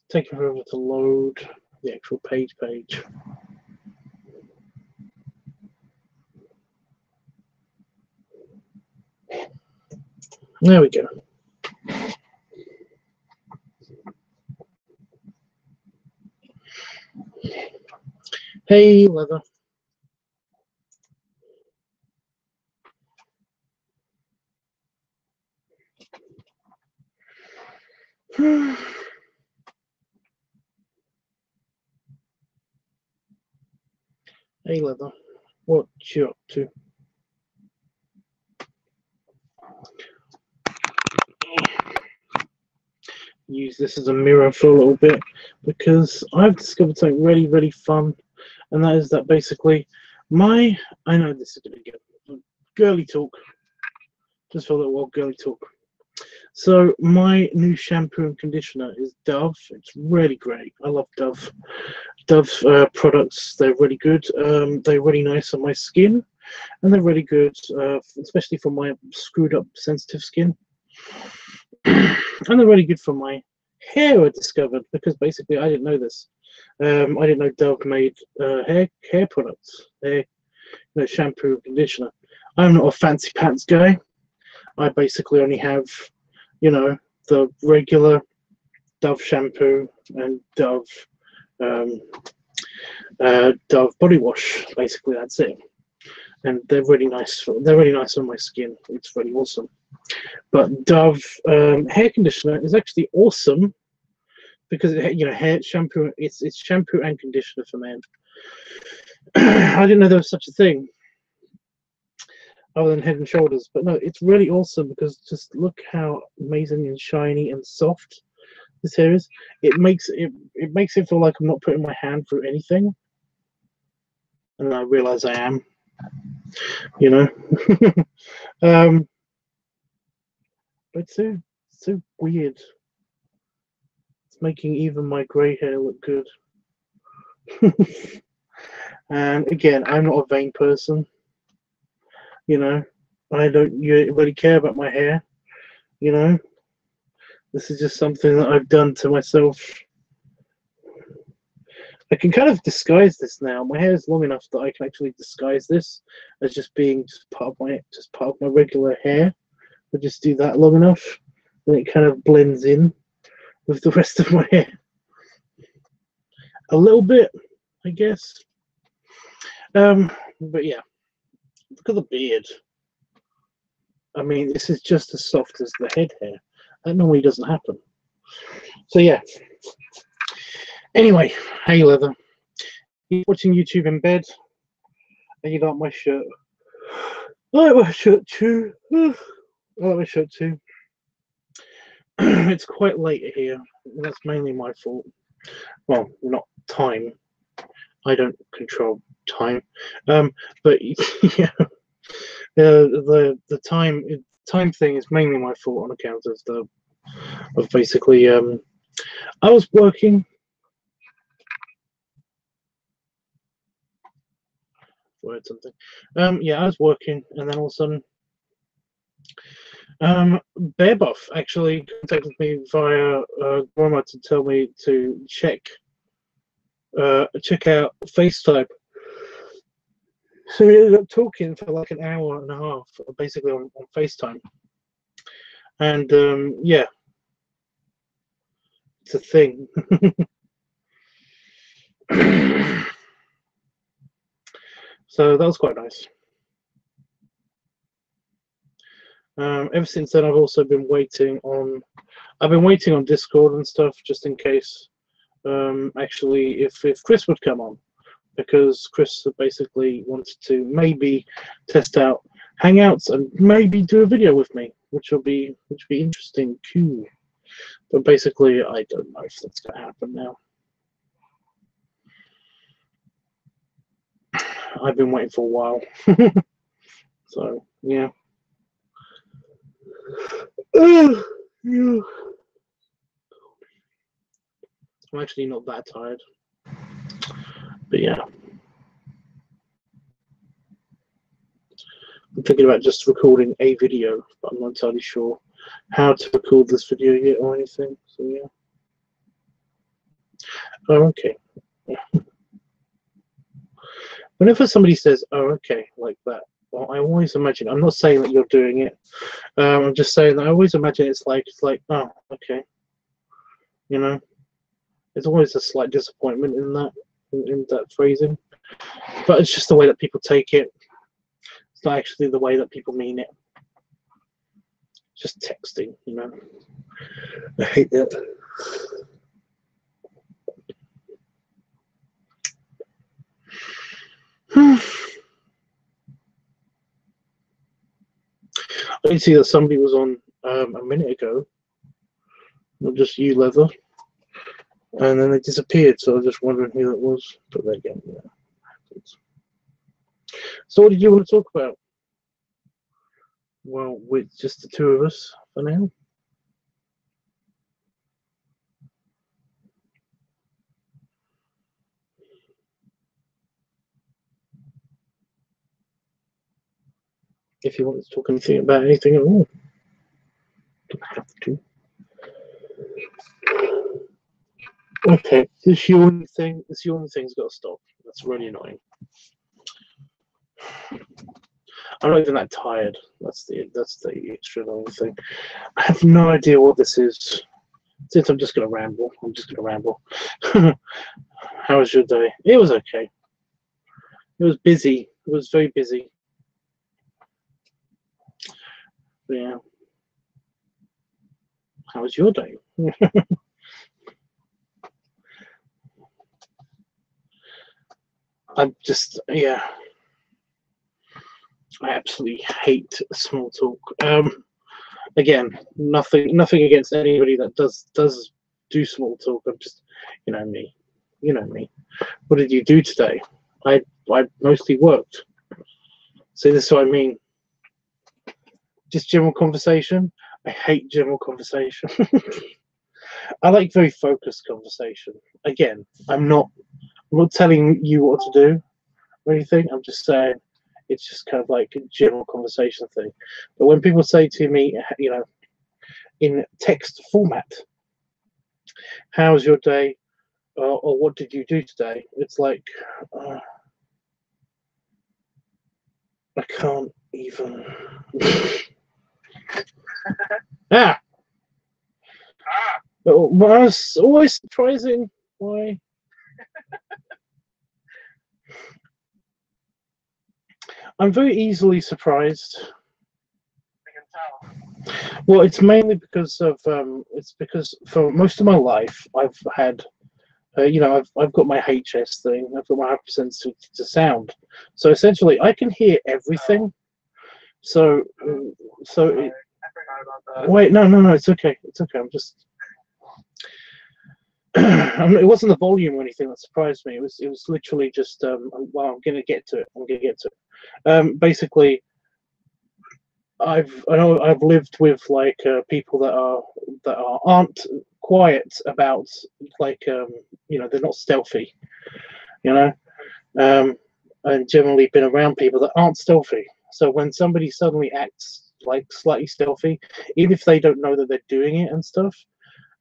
taking forever to load the actual page. There we go. Hey, Leather. Hey, Leather. What you up to? Use this as a mirror for a little bit because I've discovered something really, really fun, and that is that basically I know this is going to get girly talk, just for a little while, girly talk. So my new shampoo and conditioner is Dove. It's really great. I love Dove. Dove products, they're really good. They're really nice on my skin, and they're really good, especially for my screwed up sensitive skin. And they're really good for my hair, I discovered, because basically I didn't know this. I didn't know Dove made hair products, shampoo and conditioner. I'm not a fancy pants guy. I basically only have, the regular Dove shampoo and Dove body wash. Basically, that's it. And they're really nice. They're really nice on my skin. It's really awesome. But Dove hair conditioner is actually awesome because hair shampoo. It's shampoo and conditioner for men. I didn't know there was such a thing other than Head and Shoulders, but no, it's really awesome because just look how amazing and shiny and soft this hair is. It makes it feel like I'm not putting my hand through anything, and I realize I am. But it's so weird. It's making even my grey hair look good. And again, I'm not a vain person. I don't really care about my hair. This is just something that I've done to myself. I can kind of disguise this now. My hair is long enough that I can actually disguise this as just being part of my regular hair. I just do that long enough, and it kind of blends in with the rest of my hair. A little bit, I guess. But yeah, look at the beard. I mean, this is just as soft as the head hair. That normally doesn't happen. So yeah. Anyway, hey Leather. You're watching YouTube in bed, and you like my shirt. I like my shirt too. It's quite late here, and that's mainly my fault. Well, not time. I don't control time. But yeah, the time thing is mainly my fault on account of basically I was working. Word something. Yeah, I was working, and then all of a sudden, Bear Buff actually contacted me via Groma to tell me to check out FaceTime. So we ended up talking for like an hour and a half, basically on FaceTime. And yeah, it's a thing. So that was quite nice. Ever since then, I've also been waiting on Discord and stuff, just in case. Actually, if Chris would come on, because Chris basically wanted to maybe test out Hangouts and maybe do a video with me, which will be interesting too. But basically, I don't know if that's going to happen now. I've been waiting for a while. So, yeah. I'm actually not that tired. But yeah. I'm thinking about just recording a video, but I'm not entirely sure how to record this video yet or anything. So, yeah. Oh, okay. Whenever somebody says, "Oh, okay," like that, well, I always imagine. I'm not saying that you're doing it. I'm just saying that I always imagine it's like, oh, okay. You know, there's always a slight disappointment in that phrasing, but it's just the way that people take it. It's not actually the way that people mean it. Just texting, you know. I hate that. I did see that somebody was on a minute ago, not just you, Leather, and then they disappeared. So I was just wondering who that was. But there again, yeah. So what did you want to talk about? Well, with just the two of us for now. If you want to talk anything about anything at all, don't have to. Okay, this yawning thing. This yawning thing's got to stop. That's really annoying. I'm not even that tired. That's the extra annoying thing. I have no idea what this is. Since I'm just gonna ramble, I'm just gonna ramble. How was your day? It was okay. It was busy. It was very busy. But yeah. How was your day? I'm just, yeah. I absolutely hate small talk. Again, nothing against anybody that does do small talk. I'm just, you know me. What did you do today? I mostly worked. So this is what I mean. Just general conversation. I hate general conversation. I like very focused conversation. Again, I'm not telling you what to do or anything. I'm just saying it's just kind of like a general conversation thing. But when people say to me, you know, in text format, "How's your day?" Or "What did you do today?" It's like I can't even. Ah. But it's always surprising why. I'm very easily surprised. I can tell. Well, it's mainly because of it's because for most of my life I've had, you know, I've got my HS thing. I've got my hypersensitivity to sound, so essentially I can hear everything. So, so it, I forgot about that. wait, no, it's okay, it's okay. I'm just. It wasn't the volume or anything that surprised me. It was literally just well, I'm gonna get to it. Basically, I know I've lived with like people that aren't quiet about like you know, they're not stealthy, you know, and generally been around people that aren't stealthy. So when somebody suddenly acts like slightly stealthy, even if they don't know that they're doing it and stuff,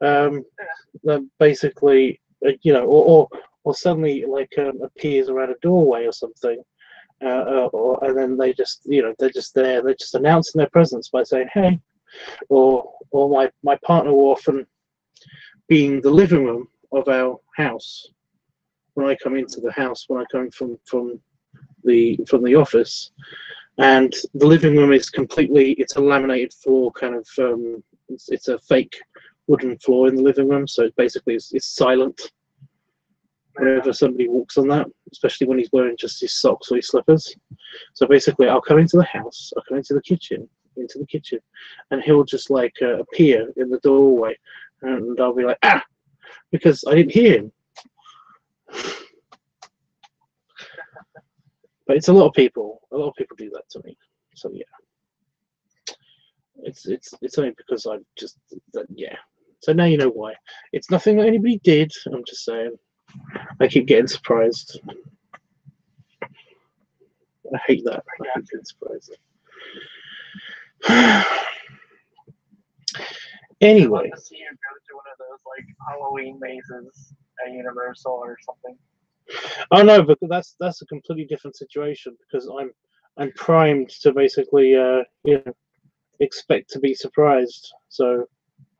then basically you know, or suddenly like appears around a doorway or something. And then they just, you know, they're just there. They're just announcing their presence by saying, "Hey," or my partner will often be in the living room of our house when I come into the house when I come from the office, and the living room is completely, it's a laminated floor kind of it's a fake wooden floor in the living room, so basically it's silent whenever somebody walks on that, especially when he's wearing just his socks or his slippers. So basically, I'll come into the house, I'll come into the kitchen, and he'll just like appear in the doorway, and I'll be like, "Ah," because I didn't hear him. But it's a lot of people. A lot of people do that to me. So yeah, it's only because I just yeah. So now you know why. It's nothing that anybody did. I'm just saying. I keep getting surprised. I hate that. I hate getting surprised. Anyway. I'd love to see you go to one of those like Halloween mazes. at Universal or something. Oh no, but that's a completely different situation because I'm primed to basically you know, expect to be surprised. So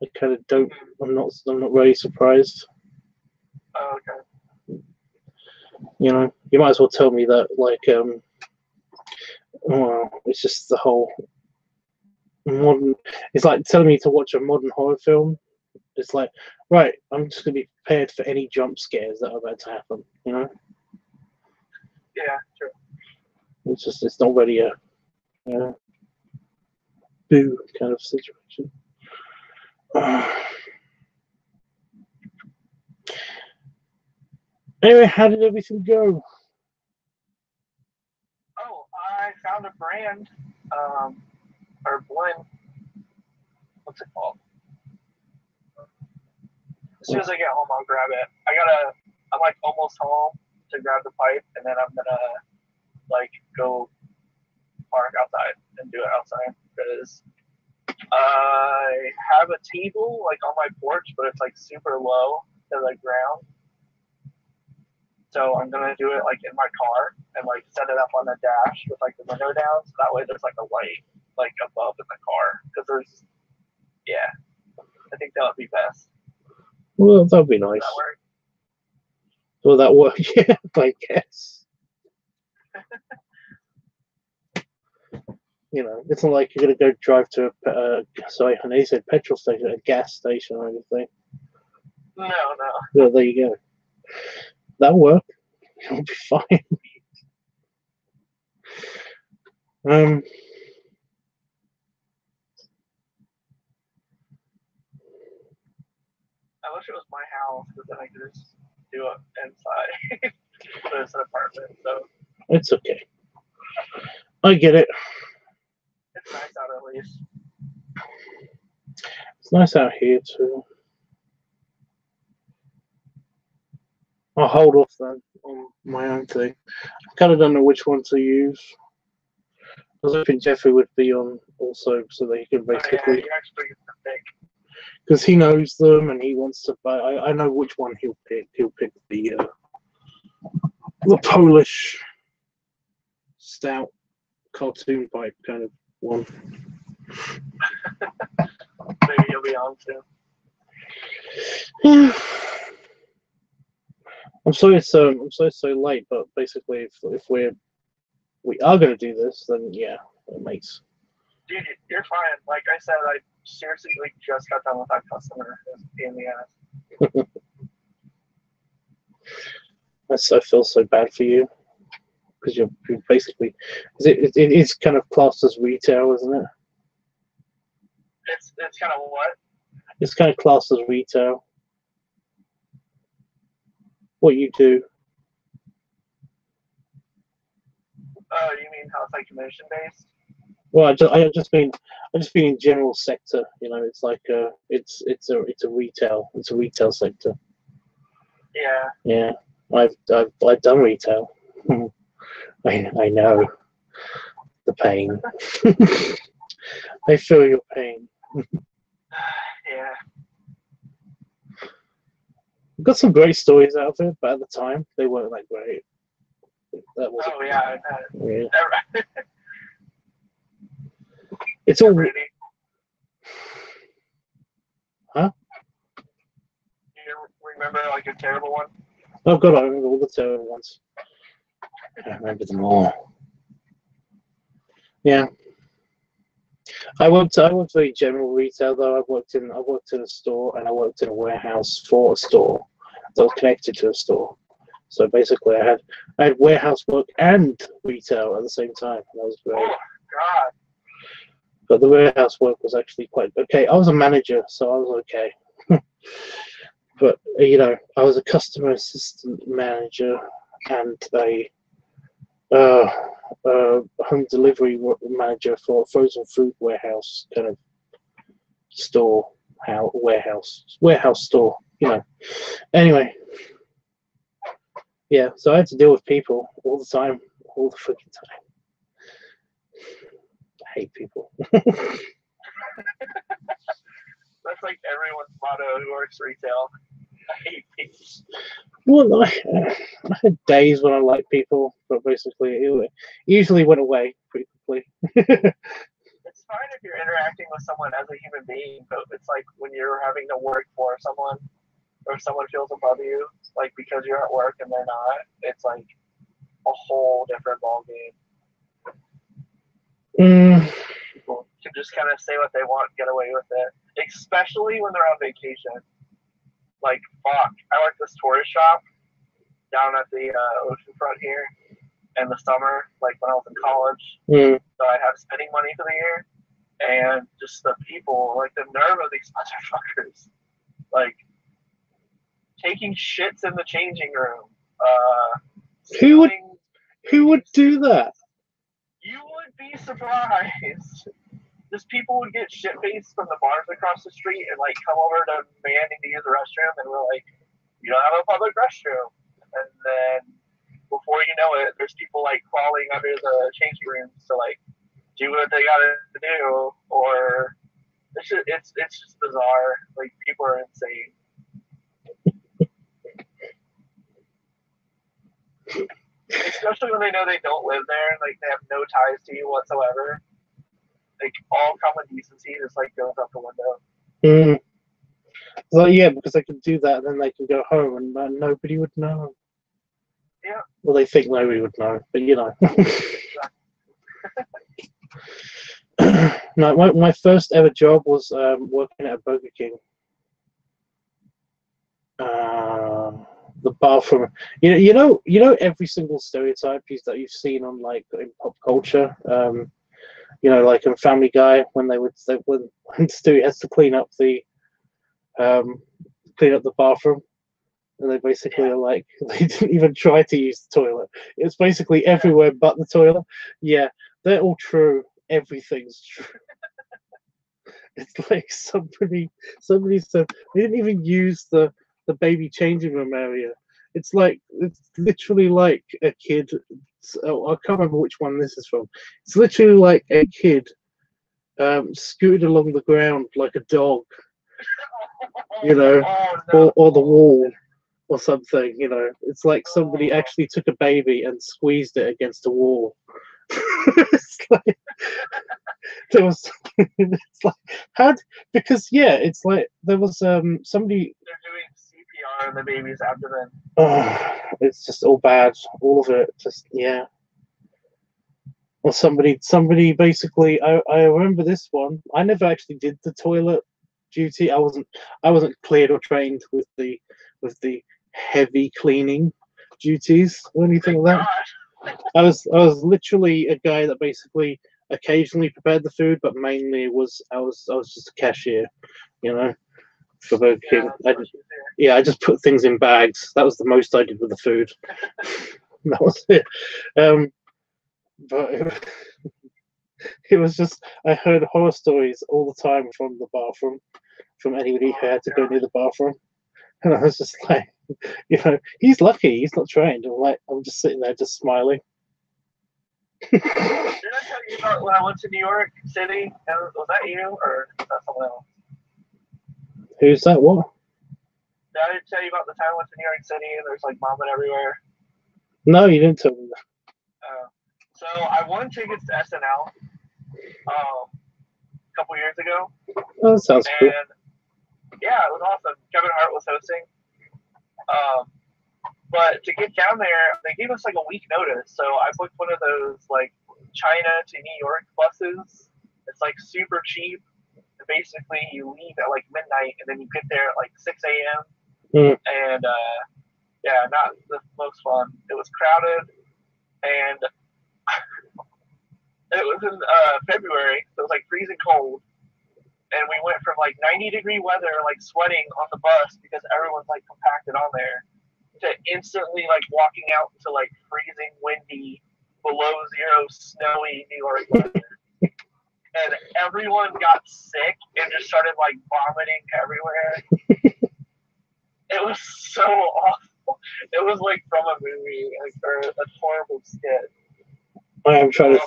I kind of don't. I'm not really surprised. Oh, okay. You know, you might as well tell me that like well, it's just the whole modern. It's like telling me to watch a modern horror film. It's like, right, I'm just gonna be prepared for any jump scares that are about to happen. You know, Yeah, true. it's not really a boo kind of situation. Anyway, how did everything go? Oh, I found a brand, or blend. What's it called? As soon as I get home, I'll grab it. I'm like almost home to grab the pipe, and then I'm gonna like go park outside and do it outside because I have a table like on my porch, but it's like super low to the ground. So I'm gonna do it like in my car and like set it up on the dash with like the window down, so that way there's like a light like above in the car because there's I think that would be best. Well, that would be nice. Does that work? Will that work? Yeah, I guess. You know, it's not like you're gonna go drive to sorry, I know you said petrol station, a gas station or anything. No. Well, there you go. That'll work. It'll be fine. I wish it was my house because then I could just do it inside. But it's an apartment, so It's okay. I get it. it's nice out at least. It's nice out here too. I'll hold off then on my own thing. I kind of don't know which one to use. I was hoping Jeffrey would be on also so that he can basically. Oh, yeah, you actually get the pick. Because he knows them and he wants to buy. I know which one he'll pick. He'll pick the Polish stout cartoon pipe kind of one. Maybe you'll be on soon. Yeah. I'm sorry so late, but basically, if we are going to do this, then yeah, it makes. Dude, you're fine. Like I said, I seriously like just got done with that customer. It was a pain in the ass. I feel so bad for you because you're basically. It is kind of classed as retail, isn't it? It's kind of what? It's kind of classed as retail. What you do. Oh, you mean how it's like commission based? Well, I just mean in general sector. You know, it's like it's a retail sector. Yeah. Yeah, I've done retail. I know the pain. I feel your pain. Yeah. I've got some great stories out of it, but at the time they weren't that great. That was. Oh yeah, I've had it. Yeah. It's all. Ready? Huh? You remember like a terrible one? Oh God, I remember all the terrible ones. I remember them all. Yeah. I worked very general retail though. I worked in a store and I worked in a warehouse for a store that was connected to a store. So basically, I had warehouse work and retail at the same time. That was great. Oh God. But the warehouse work was actually quite okay. I was a manager, so I was okay. But you know, I was a customer assistant manager and a home delivery manager for a frozen food warehouse kind of store, warehouse store, you know. Anyway, yeah, so I had to deal with people all the time, all the freaking time. I hate people. That's like everyone's motto who works retail. I hate people. Well, I had days when I liked people, but basically it usually went away pretty quickly. It's fine if you're interacting with someone as a human being, but it's like when you're having to work for someone or someone feels above you, like because you're at work and they're not, it's like a whole different ballgame. People can just kind of say what they want, get away with it, especially when they're on vacation. Like, fuck, I like this tourist shop down at the oceanfront here in the summer, like when I was in college. So I have spending money for the year, and just the people, like the nerve of these motherfuckers, like taking shits in the changing room. Who would do that? You would be surprised. Just people would get shit faced from the bars across the street and like come over to demanding to use the restroom, and we're like, you don't have a public restroom. And then before you know it, there's people like crawling under the changing rooms to like do what they gotta do, or it's just bizarre. Like people are insane. Especially when they know they don't live there and like they have no ties to you whatsoever. Like all common decency just like goes out the window. So yeah, because they can do that, and then they can go home, and nobody would know. Yeah. Well, they think nobody would know, but you know. No, my first ever job was working at a Burger King. The bathroom, you know every single stereotype that you've seen on like in pop culture. You know, like in Family Guy when when Stewie has to clean up the bathroom, and they basically are like they didn't even try to use the toilet. It's basically everywhere but the toilet. Yeah, they're all true. Everything's true. It's like somebody said they didn't even use the baby changing room area. It's literally like a kid. I can't remember which one this is from. It's literally like a kid scooted along the ground like a dog, you know, or the wall or something. You know, it's like somebody actually took a baby and squeezed it against a wall. It's like there was. It's like because it's like there was somebody. They're doing CPR in the baby's abdomen. It's just all bad, all of it. Just Or somebody basically. I remember this one. I never actually did the toilet duty. I wasn't cleared or trained with the heavy cleaning duties or anything like that. I was literally a guy that basically occasionally prepared the food, but mainly I was just a cashier, you know, for Burger King. I just put things in bags. That was the most I did with the food. That was it. But it was just I heard horror stories all the time from the bathroom, from anybody who had to go near the bathroom, and I was just like, you know, he's lucky he's not trained. I'm just sitting there just smiling. Did I tell you about when I went to New York City? Was that you or was that someone else? Who's that? What? Did I tell you about the time I went to New York City and there's like vomit everywhere? No, you didn't tell me that. So I won tickets to SNL a couple years ago. Oh, that sounds cool. Yeah, it was awesome. Kevin Hart was hosting. But to get down there, they gave us like a week notice. So I booked one of those like China to New York buses. It's like super cheap. And basically, you leave at like midnight and then you get there at like 6 a.m. And not the most fun. It was crowded and it was in February, so it was like freezing cold. And we went from like 90-degree weather, like sweating on the bus because everyone's like compacted on there, to instantly like walking out to like freezing, windy, below zero, snowy New York weather. And everyone got sick and just started like vomiting everywhere. It was so awful. It was like from a movie, like, or a horrible skit. I'm trying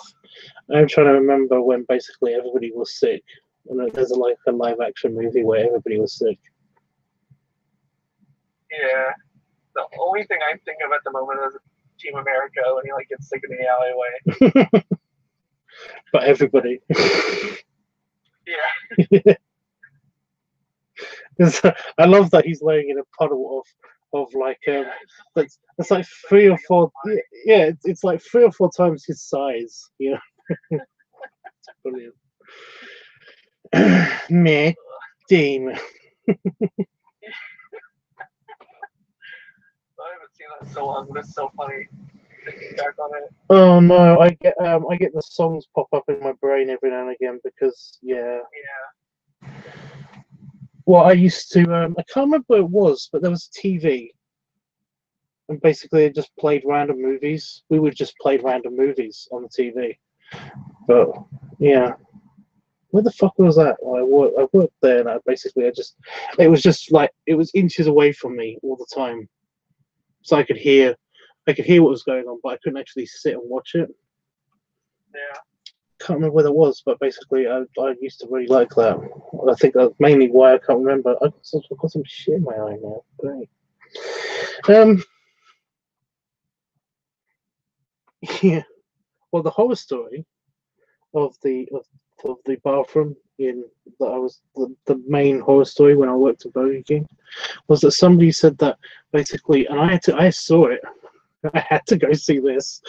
to remember when basically everybody was sick. And there's like a live action movie where everybody was sick. Yeah. The only thing I think of at the moment is Team America when he like gets sick in the alleyway. But everybody. Yeah. I love that he's laying in a puddle of like that's like 3 or 4 yeah it's like 3 or 4 times his size, you know. It's brilliant. Meh, Dean. I haven't seen that in so long, but it's so funny. Thinking back on it. Oh no, I get the songs pop up in my brain every now and again because yeah. Well, I used to I can't remember what it was, but there was a TV, and basically it just played random movies. We would just play random movies on the TV. But yeah, where the fuck was that? I worked there, and it was just like it was inches away from me all the time, so I could hear what was going on, but I couldn't actually sit and watch it. Yeah. Can't remember where that was, but basically I used to really like that. I think that's mainly why I can't remember. I've got some shit in my eye now. Great. Yeah. Well, the horror story of the bathroom in that I was the main horror story when I worked at Burger King was that somebody said that basically, and I saw it. I had to go see this.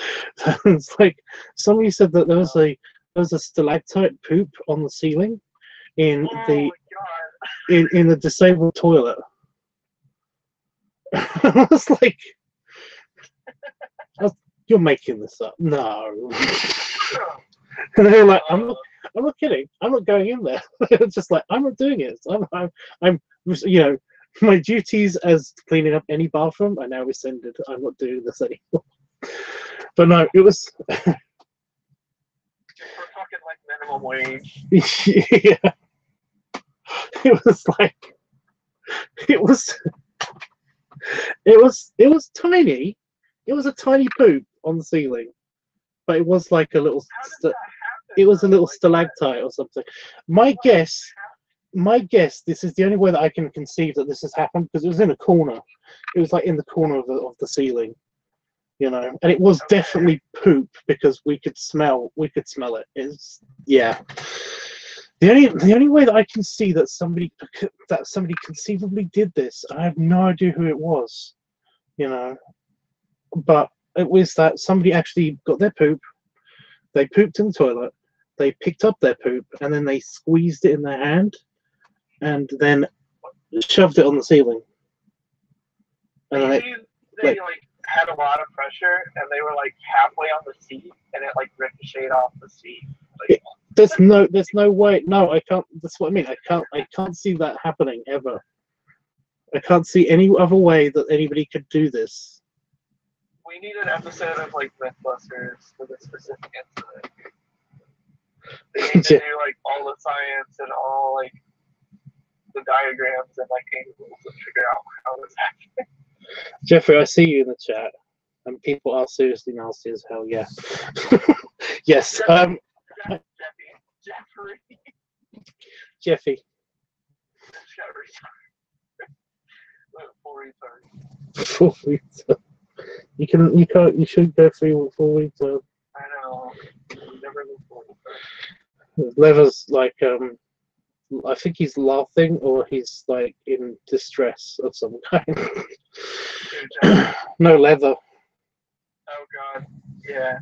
It's like somebody said that there was a stalactite poop on the ceiling in the disabled toilet. I was like, "You're making this up." No. And they were like, I'm not kidding. I'm not going in there. It's just like, I'm not doing it. I'm you know, my duties as cleaning up any bathroom are now rescinded. I'm not doing this anymore. But no, it was. For fucking like minimum wage. Yeah. It was like. It was tiny. It was a tiny poop on the ceiling, but it was like a little. It was a little stalactite or something. My guess, this is the only way that I can conceive that this has happened because it was in a corner. It was like in the corner of the ceiling, you know, and it was definitely poop because we could smell it. Yeah. The only way that I can see that somebody conceivably did this, I have no idea who it was, you know, but it was that somebody actually got their poop, they pooped in the toilet, they picked up their poop, and then they squeezed it in their hand, and then shoved it on the ceiling. And maybe they had a lot of pressure, and they were like halfway on the seat, and it like ricocheted off the seat. Like, there's no way. No, I can't. That's what I mean. I can't see that happening ever. I can't see any other way that anybody could do this. We need an episode of like Mythbusters with a specific incident. They need to do like all the science and all like the diagrams and like angles to figure out how this happened. Jeffrey, I see you in the chat, and people are seriously nasty as hell. Yeah. Yes. Jeffy. Full retard. You should go through full retard. I know. Never go full retard. Leather's like I think he's laughing or he's like in distress of some kind. No, Leather. Oh God. Yeah.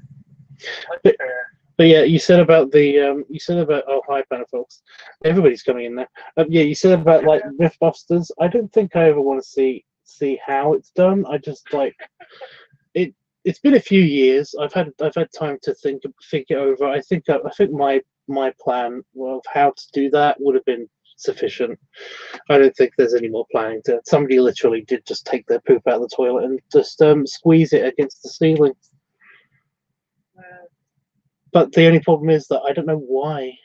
That's fair. But yeah, you said about oh hi Banner folks, everybody's coming in there. Yeah, you said about like Mythbusters. I don't think I ever want to see how it's done. I just like it. It's been a few years. I've had time to think it over. I think my plan of how to do that would have been sufficient. I don't think there's any more planning to. Somebody literally did just take their poop out of the toilet and just squeeze it against the ceiling. But the only problem is that I don't know why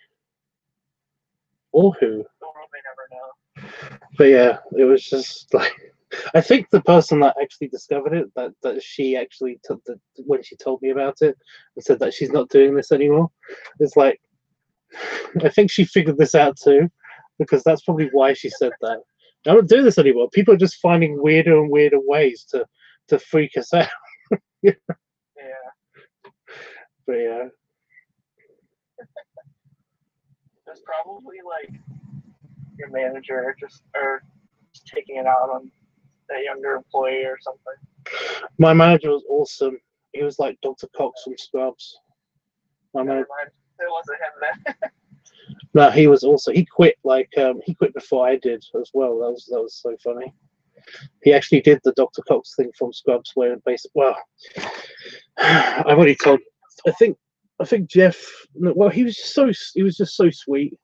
or who. The world may never know. But yeah, it was just like I think the person that actually discovered it, that she actually took when she told me about it and said that she's not doing this anymore. It's like I think she figured this out too, because that's probably why she said that. I don't do this anymore. People are just finding weirder and weirder ways to freak us out. Yeah. But yeah. There's probably like your manager just taking it out on a younger employee or something. My manager was awesome. He was like Dr. Cox from Scrubs. Never mind. It wasn't him then. No, he was also. He quit he quit before I did as well. That was so funny. He actually did the Dr. Cox thing from Scrubs, where basically, well, I've already told. I think Jeff. Well, he was just so sweet.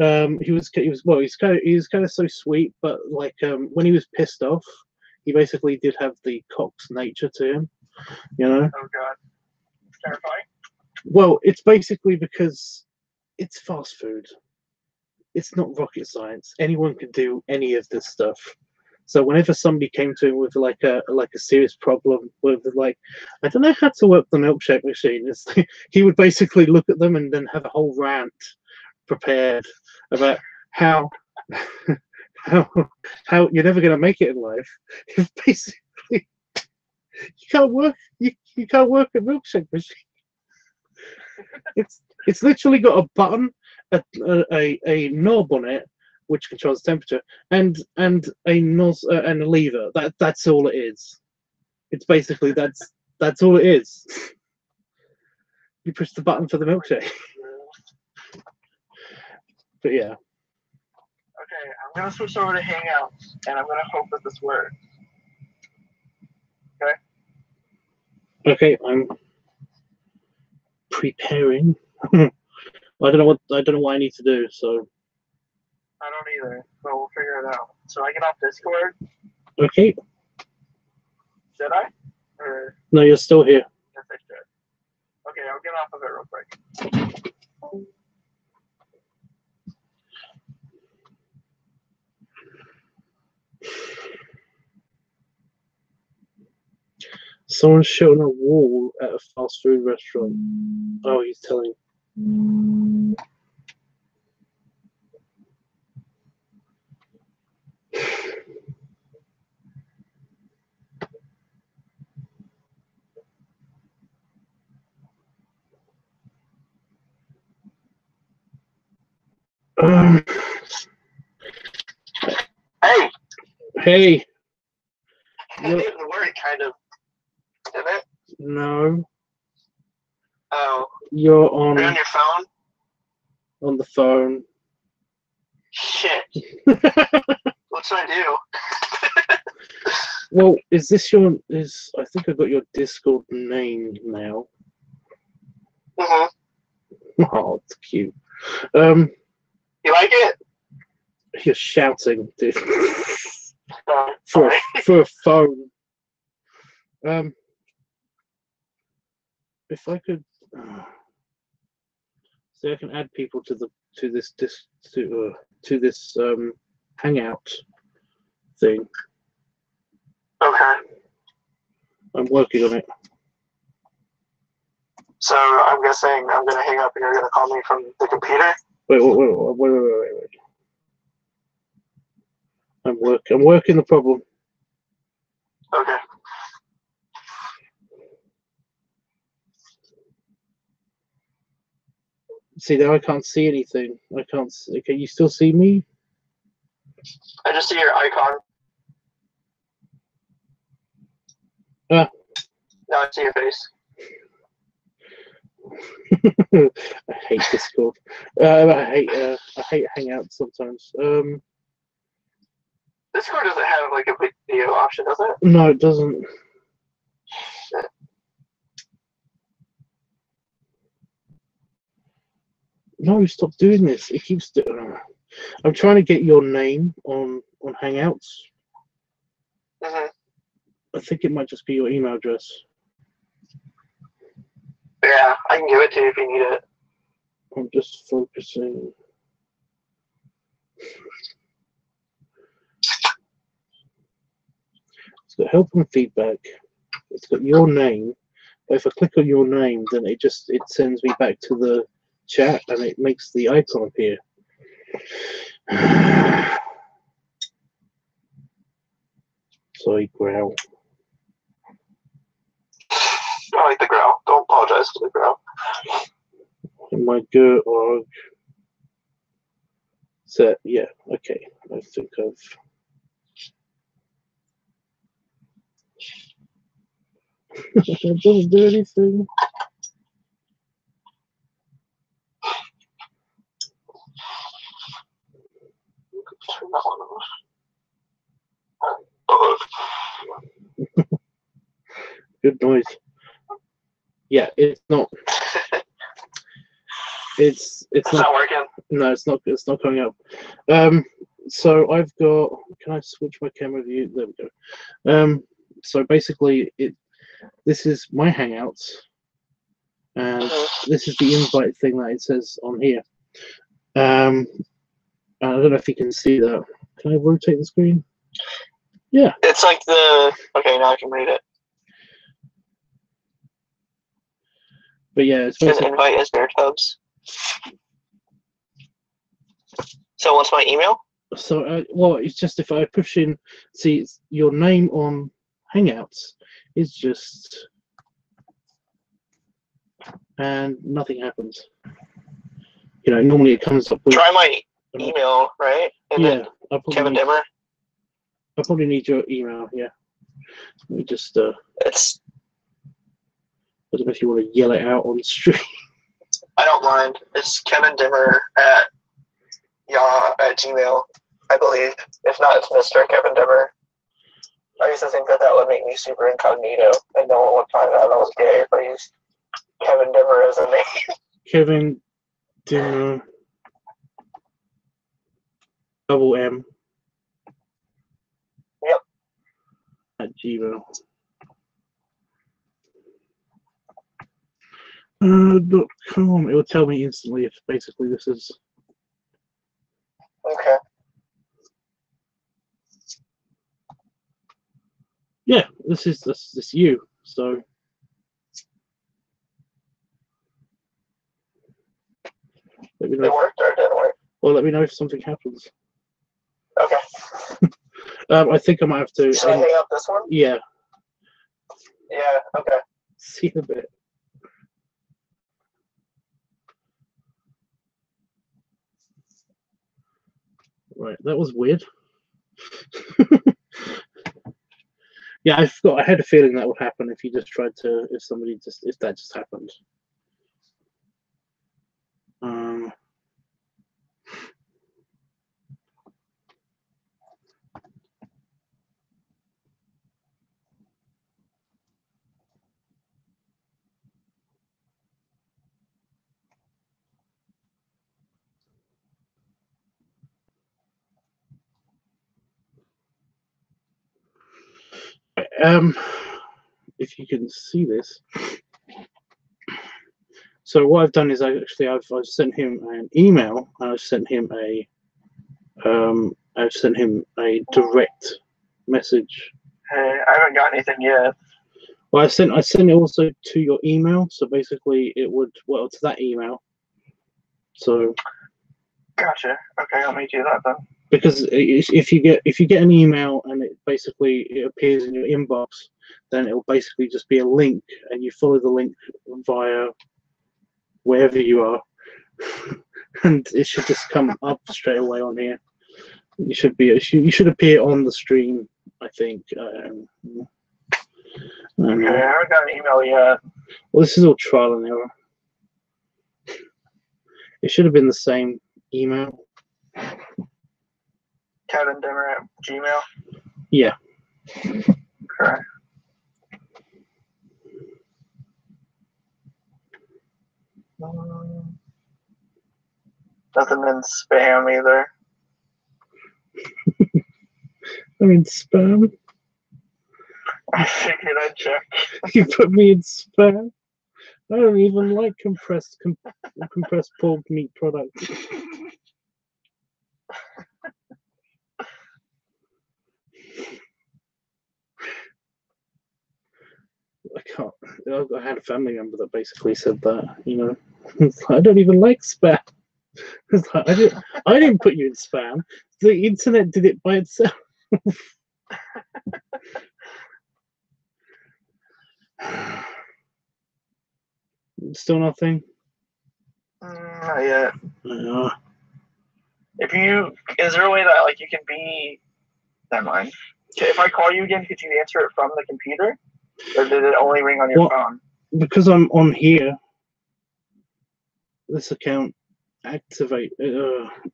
He was kind of so sweet, but like when he was pissed off, he basically did have the Cox nature to him, you know. Oh God, it's terrifying. Well, it's basically because it's fast food. It's not rocket science. Anyone can do any of this stuff. So whenever somebody came to him with like a serious problem with like, I don't know how to work the milkshake machine, he would basically look at them and then have a whole rant prepared about how how you're never going to make it in life. If basically you can't work a milkshake machine. It's literally got a button, a knob on it which controls temperature, and a nozzle and a lever. That's all it is. It's basically that's all it is. You push the button for the milkshake. But yeah. Okay, I'm gonna switch over to Hangouts, and I'm gonna hope that this works. Okay. Okay, I'm preparing. I don't know what I need to do. So. I don't either, but we'll figure it out. So I get off Discord. Okay. Should I? Or no, you're still here. yes, I should. Okay, I'll get off of it real quick. Someone's shot on a wall at a fast food restaurant. Oh, he's telling. Hey! Hey! It didn't work, kind of. Did it? No. Oh. You're on your phone? On the phone. Shit. What should I do? Well, I think I got your Discord name now. Oh, it's cute. You like it? You're shouting, dude. For a phone. If I could, I can add people to this hangout thing. Okay. I'm working on it. So I'm guessing I'm gonna hang up and you're gonna call me from the computer? Wait. I'm working the problem. Okay. See, now I can't see anything. I can't see. Can you still see me? I just see your icon. Ah. Now I see your face. I hate Discord. I hate Hangouts sometimes. Discord doesn't have like a big video option, does it? No, it doesn't. Shit. No, stop doing this. It keeps doing. I'm trying to get your name on Hangouts. I think it might just be your email address. Yeah, I can give it to you if you need it. I'm just focusing. It's got help and feedback. It's got your name. But if I click on your name, then it sends me back to the chat and it makes the icon appear. Sorry, growl. I like the growl. Don't apologize for the growl. And my good org set, yeah, okay. I think I've it doesn't do anything. Turn that one off. Good noise. Yeah, it's not. It's not working. No, it's not coming up. So I've got. Can I switch my camera view? There we go. So basically, this is my Hangouts, and this is the invite thing that it says on here. I don't know if you can see that. Can I rotate the screen? Yeah. It's like the. Okay, now I can read it. But yeah, it's basically invite as LiveTUBBs. So what's my email? So well, it's just if I push in, see, it's your name on Hangouts is just, and nothing happens. You know, normally it comes up with. Try my email, right? And yeah, Kevin Dimmer. I probably need your email. Yeah. Let me just. It's. I don't know if you want to yell it out on stream. I don't mind. It's Kevin Dimmer at Gmail, I believe. If not, it's Mr. Kevin Dimmer. I used to think that would make me super incognito, and no one would find out I was gay if I used Kevin Dimmer as a name. Kevin Dimmer. Double M. Yep. At Gmail. .com. It will tell me instantly if basically this is. Okay. Yeah, this is you. So. Let me know. It worked or it didn't work? Well, let me know if something happens. Okay. I think I might have to. Should I hang up this one? Yeah. Yeah. Okay. See you in a bit. Right, that was weird. Yeah, I had a feeling that would happen if you just tried to, if that just happened. If you can see this. So what I've done is I've sent him an email and I've sent him a direct message. Hey, I haven't got anything yet. Well, I sent it also to your email, so basically it would to that email. So. Gotcha. Okay, let me do that then. Because if you get an email and it appears in your inbox, then it will basically just be a link, and you follow the link via wherever you are, and it should just come up straight away on here. You should appear on the stream, I think. Okay, I haven't got an email yet. Well, this is all trial and error. It should have been the same email. Kevin Dimmer at Gmail? Yeah. Okay. Nothing in spam either. I'm in spam. I figured I'd check. You put me in spam. I don't even like compressed pork meat products. I can't. I had a family member that basically said that. You know, I don't even like spam. Like, I didn't put you in spam. The internet did it by itself. Still nothing? Not yet. Uh, Is there a way that like you can be? Never mind. If I call you again, could you answer it from the computer, or did it only ring on your phone? Because I'm on here. This account activate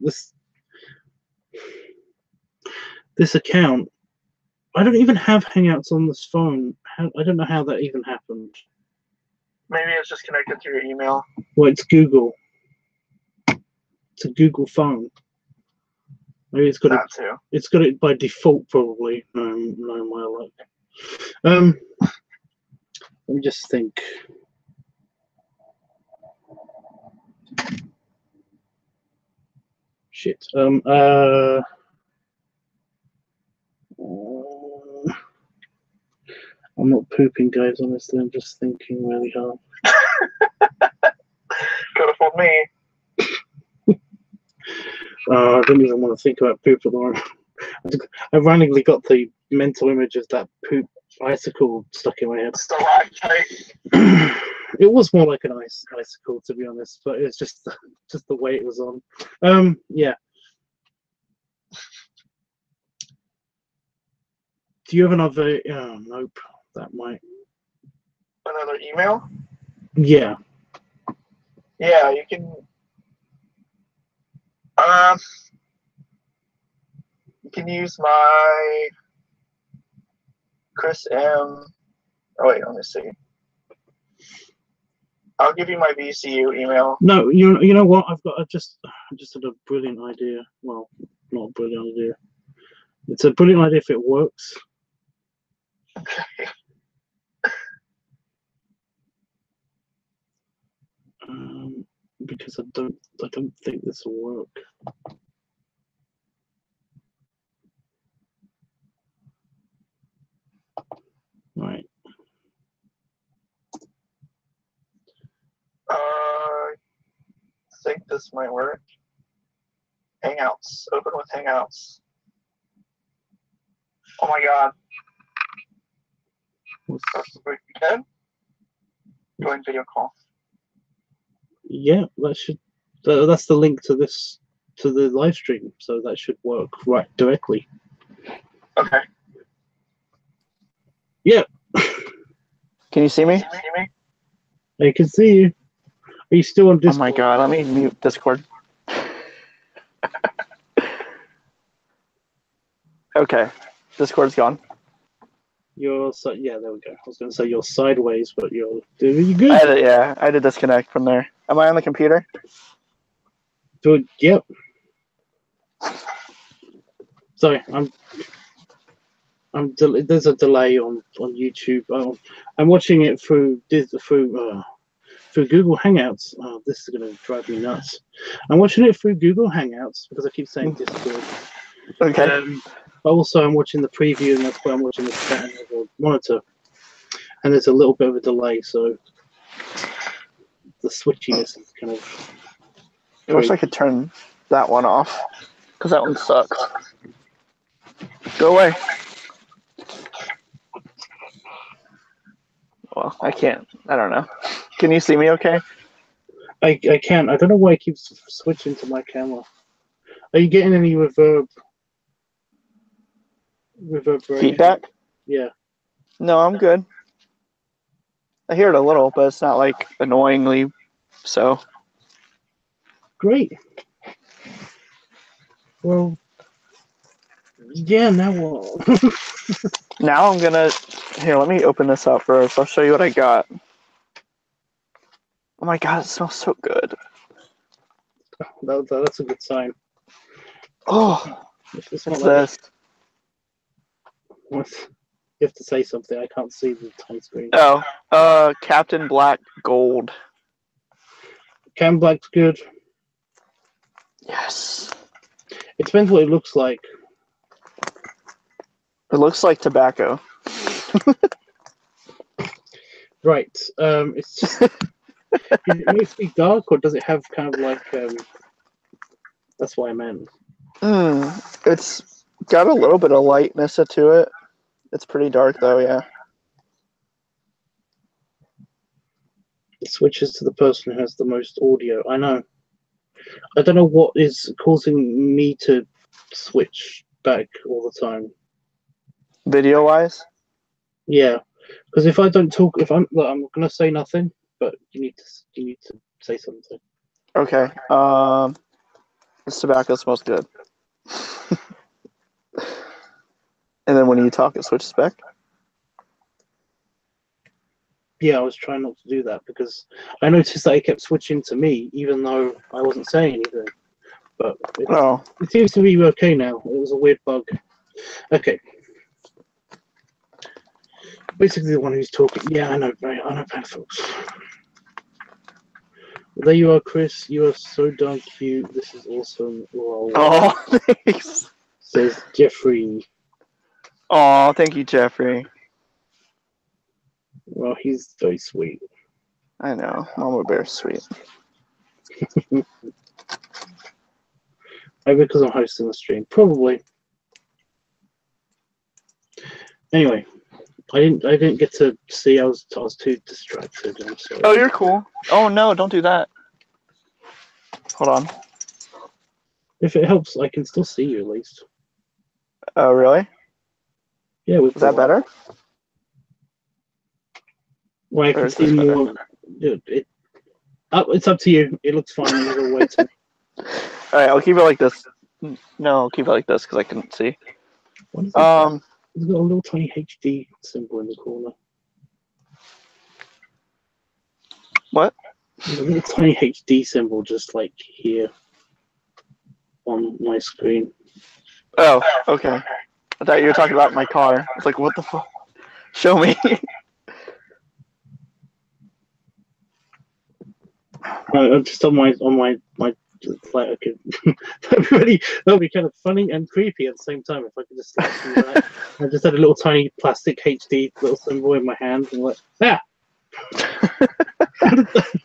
this account. I don't even have Hangouts on this phone. I don't know how that even happened. Maybe it's just connected to your email. Well, it's Google. It's a Google phone. Maybe it's got that it. Too. It's got it by default, probably. No, my luck. Let me just think. Shit. I'm not pooping, guys. Honestly, I'm just thinking really hard. Could have fooled me. I don't even want to think about poop at the moment. I randomly got the mental image of that poop icicle stuck in my head. Stalactite. It was more like an icicle, to be honest, but it's just the way it was on. Yeah. Do you have another? Nope. That might. Another email? Yeah. Yeah, you can. You can use my Chris M. Oh wait, let me see. I'll give you my VCU email. No, you know what? I just had a brilliant idea. Well, not a brilliant idea. It's a brilliant idea if it works. Okay. Because I don't think this will work. Right. I think this might work. Hangouts. Open with Hangouts. Oh my god. Wait, you can? Join video call. Yeah, that should. That's the link to this to the live stream, so that should work right directly. Okay. Yeah. Can you see me? I can see you. Are you still on Discord? Oh my god, let me mute Discord. Okay. Discord's gone. Yeah, there we go. I was going to say you're sideways, but you're good. I had to disconnect from there. Am I on the computer? Good. Yep. Sorry, there's a delay on YouTube. I'm watching it through Google Hangouts. Oh, this is going to drive me nuts. I'm watching it through Google Hangouts because I keep saying Discord. Okay. Also, I'm watching the preview, and that's why I'm watching the chat on the monitor. And there's a little bit of a delay, so the switchiness is kind of. I wish I could turn that one off, because that one sucks. Go away. Well, I can't. I don't know. Can you see me okay? I can. I don't know why it keeps switching to my camera. Are you getting any reverberation? Feedback? Yeah. No, I'm good. I hear it a little, but it's not like annoyingly so. Great. Well, yeah, now what? Now I'm gonna. Here, let me open this up first. I'll show you what I got. Oh my god, it smells so good. That's a good sign. Oh, It's what's like this? You have to say something. I can't see the tiny screen. Oh, Captain Black Gold. Cam Black's good. Yes. It depends what it looks like. It looks like tobacco. Right. It's just. Is it mostly dark, or does it have kind of like? That's what I meant. It's got a little bit of lightness to it. It's pretty dark though, yeah. switches to the person who has the most audio. I know. I don't know what is causing me to switch back all the time. Video wise? Yeah, because if I don't talk, if I'm gonna say nothing, but you need to say something. Okay. This tobacco smells good. And then when you talk, it switches back. Yeah, I was trying not to do that because I noticed that it kept switching to me, even though I wasn't saying anything. But it seems to be okay now. It was a weird bug. Okay. Basically, the one who's talking. Yeah, I know, folks. There you are, Chris. You are so darn cute. This is awesome. Lol. Oh, thanks. Says Jeffrey. Oh, thank you, Jeffrey. Well, he's very sweet. I know. Mama Bear's sweet. Maybe because I'm hosting the stream. Probably. Anyway, I didn't get to see. I was too distracted. I'm sorry. Oh, you're cool. Oh no, don't do that. Hold on. If it helps, I can still see you at least. Oh, really? Yeah. Is that better? Well, I can see more. It's up to you. It looks fine either way. All right, I'll keep it like this. No, I'll keep it like this because I couldn't see. What is it? It's got a little tiny HD symbol in the corner. What? There's a little tiny HD symbol just like here on my screen. Oh, okay. I thought you were talking about my car. It's like, what the fuck? Show me. Just on my like, okay. that'd be kind of funny and creepy at the same time if I could just like, do that. I just had a little tiny plastic HD little symbol in my hand and like, ah! How did that,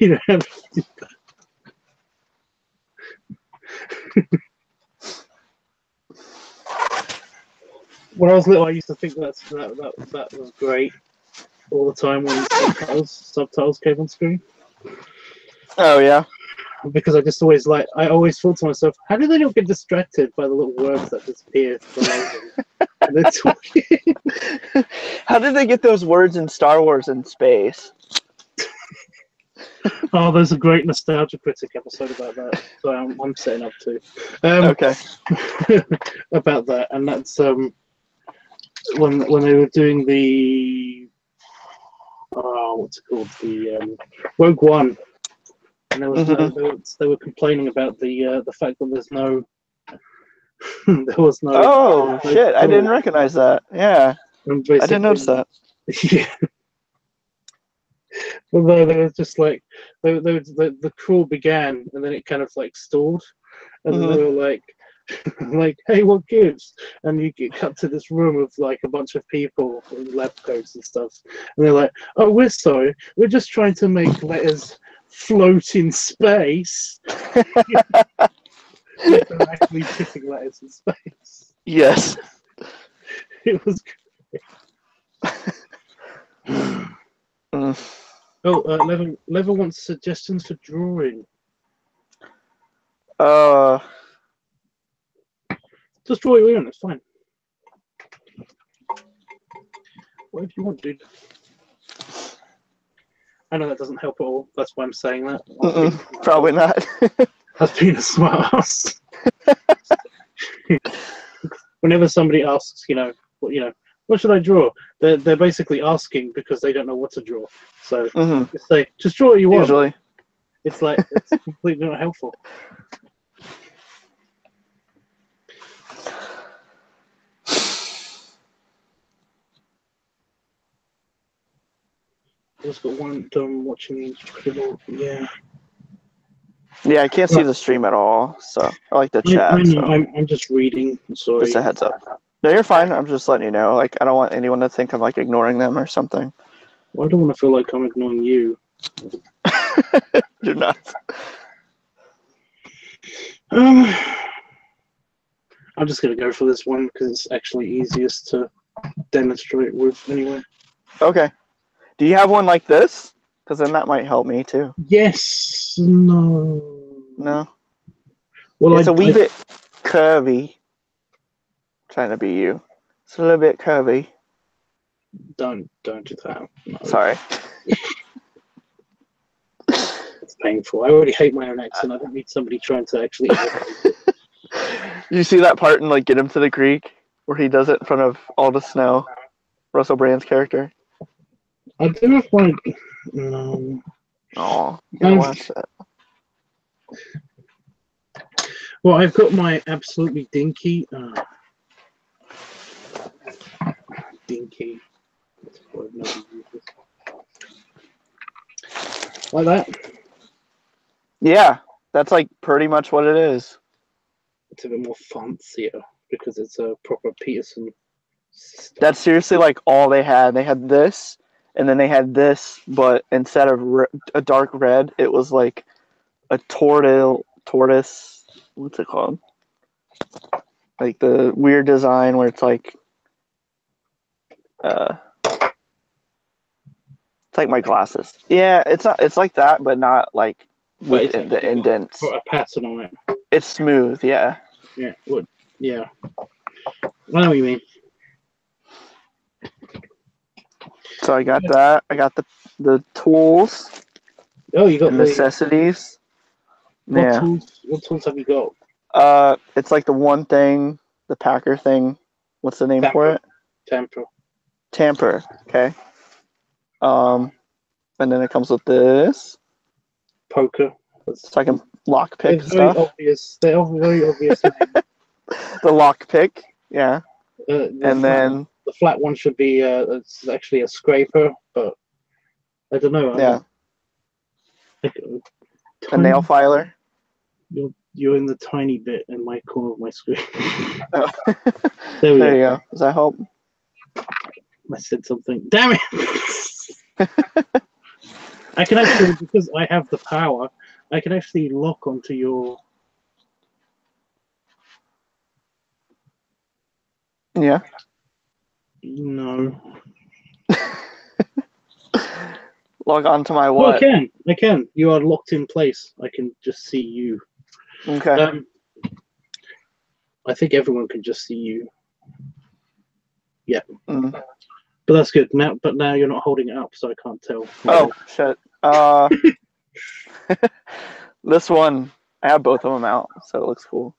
you know, how did I do that? When I was little, I used to think that was great all the time when subtitles came on screen. Oh yeah. Because I just always thought to myself, how do they not get distracted by the little words that disappear below them? And they're talking. How did they get those words in Star Wars in space? Oh, there's a great Nostalgia Critic episode about that. So I'm setting up to. Okay. About that, and that's when they were doing the what's it called, the Rogue One. And there was they were complaining about the fact that there's no there was no. Oh shit! I didn't recognize that. Yeah, I didn't notice that. Yeah. Although they were just like the crawl began and then it kind of like stalled, and then they were like, hey, what gives? And you get cut to this room of like a bunch of people in lab coats and stuff, and they're like, oh, we're sorry, we're just trying to make letters float in space. They're actually putting letters in space. Yes. It was great. Oh, Level wants suggestions for drawing. Just draw your own, it's fine. Whatever you want, dude. I know that doesn't help at all. That's why I'm saying that. Probably not. That's being a smart ass. Whenever somebody asks, what should I draw? They're basically asking because they don't know what to draw. So just say, just draw what you want. Usually. It's like, it's completely not helpful. I just got one done watching the Incredible. Yeah. Yeah, I can't see the stream at all, so I like the chat. I'm just reading. Sorry. Just a heads up. No, you're fine. I'm just letting you know. Like, I don't want anyone to think I'm like ignoring them or something. Well, I don't want to feel like I'm ignoring you. You're not. I'm just gonna go for this one because it's actually easiest to demonstrate with anyway. Okay. Do you have one like this? Because then that might help me too. Yes. No. No. Well, It's a wee bit curvy. Trying to be you. It's a little bit curvy. Don't do that. No. Sorry. It's painful. I already hate my own accent. I don't need somebody trying to actually. You see that part in like Get Him to the Greek where he does it in front of all the snow? Russell Brand's character. I don't know if my. No. Oh, you gotta watch that. Well, I've got my absolutely dinky. Dinky. Like that. Yeah, that's like pretty much what it is. It's a bit more fancier because it's a proper Peterson system. That's seriously like all they had. They had this, and then they had this, but instead of a dark red, it was like a tortoise. What's it called? Like the weird design where it's like, it's like my glasses. Yeah, it's not. It's like that, but not like with the indents. Got a pattern on it. It's smooth. Yeah. Yeah. Would. Yeah. I know what you mean. So I got that. I got the tools. Oh, you got the necessities. What tools have you got? It's like the one thing, the Packer thing. What's the name for it? Tamper. Okay. And then it comes with this poker. So I can lock pick It's very stuff. obvious. They're very obvious. The lock pick, yeah. And then the flat one should be it's actually a scraper, but I don't know. Yeah. A nail filer. You're in the tiny bit in my corner of my screen. Oh. There we go. Does that help? I said something. Damn it! I can actually, because I have the power, I can actually lock onto your. Yeah. No. Log on to my what? what? Oh, I can. You are locked in place. I can just see you. Okay. I think everyone can just see you. Yeah. Mm. But that's good. But now you're not holding it up, so I can't tell. Oh shit. This one, I have both of them out, so it looks cool.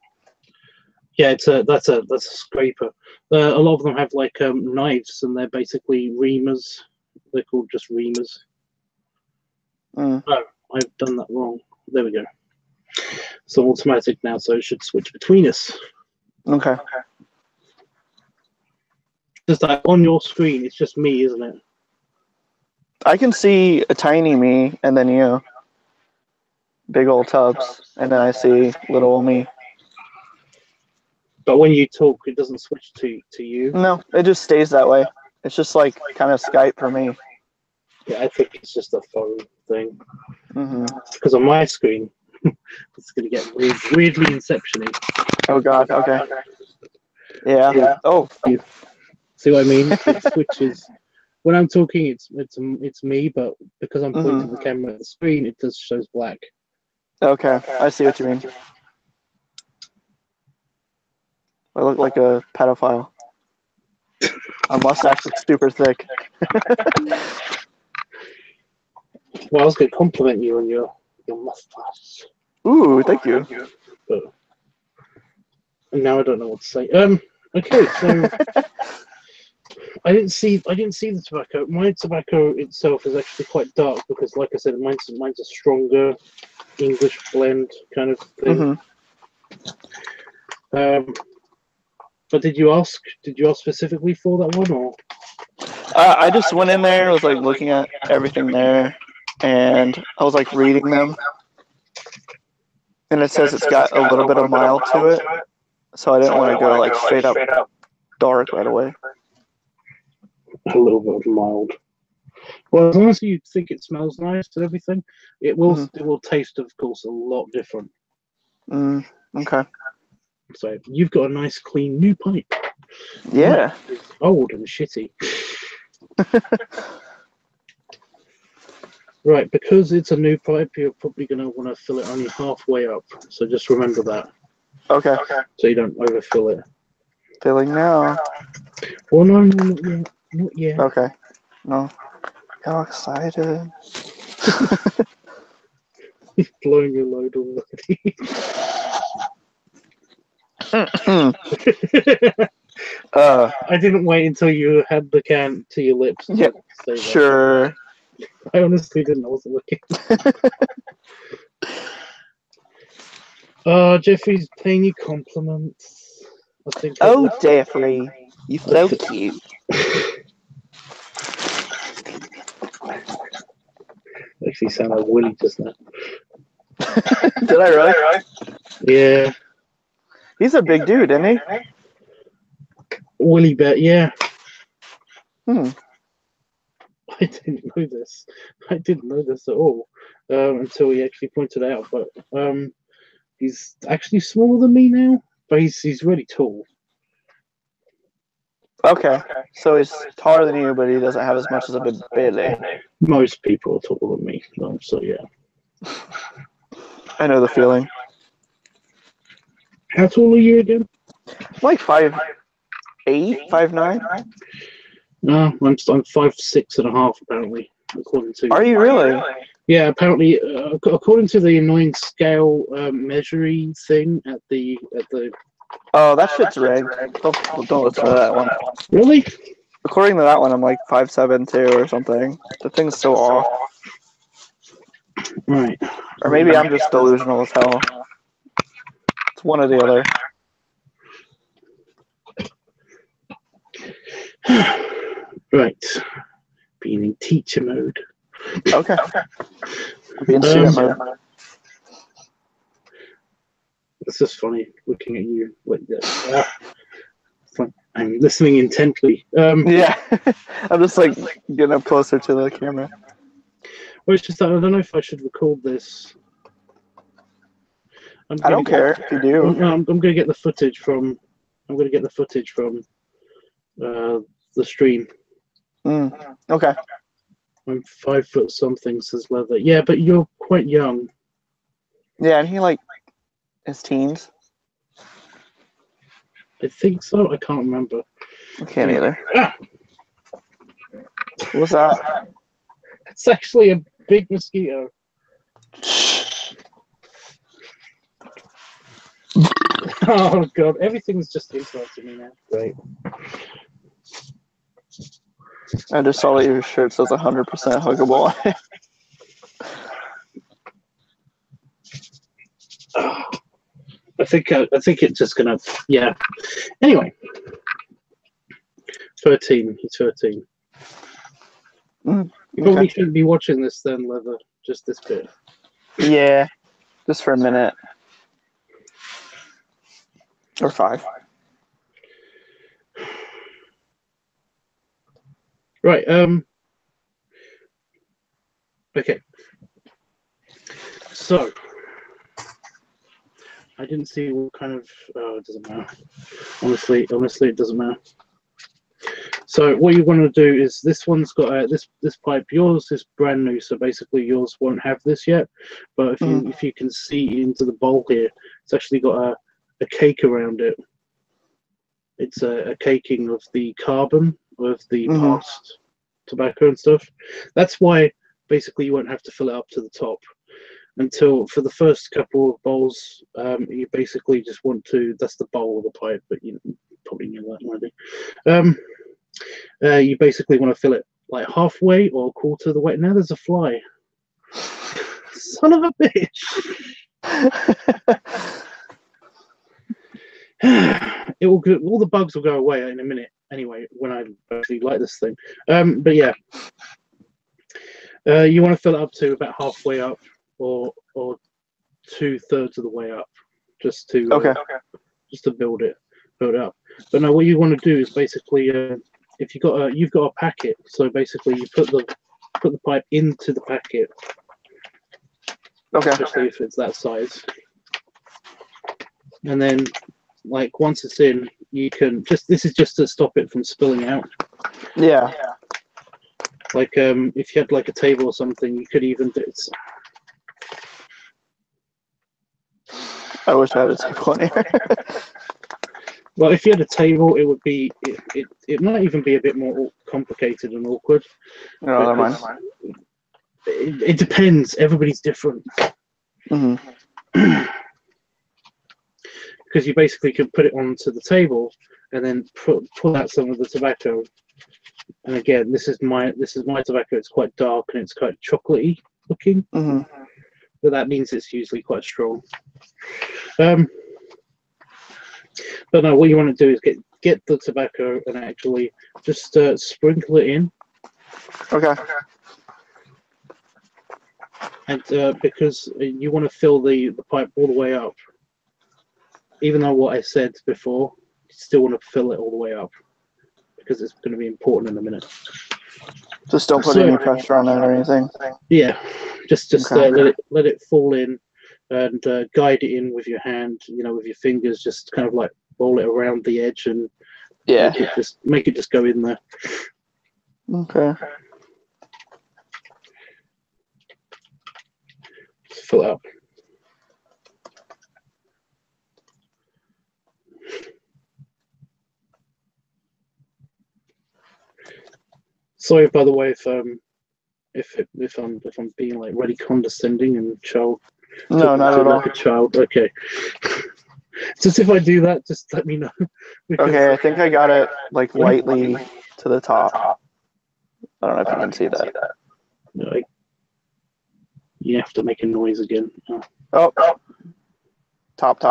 Yeah, that's a scraper. A lot of them have like knives, and they're basically reamers. They're called just reamers. Mm. Oh, I've done that wrong. There we go. It's automatic now, so it should switch between us. Okay. Just like on your screen, it's just me, isn't it? I can see a tiny me, and then you. Big old tubs, and then I see little old me. But when you talk, it doesn't switch to you. No, it just stays that way. It's just like kind of Skype for me. Yeah, I think it's just a phone thing. Mm-hmm. Because on my screen, it's going to get weirdly inception-y. Oh god. Okay. Yeah. Oh. See what I mean? It switches. When I'm talking, it's me, but because I'm pointing the camera at the screen, it just shows black. Okay, I see what you mean. I look like a pedophile. My mustache is super thick. Well, I was going to compliment you on your mustache. Ooh, thank you. But, and now I don't know what to say. Okay, so I didn't see the tobacco. My tobacco itself is actually quite dark because, like I said, mine's a stronger English blend kind of thing. But did you ask specifically for that one, or? I just went in there, was like looking at everything there, and I was like reading them, and it says it's got a little bit of mild to it, so I didn't want to go like straight up dark right away. A little bit mild. Well, as long as you think it smells nice and everything, it will taste, of course, a lot different. Okay. So you've got a nice, clean new pipe. Yeah. It's old and shitty. Right, because it's a new pipe, you're probably going to want to fill it only halfway up. So just remember that. Okay. So you don't overfill it. Filling now. Well, no, not yet. Not yet. Okay. No. How excited. Blowing your load already. I didn't wait until you had the can to your lips. Yep. Sure. I honestly didn't know what to look at. Jeffrey's paying you compliments. I think. Oh, Jeffrey, you're so cute. Actually, sound like Willie just now. Did I really? Yeah. He's a big dude, isn't he? Willie bet, yeah. Hmm. I didn't know this. I didn't know this at all until he actually pointed it out. But he's actually smaller than me now, but he's really tall. Okay, so he's taller than you, but he doesn't have as much as a big belly. Most people are taller than me, so yeah. I know the feeling. How tall are you again? Like 5'8", 5'9". No, I'm 5'6.5" apparently, according to. Are you really? Yeah, apparently, according to the annoying scale measuring thing at the. Oh, that shit's rigged. Don't listen to that one. Really? According to that one, I'm like 5'7" or something. The thing's so off. Right. Or maybe I'm just delusional as hell. It's one or the other. Right. Being in teacher mode. Okay. Being student mode. It's just funny looking at you like this. It's like I'm listening intently. Yeah. I'm just like getting up closer to the camera. Well, it's just that I don't know if I should record this. I don't care if you do. I'm going to get the footage from. I'm going to get the footage from the stream. Okay. I'm 5 foot something, says Leather. Yeah, but you're quite young. Yeah, and he like his teens. I think so. I can't remember. I can't either. Ah, What's that? it's actually a big mosquito. Oh god, everything's just interrupting me now. Great. I just saw that your shirt says 100% huggable. I think it's just gonna, yeah. Anyway, 13. He's 13. You probably shouldn't be watching this then, Leather. Just this bit. Yeah, just for a minute or 5. Right. Okay. So, I didn't see what kind of. Oh, it doesn't matter. Honestly, it doesn't matter. So what you want to do is this one's got this pipe. Yours is brand new, so basically yours won't have this yet. But if you can see into the bowl here, it's actually got a cake around it. It's a caking of the carbon of the past tobacco and stuff. That's why basically you won't have to fill it up to the top until for the first couple of bowls. You basically just want to. That's the bowl of the pipe, but you probably knew that already. You basically want to fill it like halfway or a quarter of the way. Now there's a fly. Son of a bitch. It will go, all the bugs will go away in a minute anyway when I actually light this thing. But yeah, you want to fill it up to about halfway up or 2/3 of the way up, just to just to build it up. But no, what you want to do is basically if you've got a packet, so basically you put the pipe into the packet. Especially if it's that size, and then. Like once it's in, you can this is just to stop it from spilling out. Yeah. Like if you had like a table or something, you could even do it. I wish I had a table in here. Well, if you had a table, it would be it might even be a bit more complicated and awkward. No, never mind. It depends. Everybody's different. Mm-hmm. Because you basically could put it onto the table and then pull out some of the tobacco. And again, this is my tobacco. It's quite dark and it's quite chocolatey looking. Mm-hmm. But that means it's usually quite strong. But no, what you want to do is get the tobacco and actually just sprinkle it in. Okay. And because you want to fill the pipe all the way up. Even though what I said before, you still want to fill it all the way up because it's going to be important in a minute. Just don't put any pressure on it or anything. Yeah, just Okay. let it fall in and guide it in with your hand. You know, with your fingers, just kind of like roll it around the edge and make it just go in there. Okay. Just fill it up. Sorry, by the way, if I'm being like really condescending and child. No, not at all. Like a child. Okay. Just if I do that, just let me know. Okay, I think I got it like lightly to the top. I don't know if you can see that. Like, you have to make a noise again. Oh. Top.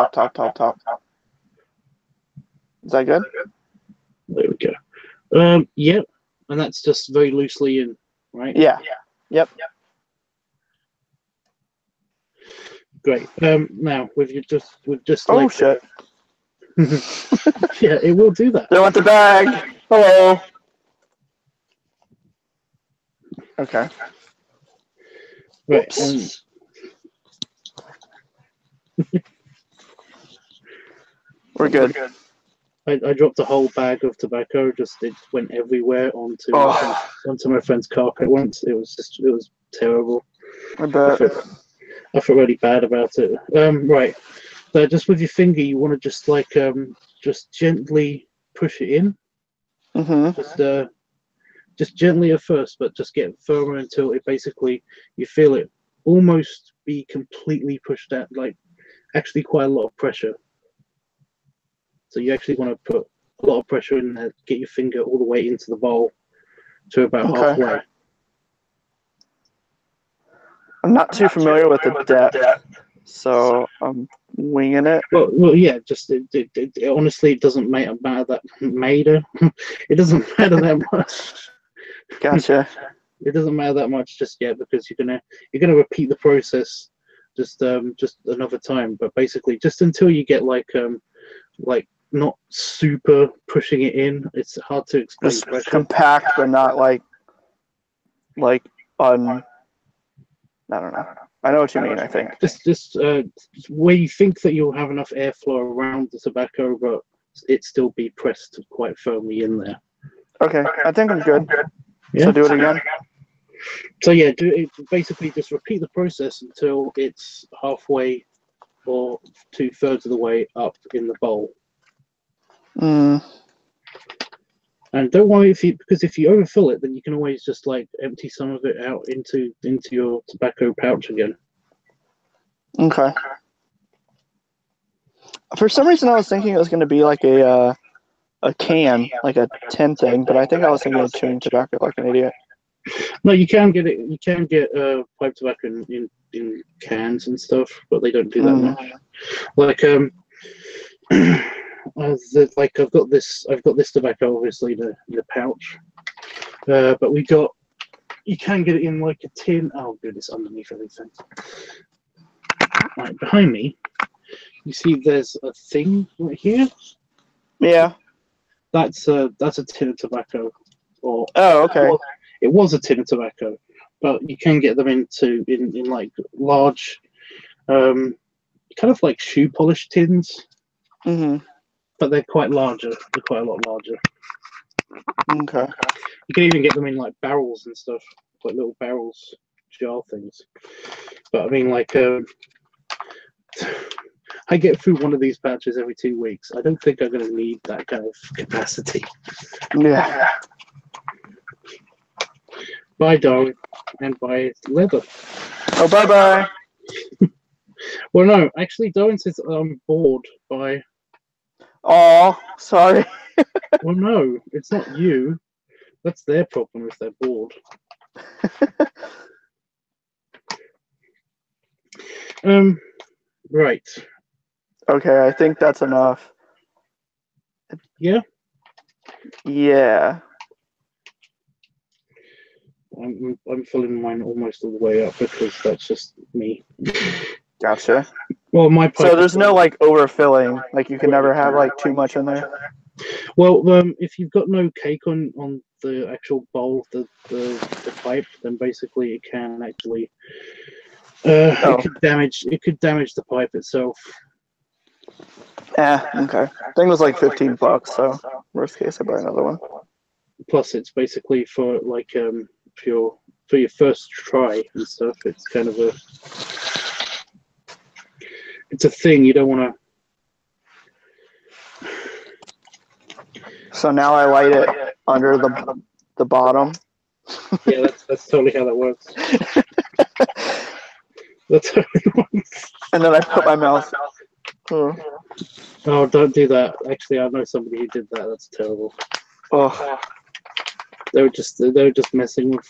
Is that good? There we go. Yep. And that's just very loosely in, right? Yeah. Yep. Great. Now we've just Oh like, shit. yeah, it will do that. They want the bag. Hello. Okay. Right. We're good. I dropped a whole bag of tobacco. Just it went everywhere onto my friend's carpet once. It was terrible. I bet. I felt really bad about it. Right. So just with your finger, you want to just like just gently push it in. Mm-hmm. Just gently at first, but just get firmer until it basically you feel it almost be completely pushed out, like actually quite a lot of pressure. So you actually want to put a lot of pressure in there, get your finger all the way into the bowl to about halfway. I'm not too familiar with the depth, so I'm winging it. Well, yeah. Just it honestly, it doesn't matter that it doesn't matter that much. Gotcha. It doesn't matter that much just yet because you're gonna repeat the process just another time. But basically, just until you get like not super pushing it in. It's hard to explain. Just compact, but not like I don't know. I know what you mean. I think just where you think that you'll have enough airflow around the tobacco, but it still be pressed quite firmly in there. Okay, I think I'm good. Yeah? So do it again. So yeah, basically just repeat the process until it's halfway or 2/3 of the way up in the bowl. And don't worry because if you overfill it, then you can always just like empty some of it out into your tobacco pouch again. Okay. For some reason, I was thinking it was going to be like a can, like a tin thing, but I think I was thinking of chewing tobacco like an idiot. No, you can get it. You can get pipe tobacco in cans and stuff, but they don't do that much. Like like I've got this tobacco obviously in the pouch, but you can get it in like a tin. Oh goodness, underneath everything. Right behind me, you see there's a thing right here. Yeah. That's a tin of tobacco. Or oh, okay. It was a tin of tobacco, but you can get them in like large, kind of like shoe polish tins. Mm-hmm. But they're quite larger. They're quite a lot larger. Okay. You can even get them in like barrels and stuff, like little barrels, jar things. But I mean, like, I get through one of these patches every 2 weeks. I don't think I'm going to need that kind of capacity. Yeah. Bye, Darwin, and bye, leather. Oh, bye-bye. Well, no, actually, Darwin says I'm bored by... Oh, sorry. Well, no, it's not you. That's their problem if they're bored. Right. Okay, I think that's enough. Yeah? Yeah. I'm filling mine almost all the way up because that's just me. Gotcha. Well, my pipe So there's no like overfilling. Like you can never have like too much in there. Well, if you've got no cake on the actual bowl, the pipe, then basically it can actually it could damage the pipe itself. Yeah. Okay. Thing was like $15, so worst case I buy another one. Plus, it's basically for like for your first try and stuff. It's kind of it's a thing you don't want to. So now I light it under the bottom. Yeah, that's totally how that works. That's how it works. And then I put my mouth. Oh, Don't do that. Actually, I know somebody who did that. That's terrible. oh. They were just messing with.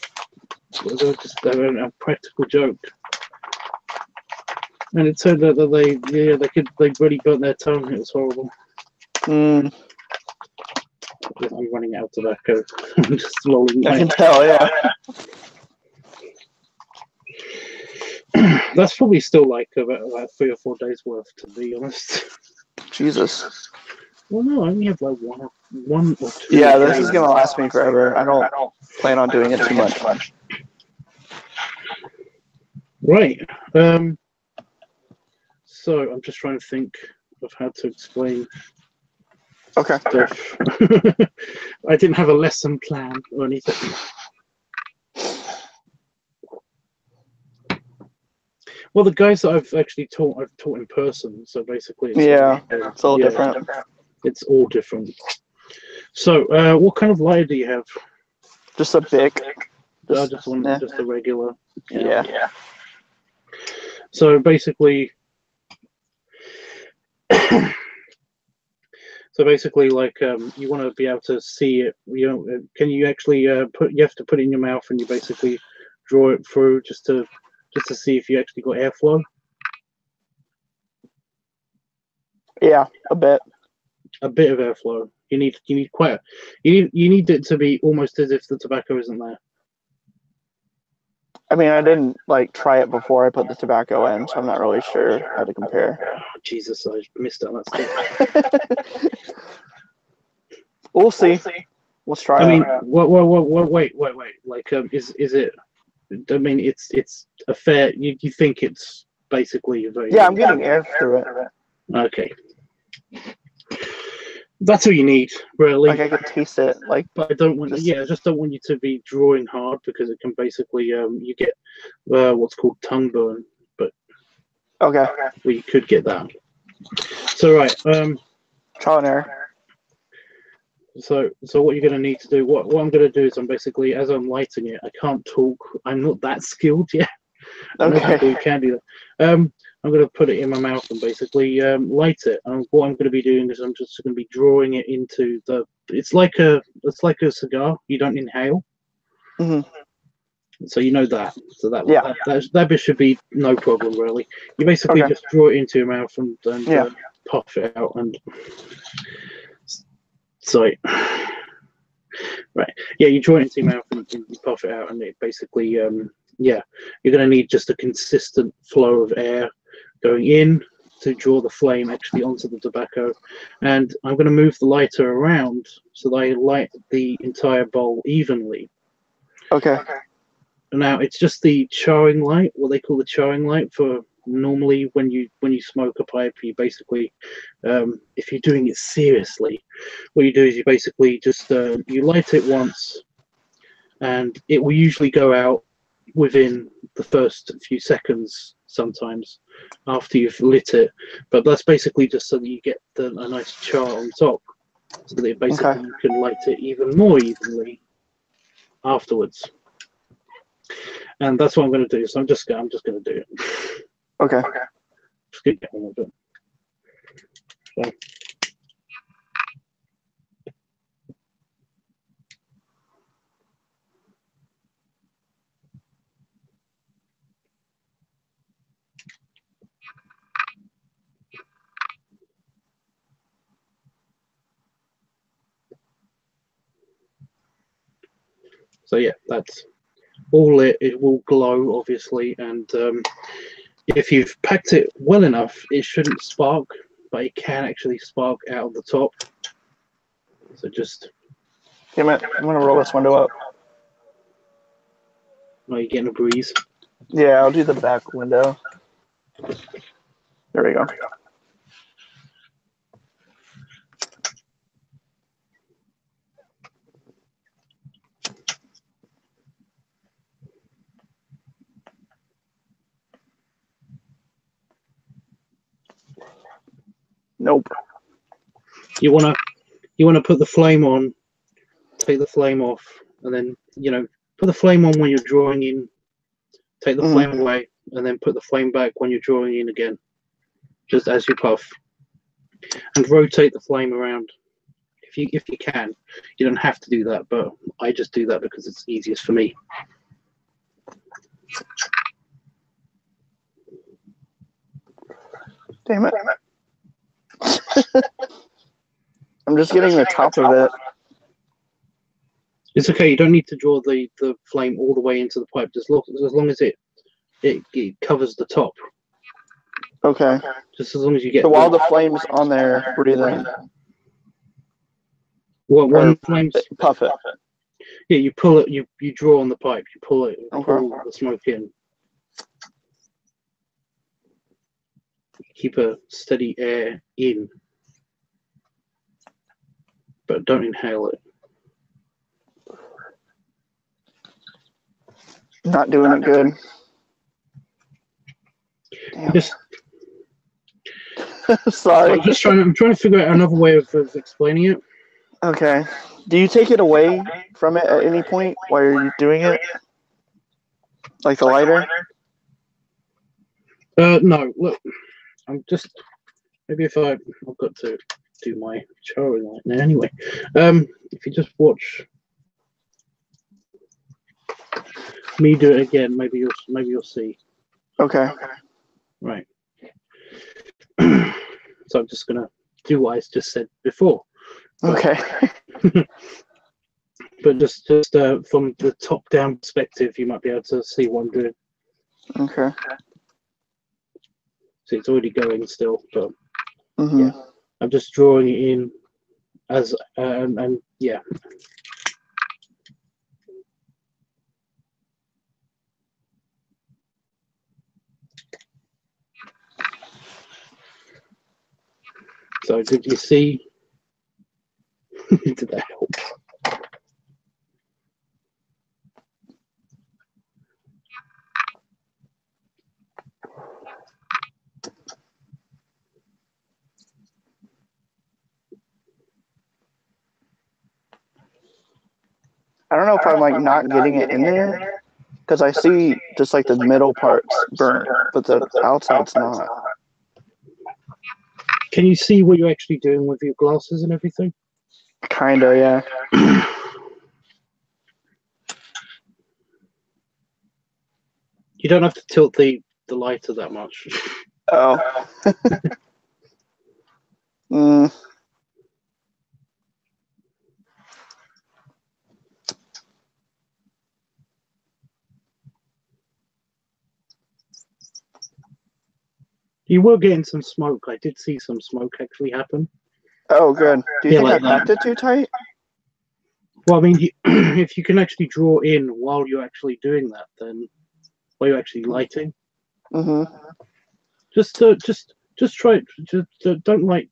They were a practical joke. And it turned out that they really burnt their tongue. It was horrible. Mm, I'm running out of tobacco. I'm just lolling. I can tell, yeah. That's probably still like about 3 or 4 days worth, to be honest. Jesus. Well, no, I only have like one or two. Yeah, this is gonna last me forever. I don't plan on doing it too much. Right. So I'm just trying to think of how to explain Okay. stuff. I didn't have a lesson plan or anything. Well, the guys that I've actually taught, I've taught in person. So basically, It's all different. It's all different. So, what kind of lighter do you have? Just a big. Just a regular. Yeah. So basically, like you want to be able to see it. You know, can you actually You have to put it in your mouth, and you basically draw it through just to see if you actually got airflow. Yeah, a bit. A bit of airflow. You need you need it to be almost as if the tobacco isn't there. I mean, I didn't like try it before I put the tobacco in, so I'm not really sure how to compare. Oh, Jesus, I missed out that stuff. We'll see. Let's try. I mean, wait. Like, is it? I mean, it's a fair. You think it's basically very. Yeah, I'm getting air through it. Okay. That's all you need, really. Like I could taste it. Like, but I don't want. I just don't want you to be drawing hard because it can basically you get what's called tongue burn. But okay. Well, you could get that. So right. Trial and error. So what you're going to need to do, what I'm going to do is I'm basically, as I'm lighting it, I can't talk. I'm not that skilled yet. Okay. You can do that. I'm going to put it in my mouth and basically light it. And what I'm going to be doing is I'm just going to be drawing it into the. It's like a cigar. You don't inhale. Mm-hmm. So you know that. So that bit should be no problem really. You basically just draw it into your mouth and puff it out and. Sorry. Right. Yeah, you draw it into your mouth and you puff it out, and it basically, you're going to need just a consistent flow of air going in to draw the flame actually onto the tobacco. And I'm going to move the lighter around so that I light the entire bowl evenly. Okay. Now, it's just the charring light, what they call the charring light for normally when you smoke a pipe, you basically if you're doing it seriously, what you do is you basically just you light it once and it will usually go out within the first few seconds sometimes after you've lit it, but that's basically just so that you get a nice char on top, so that basically you can light it even more evenly afterwards. And that's what I'm going to do. So I'm just going to do it. Okay. Just get on with it. So. So yeah, that's all lit. It will glow, obviously, and if you've packed it well enough, it shouldn't spark, but it can actually spark out of the top. So just... Damn it, I'm going to roll this window up. Are you getting a breeze? Yeah, I'll do the back window. There we go. Nope. You wanna put the flame on, take the flame off, and then put the flame on when you're drawing in, take the flame away, and then put the flame back when you're drawing in again, just as you puff, and rotate the flame around if you can. You don't have to do that, but I just do that because it's easiest for me. Damn it. I'm just getting the top of it. It's okay. You don't need to draw the flame all the way into the pipe. As long as it covers the top. Okay. Just as long as you get. So while the flame's on there, breathe in. Well, when the flames puff it. Yeah, you pull it. You draw on the pipe. You pull it. Pull the smoke in. Keep a steady air in, but don't inhale it. Not doing it good. Damn. Sorry. I'm trying to figure out another way of explaining it. Okay. Do you take it away from it at any point while you're doing it? Like the lighter? No. Look, I'm just maybe if I've got to do my charring light now anyway. If you just watch me do it again, maybe you'll see. Okay. Right. So I'm just gonna do what I just said before. Okay. But just from the top-down perspective, you might be able to see what I'm doing. Okay. So it's already going still, but yeah, I'm just drawing it in as and yeah. So did you see? Did that help? I don't know if I'm like not getting it in there because I see just like the middle parts burnt, but the outside's not. Can you see what you're actually doing with your glasses and everything? Kinda, yeah. You don't have to tilt the lighter that much. Oh. You were getting some smoke. I did see some smoke actually happen. Oh, good. Do you think like I packed it too tight? Well, I mean, if you can actually draw in while you're actually doing that, then while you're actually lighting, just try. Just don't light.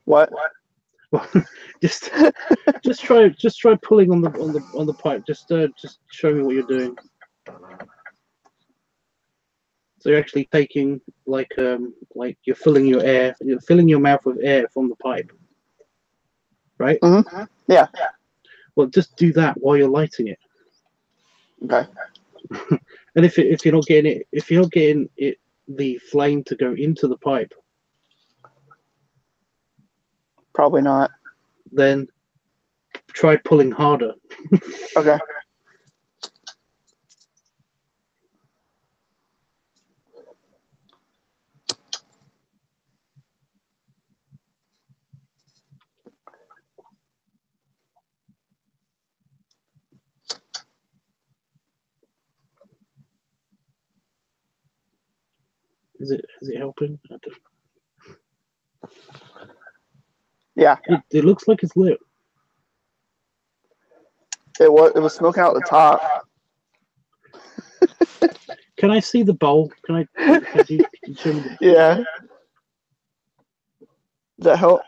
What? just try pulling on the pipe. Just show me what you're doing. So you're actually taking like you're filling your mouth with air from the pipe, right? Mm-hmm. Yeah. Well, just do that while you're lighting it. Okay. And if you're not getting the flame to go into the pipe, Probably not. then try pulling harder. Okay. Is it helping? I don't... Yeah. It looks like it's lit. It was smoking out the top. Can I see the bowl? Could you show me the... Yeah. Does that help?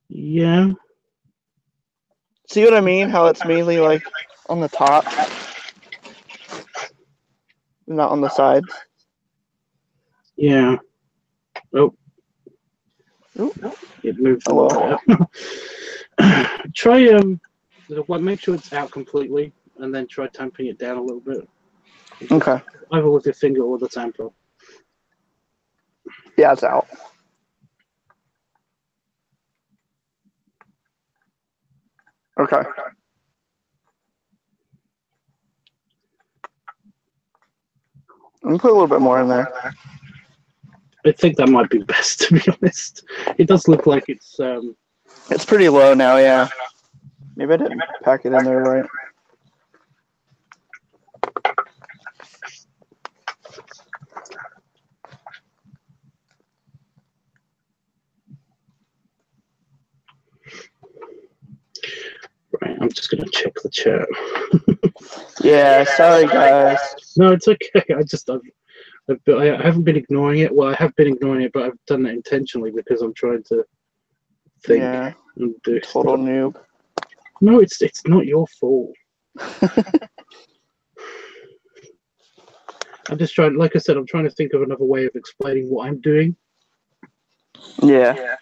Yeah. See what I mean? How it's mainly like on the top, not on the sides. Yeah. Oh. Ooh. It moved. Hello. Try make sure it's out completely, and then try tamping it down a little bit. Okay. Either with your finger or the tamper. Yeah, it's out. Okay. I'm gonna put a little bit more in there. I think that might be best, to be honest. It does look like it's It's pretty low now, yeah. Maybe I didn't pack it in there right. right. I'm just gonna check the chat. Yeah, sorry guys. No, it's okay. I haven't been ignoring it. Well, I have been ignoring it, but I've done that intentionally because I'm trying to think Yeah. and do Total stuff. noob. No, it's not your fault. I'm just trying, like I said, I'm trying to think of another way of explaining what I'm doing Yeah.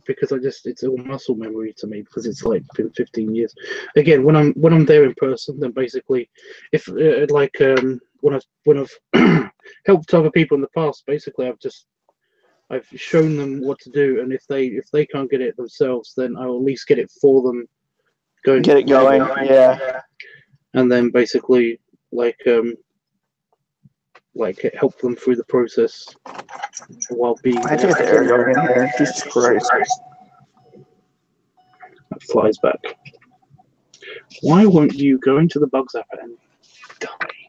because it's all muscle memory to me because it's like been 15 years. Again, when I'm there in person, then basically, if when I've helped other people in the past, basically I've shown them what to do, and if they can't get it themselves, then I'll at least get it for them. Get it going. Yeah. And then basically help them through the process while being. I have to get the air going in here. Jesus Christ. That flies back. Why won't you go into the bug zapper and die?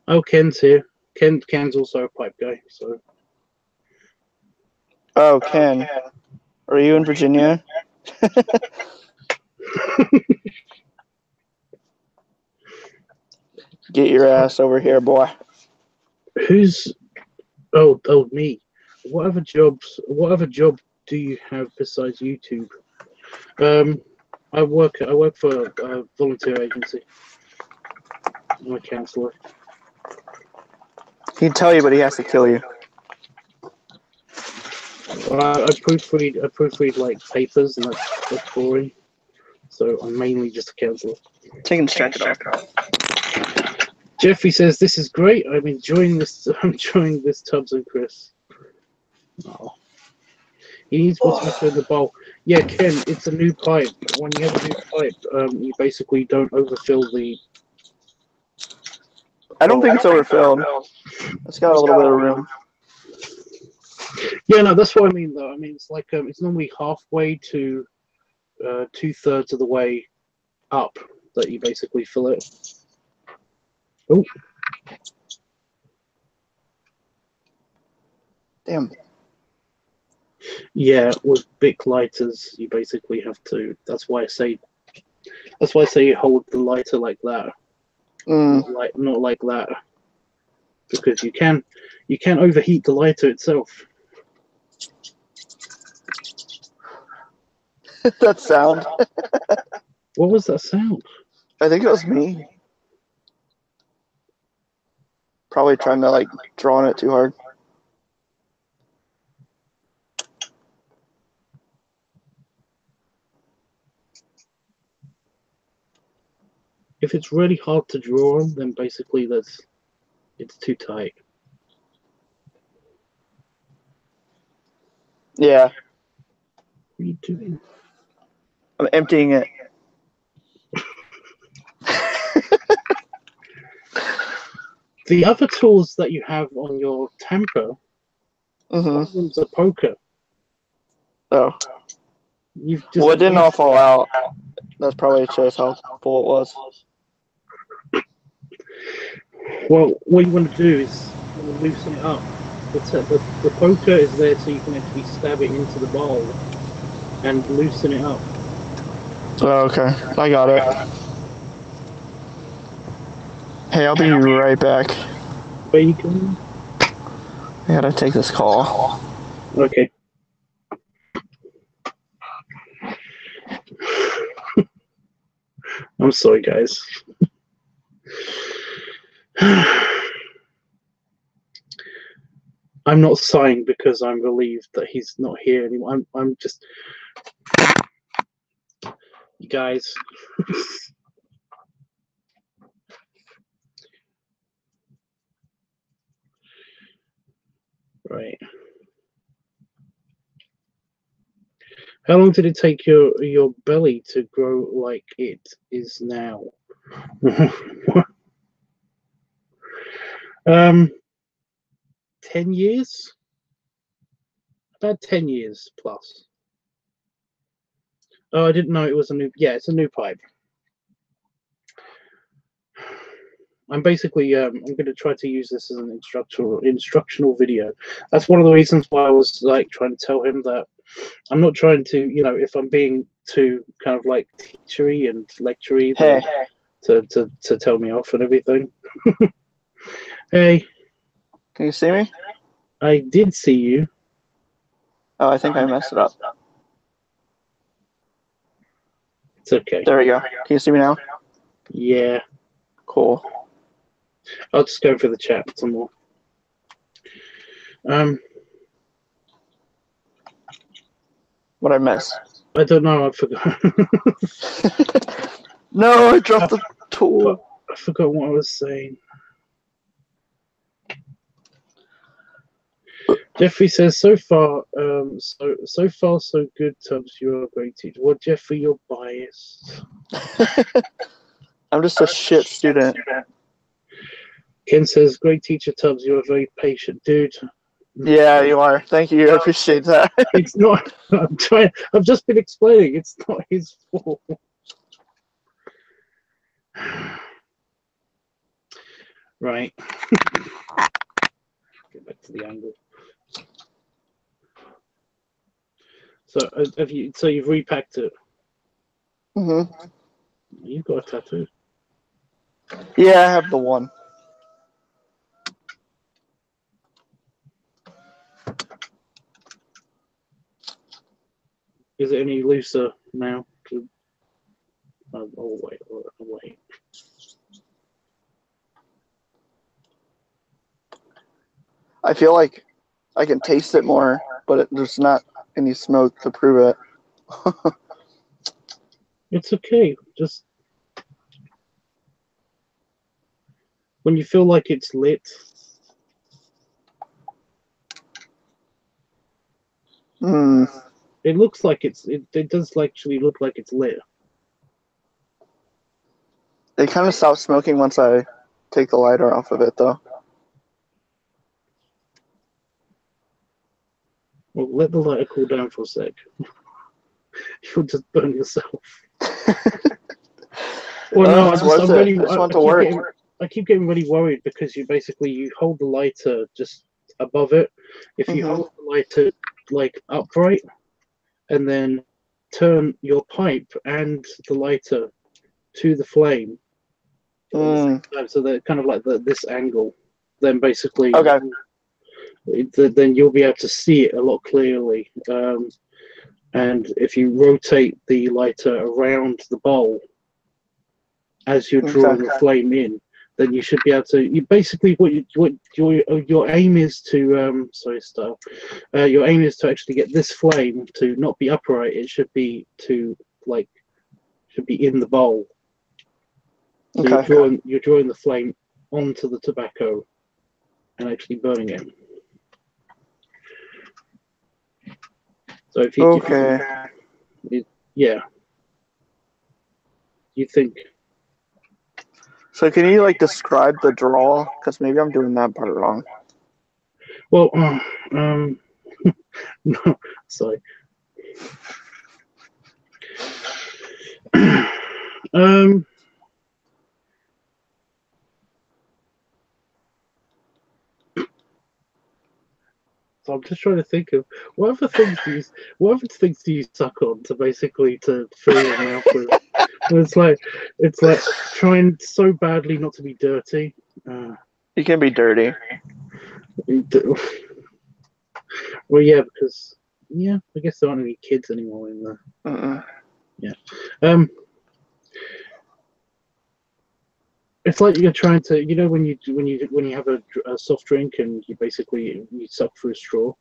Oh, Ken's here. Ken's also a pipe guy, so. Oh, Ken. Are you in Virginia? Get your ass over here, boy. Who's? Oh, me. What other job do you have besides YouTube? I work for a volunteer agency. I'm a counselor. He'd tell you, but he has to kill you. I proofread like papers, and that's boring. So I'm mainly just a counselor. Taking distracted off. Jeffrey says this is great. I'm enjoying this. I'm enjoying this, Tubbs and Chris. Oh. He needs water in the bowl. Yeah, Ken, it's a new pipe. When you have a new pipe, you basically don't overfill the. I don't think it's overfilled. It's got a little bit of room. Yeah, no, that's what I mean, though. I mean, it's like it's normally halfway to 2/3 of the way up that you basically fill it. Oh. Damn. Yeah, with Bic lighters, you basically have to. That's why I say you hold the lighter like that. Not like that, because you can overheat the lighter itself. That sound. What was that sound? I think it was me. Probably trying to like draw on it too hard. If it's really hard to draw on, then basically it's too tight. Yeah. What are you doing? I'm emptying it. The other tools that you have on your tamper, one of them's a poker. Oh. You've just Well, it didn't all fall out. That's probably shows how full it was. Well, what you want to do is loosen it up. The poker is there so you can actually stab it into the bowl and loosen it up. Oh, okay. I got it. Hey, I'll be right back. Where you going? I gotta take this call. Okay. I'm sorry, guys. I'm not sighing because I'm relieved that he's not here anymore. I'm just, you guys. Right. How long did it take your belly to grow like it is now? 10 years? About 10 years plus. Oh, I didn't know it was a new. Yeah, it's a new pipe. I'm basically I'm going to try to use this as an instructional video. That's one of the reasons why I was like trying to tell him that I'm not trying to, if I'm being too kind of like teachery and lectury, Hey. to tell me off and everything. Hey. Can you see me? I did see you. Oh, I think I messed it up. It's okay. There we go. Can you see me now? Yeah. Cool. I'll just go for the chat some more. What I miss? I don't know. I forgot. No, I dropped the tool. I forgot what I was saying. Jeffrey says, so far, so good, Tubbs. You're a great teacher. Well, Jeffrey, you're biased. I'm just a shit student. Ken says, great teacher, Tubbs. You're a very patient dude. Yeah, you are. Thank you. I appreciate that. It's not. I've just been explaining. It's not his fault. Right. Get back to the angle. So you've repacked it? You've got a tattoo. Yeah, I have the one. Is it any looser now? Wait. I feel like I can taste it more, but there's not any smoke to prove it. It's okay. Just when you feel like it's lit. It looks like it does actually look like it's lit. It kind of stops smoking once I take the lighter off of it, though. Well, let the lighter cool down for a sec. You'll just burn yourself. Well, no, I keep getting really worried because you hold the lighter just above it. If you hold the lighter like upright and then turn your pipe and the lighter to the flame, at the same time, so they're kind of like this angle. Then basically, Okay. then you'll be able to see it a lot clearly. And if you rotate the lighter around the bowl as you're drawing the flame in, then you should be able to. You basically what your aim is to your aim is to actually get this flame to not be upright. It should be should be in the bowl. So you're drawing the flame onto the tobacco and actually burning it. So if you you think. So can you like describe the draw? Because maybe I'm doing that part wrong. Well, no, sorry. So I'm just trying to think of what other things do you suck on to basically to fill your mouth with. And it's like trying so badly not to be dirty. You can be dirty. Well, yeah, because I guess there aren't any kids anymore in there. Yeah. It's like you're trying to, when you have a soft drink and you basically suck through a straw,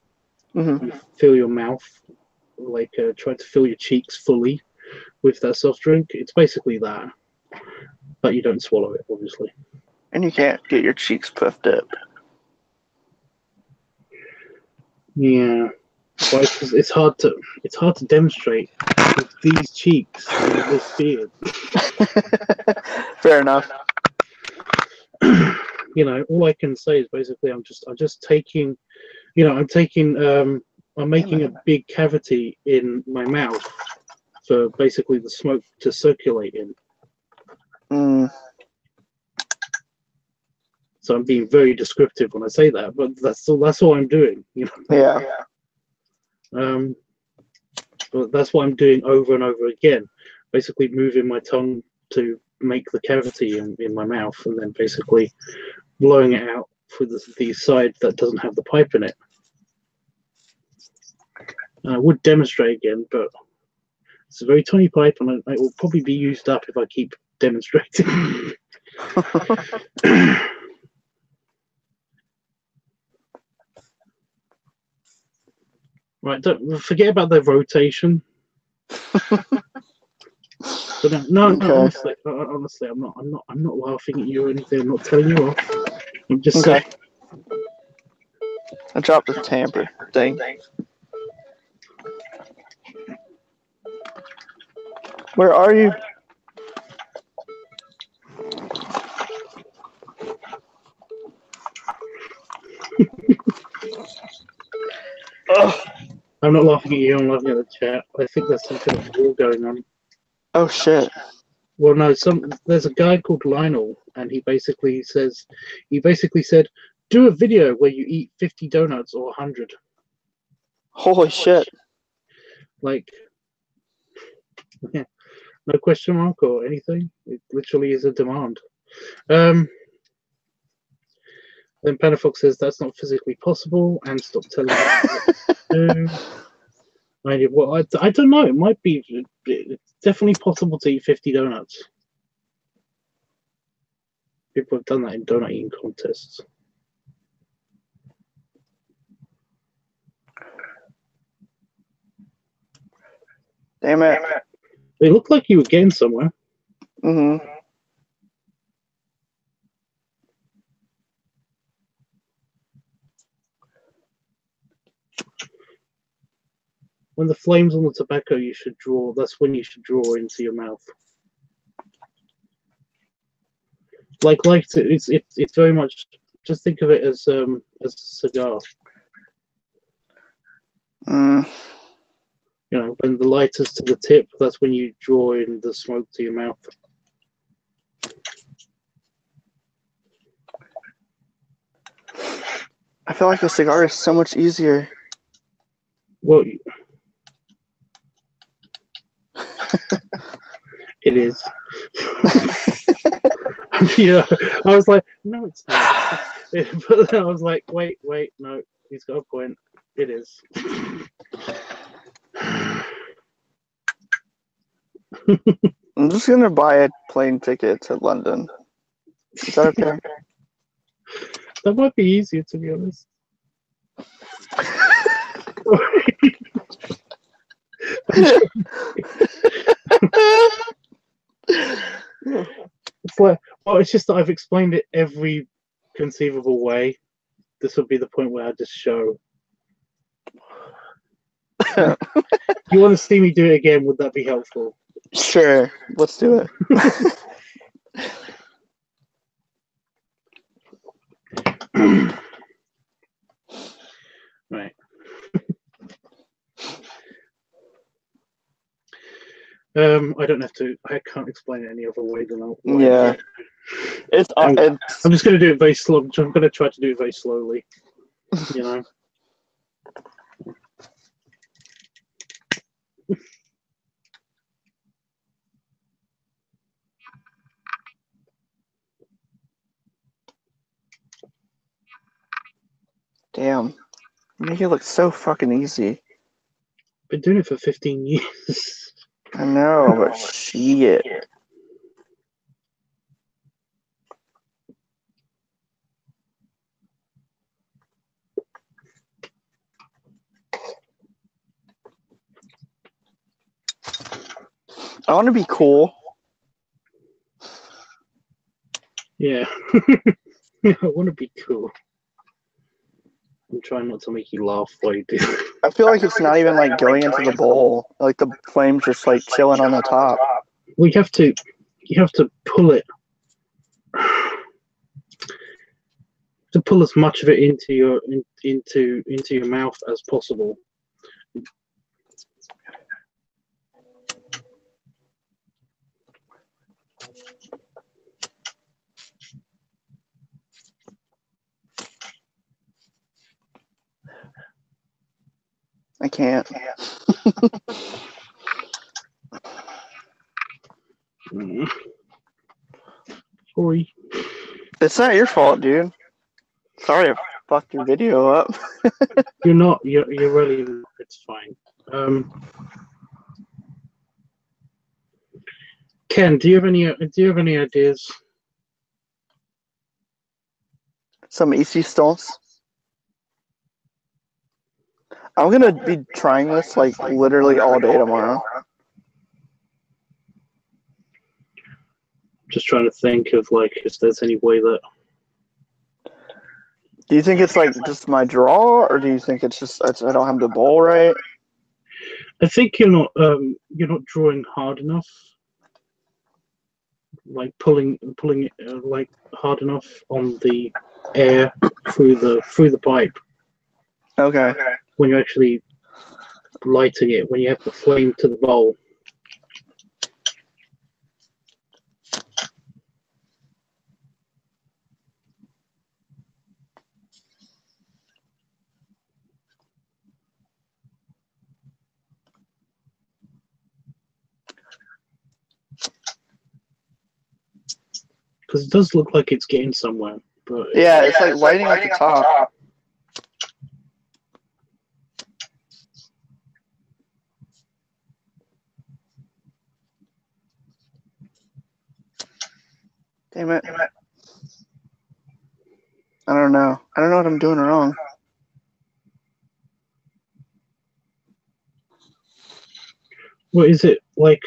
you fill your mouth, like try to fill your cheeks fully with that soft drink. It's basically that, but you don't swallow it, obviously. And you can't get your cheeks puffed up. Yeah, but it's hard to demonstrate with these cheeks and this beard. Fair enough. All I can say is basically I'm just taking, I'm making a big cavity in my mouth for basically the smoke to circulate in. So I'm being very descriptive when I say that, but that's all I'm doing. Yeah. But that's what I'm doing over and over again, basically moving my tongue to make the cavity in my mouth, and then basically blowing it out for the side that doesn't have the pipe in it. And I would demonstrate again, but it's a very tiny pipe, and it will probably be used up if I keep demonstrating. Right, don't forget about the rotation. But no, honestly, I'm not laughing at you or anything. I'm not telling you off. I'm just saying. I dropped the tamper thing. Where are you? I'm not laughing at you. I'm laughing at the chat. I think there's some kind of war going on. Oh shit. Well, no, there's a guy called Lionel, and he basically said, do a video where you eat 50 donuts or 100. Holy shit. Like, yeah, no question mark or anything. It literally is a demand. Then Panafox says that's not physically possible, and stop telling me what to do. I don't know. It might be. It's definitely possible to eat 50 donuts. People have done that in donut eating contests. Damn it. It looked like you were getting somewhere. Mm-hmm. When the flame's on the tobacco, you should draw. That's when you should draw into your mouth. It's very much. Just think of it as a cigar. When the lighter's to the tip, that's when you draw in the smoke to your mouth. I feel like a cigar is so much easier. Well, it is. Yeah, I was like, no, it's not. But then I was like, wait, no, he's got a point. It is. I'm just gonna buy a plane ticket to London. Is that okay? That might be easier, to be honest. It's like, well, it's just that I've explained it every conceivable way. This would be the point where I just show. You want to see me do it again? Would that be helpful? Sure, let's do it. Right. I don't have to. I can't explain it any other way than I'll. Yeah. I'm just going to do it very slow. I'm going to try to do it very slowly. You know. Damn. You make it look so fucking easy. Been doing it for 15 years. I know, but shit. I want to be cool. Yeah. I want to be cool. I'm trying not to make you laugh while you do. I feel like it's not even like going into the bowl. Like the flame's just like chilling on the top. You have to pull it. To pull as much of it into your mouth as possible. I can't. Sorry. It's not your fault, dude. Sorry I fucked your video up. You're not. You're really. It's fine. Ken, do you have any ideas? Some easy stunts. I'm gonna be trying this like literally all day tomorrow. Just trying to think of like if there's any way that. Do you think it's like just my draw, or do you think it's just I don't have the bowl right? I think you're not drawing hard enough. Like pulling it like hard enough on the air through the pipe. Okay. When you're actually lighting it, when you have the flame to the bowl. Because it does look like it's getting somewhere, but yeah, it's like lighting at the top. Damn it. I don't know. I don't know what I'm doing wrong. what is it like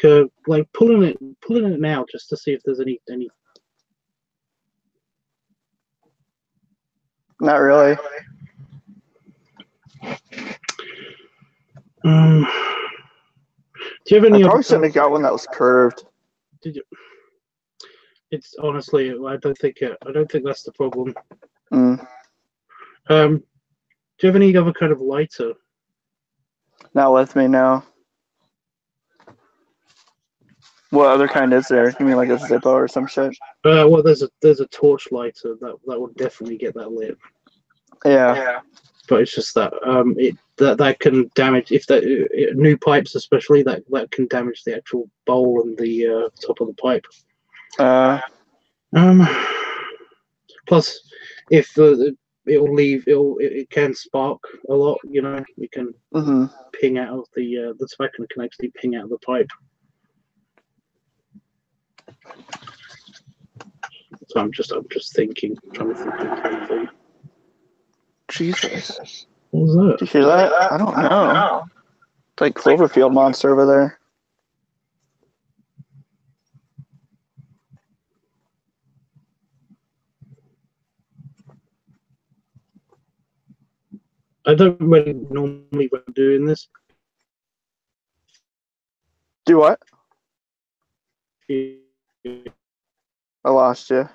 pulling it now just to see if there's any. Not really. Do you have any? I probably shouldn't have got one that was curved. Did you? It's honestly, I don't think that's the problem. Mm. Do you have any other kind of lighter? Not with me now. What other kind is there? You mean like a Zippo or some shit? Well, there's a torch lighter that would definitely get that lit. Yeah. But it's just that that can damage if new pipes especially that can damage the actual bowl and the top of the pipe. Plus, if it can spark a lot. You know, it can ping out of the tobacco can actually ping out of the pipe. So I'm just thinking, trying to think of something. Jesus. What was that? Did you hear that? I don't know. It's like Cloverfield monster over there. I don't really normally when I'm doing this. Do what? I lost you.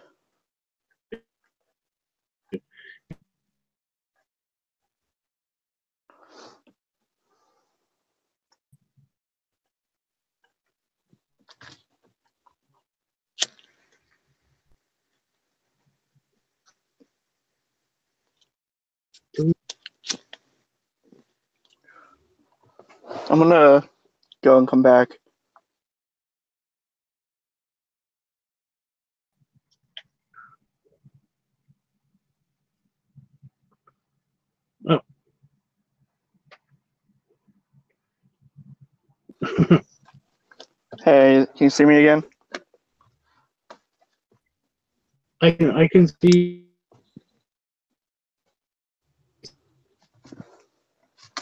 I'm gonna go and come back. Oh. Hey, can you see me again? I can see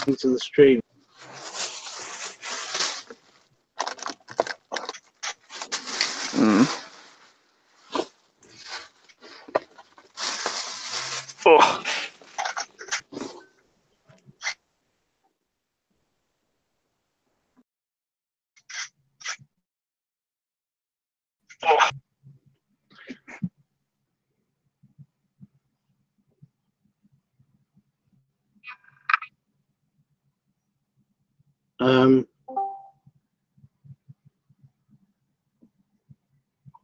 into the stream. Oh.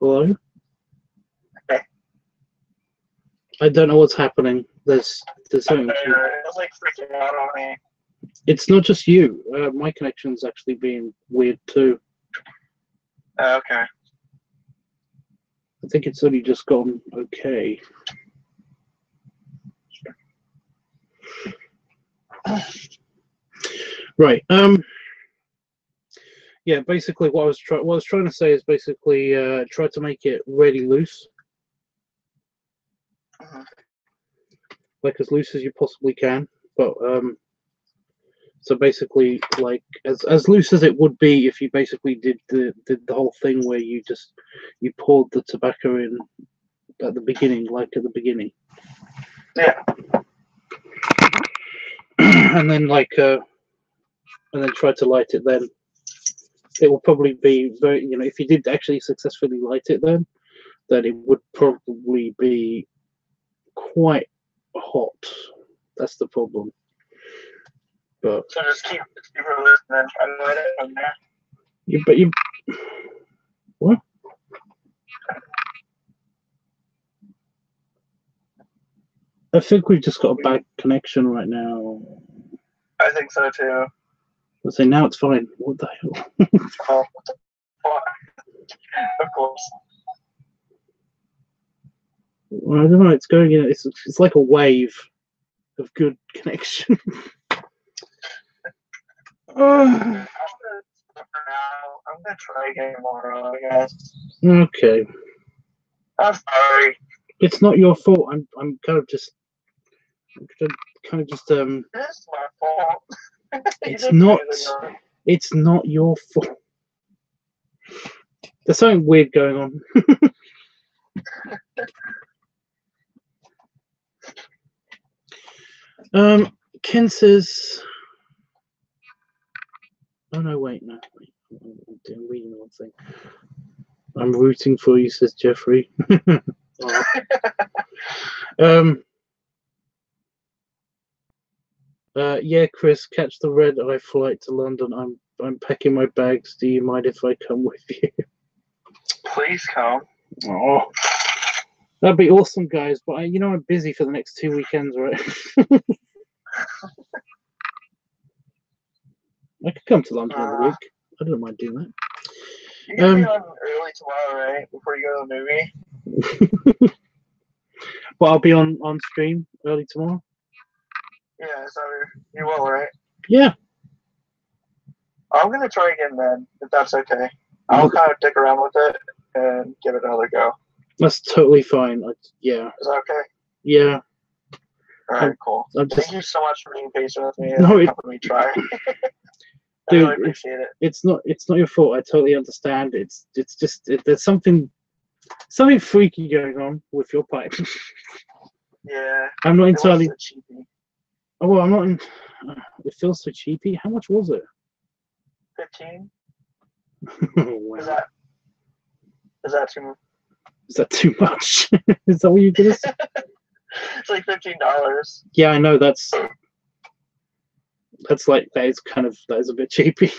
Hello? I don't know what's happening. There's something. It's like freaking out on me. It's not just you. My connection's actually being weird too. Okay. I think it's only just gone okay. Right. Yeah. Basically, what I was trying to say is basically try to make it really loose, like as loose as you possibly can. But so basically, like as loose as it would be if you basically did the whole thing where you poured the tobacco in at the beginning, like at the beginning. Yeah. And then and then try to light it. Then it will probably be very. You know, if you did actually successfully light it, then it would probably be quite hot. That's the problem. But So just keep it loose and then try to light it from there. What? I think we've just got a bad connection right now. I think so too. I say now it's fine. What the hell? Oh, what the fuck? Of course. Well, I don't know. It's going in. It's like a wave of good connection. I'm gonna try again tomorrow, I guess. Okay. I'm sorry. It's not your fault. I'm kind of just It's my fault. It's not your fault. There's something weird going on. Ken says, "Oh no, wait, no, wait. I'm reading the wrong thing. I'm rooting for you," says Jeffrey. Yeah, Chris, catch the red-eye flight to London. I'm packing my bags. Do you mind if I come with you? Please come. Oh, that'd be awesome, guys. But I'm busy for the next 2 weekends, right? I could come to London in a week. I don't mind doing that. You can be on early tomorrow, right? Before you go to the movie. But I'll be on stream early tomorrow. Yeah, so you will, right? Yeah. I'm gonna try again then, if that's okay. I'll kind of dick around with it and give it another go. That's totally fine. Yeah. Is that okay? Yeah. All right, cool. Just, Thank you so much for being patient with me and no, helping me try. I dude, really appreciate it. It's not your fault. I totally understand. It's just there's something freaky going on with your pipe. Yeah. I'm not entirely. So cheapy. Oh well, I'm not. It feels so cheapy. How much was it? 15. Oh, wow. Is that too? Is that too much? Is that what you're gonna say? It's like $15. Yeah, I know. That is a bit cheapy.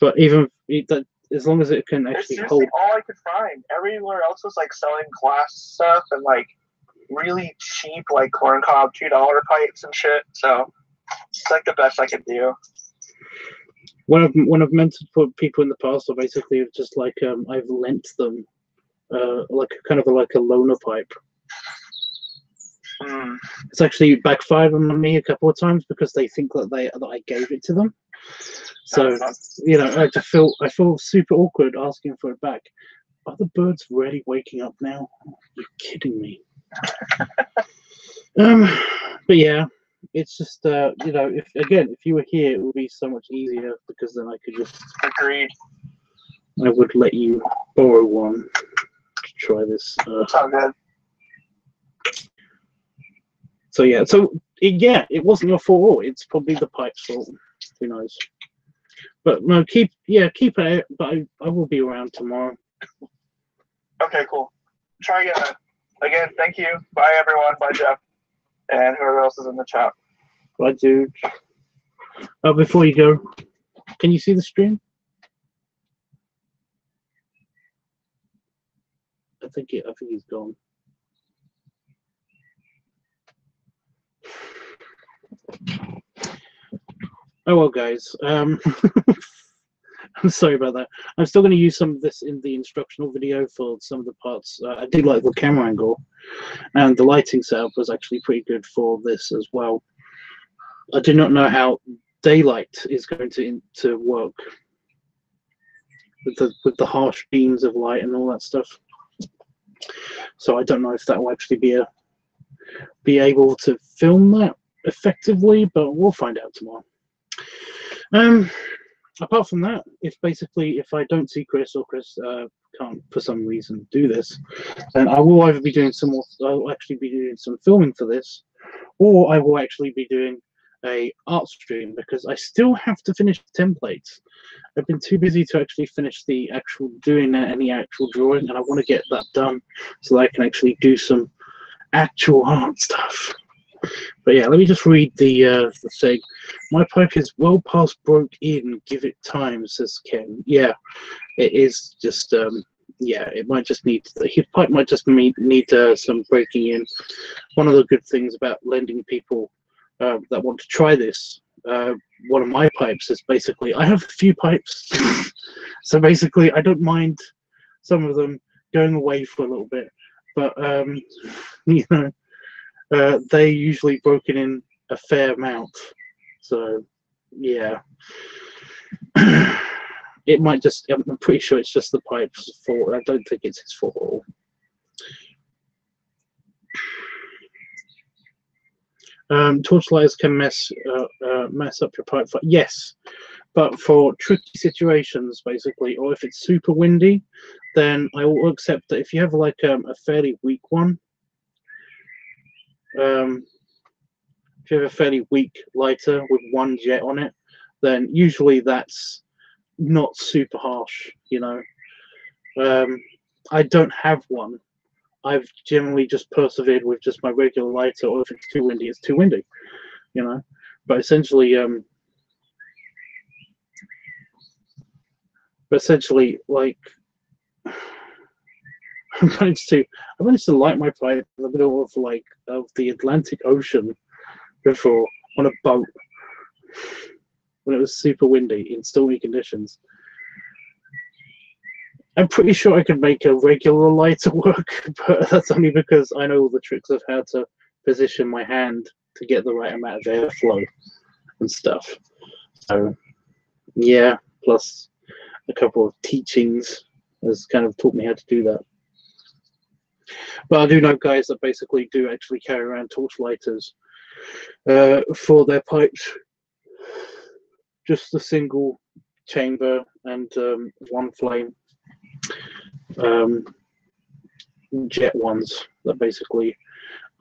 But even that, as long as it can actually it's hold. All I could find. Everywhere else was like selling glass stuff and like really cheap like corncob $2 pipes and shit. So it's like the best I could do. When I've mentored for people in the past, or basically just like I've lent them like a loaner pipe. It's actually backfired on me a couple of times because they think that I gave it to them. So you know, I feel super awkward asking for it back. Are the birds really waking up now? You're kidding me. But yeah, it's just you know, if you were here, it would be so much easier because then I could just. Agreed. I would let you borrow one to try this. Sounds good. So yeah, it wasn't your fault. It's probably the pipe's fault. Who knows? But no, keep it. But I will be around tomorrow. Okay, cool. Try again. Again, thank you. Bye, everyone. Bye, Jeff. And whoever else is in the chat. Bye, dude. Before you go, can you see the stream? I think he's gone. Oh well, guys. I'm sorry about that. I'm still going to use some of this in the instructional video for some of the parts. I did like the camera angle, and the lighting setup was actually pretty good for this as well. I do not know how daylight is going to work with the harsh beams of light and all that stuff. So I don't know if that will actually be able to film that effectively, but we'll find out tomorrow. Apart from that, if I don't see Chris, or Chris can't for some reason do this, then I will either be doing I'll actually be doing some filming for this, or I will actually be doing a art stream because I still have to finish templates. I've been too busy to actually finish doing any actual drawing, and I want to get that done so that I can actually do some actual art stuff. But yeah, let me just read the thing. My pipe is well past broke in. Give it time, says Ken. Yeah, it is just yeah. It might just need his pipe might just need some breaking in. One of the good things about lending people that want to try this. One of my pipes is basically I have a few pipes, so basically I don't mind some of them going away for a little bit, but you know. They usually broken in a fair amount, so yeah. It might just. I'm pretty sure it's just the pipe's fault. I don't think it's his fault at all. Torchlighters can mess up your pipe. Yes, but for tricky situations, basically, or if it's super windy, then I will accept that if you have like a fairly weak one. If you have a fairly weak lighter with one jet on it, then usually that's not super harsh, you know. I don't have one. I've generally just persevered with just my regular lighter, or if it's too windy, it's too windy, you know. But essentially, like I managed to light my pipe in the middle of the Atlantic Ocean before on a boat when it was super windy in stormy conditions. I'm pretty sure I could make a regular lighter work, but that's only because I know all the tricks of how to position my hand to get the right amount of airflow and stuff. So yeah, plus a couple of teachings has kind of taught me how to do that. But I do know guys that basically do actually carry around torch lighters for their pipes. Just a single chamber and one flame. Jet ones that basically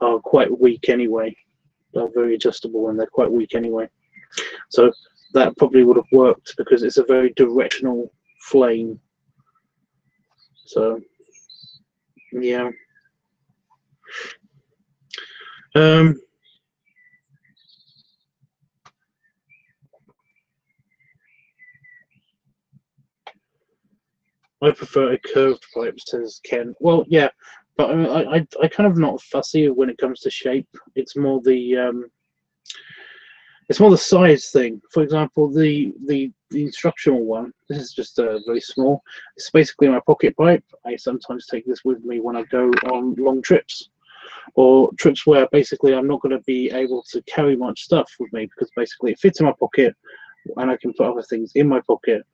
are quite weak anyway. They're very adjustable and they're quite weak anyway. So that probably would have worked because it's a very directional flame. So yeah. I prefer a curved pipe, says Ken. Well, yeah, but I kind of not fussy when it comes to shape. It's more the size thing. For example, the instructional one. This is just very small. It's basically my pocket pipe. I sometimes take this with me when I go on long trips, or trips where basically I'm not going to be able to carry much stuff with me because basically it fits in my pocket, and I can put other things in my pocket.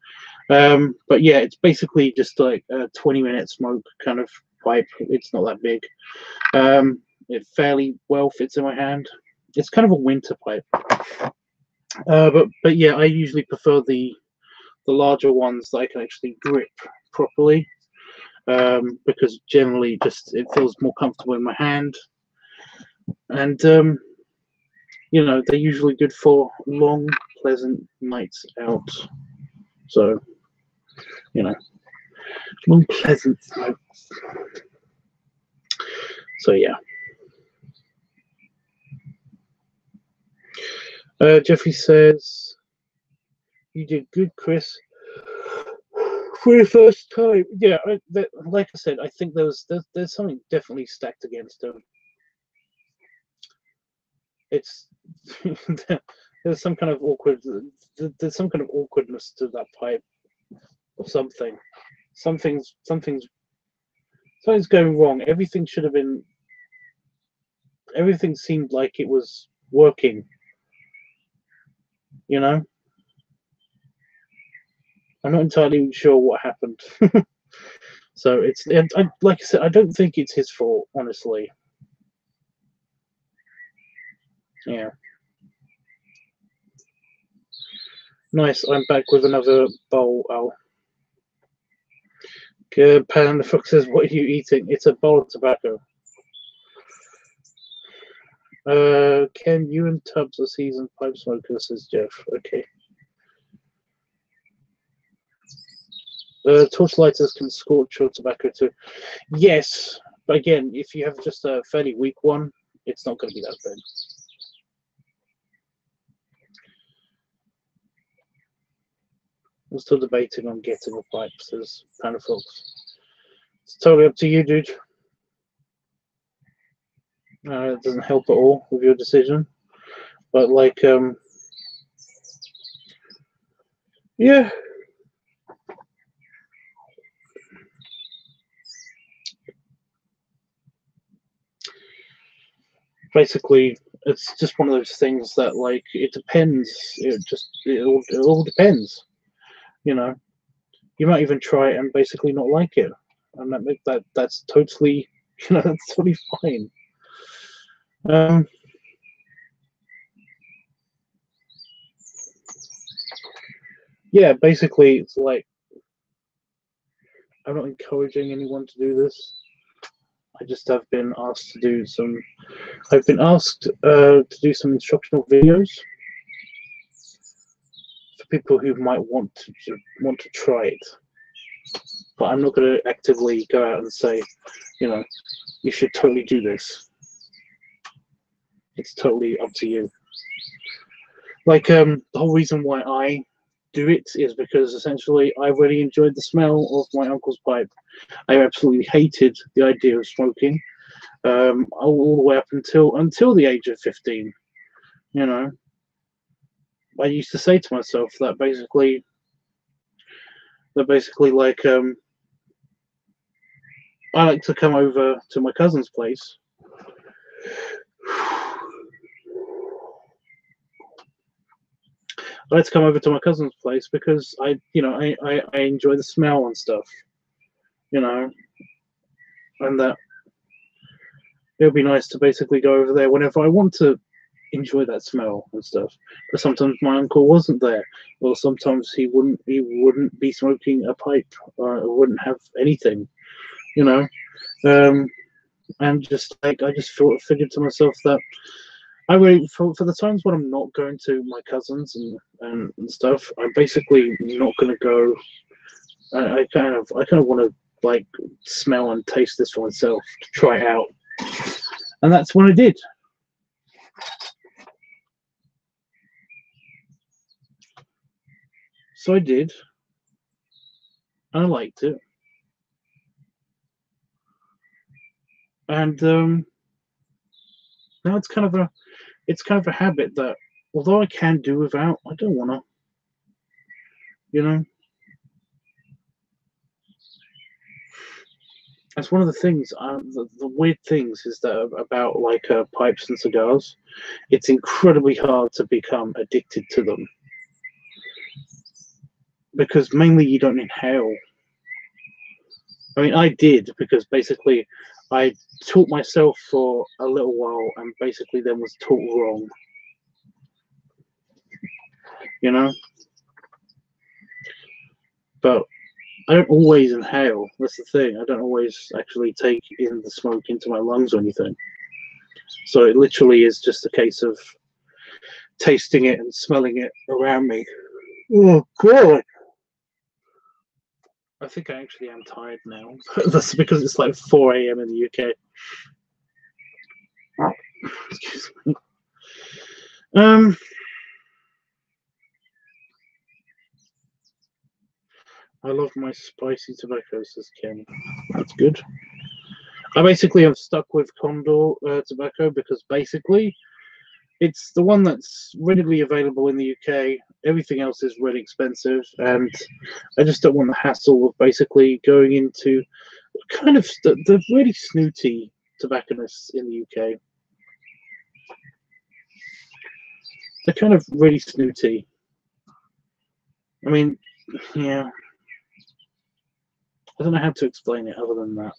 But yeah, it's basically just like a 20-minute smoke kind of pipe. It's not that big. It fairly well fits in my hand. It's kind of a winter pipe. But yeah, I usually prefer the larger ones that I can actually grip properly, because generally just it feels more comfortable in my hand, and you know, they're usually good for long, pleasant nights out. So, you know, long, pleasant smokes. So yeah. Jeffrey says, "You did good, Chris, for your first time." Yeah, like I said, I think there's something definitely stacked against him. It's there's some kind of awkward. There's some kind of awkwardness to that pipe, or something. Something's going wrong. Everything should have been. Everything seemed like it was working. You know, I'm not entirely sure what happened. So it's, like I said, I don't think it's his fault, honestly. Yeah. Nice. I'm back with another bowl. Oh. Good. Pan the Fox says, "What are you eating?" It's a bowl of tobacco. Ken, you and Tubbs are seasoned pipe smokers, says Jeff. Okay. Torch lighters can scorch your tobacco too. Yes, but again, if you have just a fairly weak one, it's not going to be that bad. I'm still debating on getting a pipe, says Panafox. It's totally up to you, dude. It doesn't help at all with your decision. But like, yeah. Basically, it's just one of those things that, like, it depends. It all depends. You know, you might even try it and basically not like it, and that's totally, you know, that's totally fine. Yeah, basically, it's like, I'm not encouraging anyone to do this. I just have been asked to do some. I've been asked to do some instructional videos for people who might want to try it. But I'm not going to actively go out and say, you know, you should totally do this. It's totally up to you. Like, the whole reason why I do it is because essentially I really enjoyed the smell of my uncle's pipe. I absolutely hated the idea of smoking, all the way up until the age of 15. You know, I used to say to myself that basically like, I like to come over to my cousin's place. I like to come over to my cousin's place because I enjoy the smell and stuff, you know, and that it would be nice to basically go over there whenever I want to enjoy that smell and stuff. But sometimes my uncle wasn't there, or sometimes he wouldn't be smoking a pipe, or wouldn't have anything, you know. And just like I just figured to myself that I really for the times when I'm not going to my cousins and stuff, I'm basically not going to go. I kind of want to like smell and taste this for myself to try it out, and that's what I did. So I did, and I liked it, and now it's kind of a habit that although I can do without, I don't want to, you know. That's one of the things. The weird things is that about like pipes and cigars, it's incredibly hard to become addicted to them because mainly you don't inhale. I mean, I did because basically I taught myself for a little while and basically then was taught wrong. You know, but I don't always inhale. That's the thing. I don't always actually take in the smoke into my lungs or anything. So it literally is just a case of tasting it and smelling it around me. Oh God! I think I actually am tired now. That's because it's like 4 a.m. in the UK. Excuse me. I love my spicy tobacco, says Ken. That's good. I basically am stuck with Condor tobacco because basically it's the one that's readily available in the UK. Everything else is really expensive, and I just don't want the hassle of basically going into kind of the really snooty tobacconists in the UK. They're kind of really snooty. I mean, yeah. I don't know how to explain it other than that.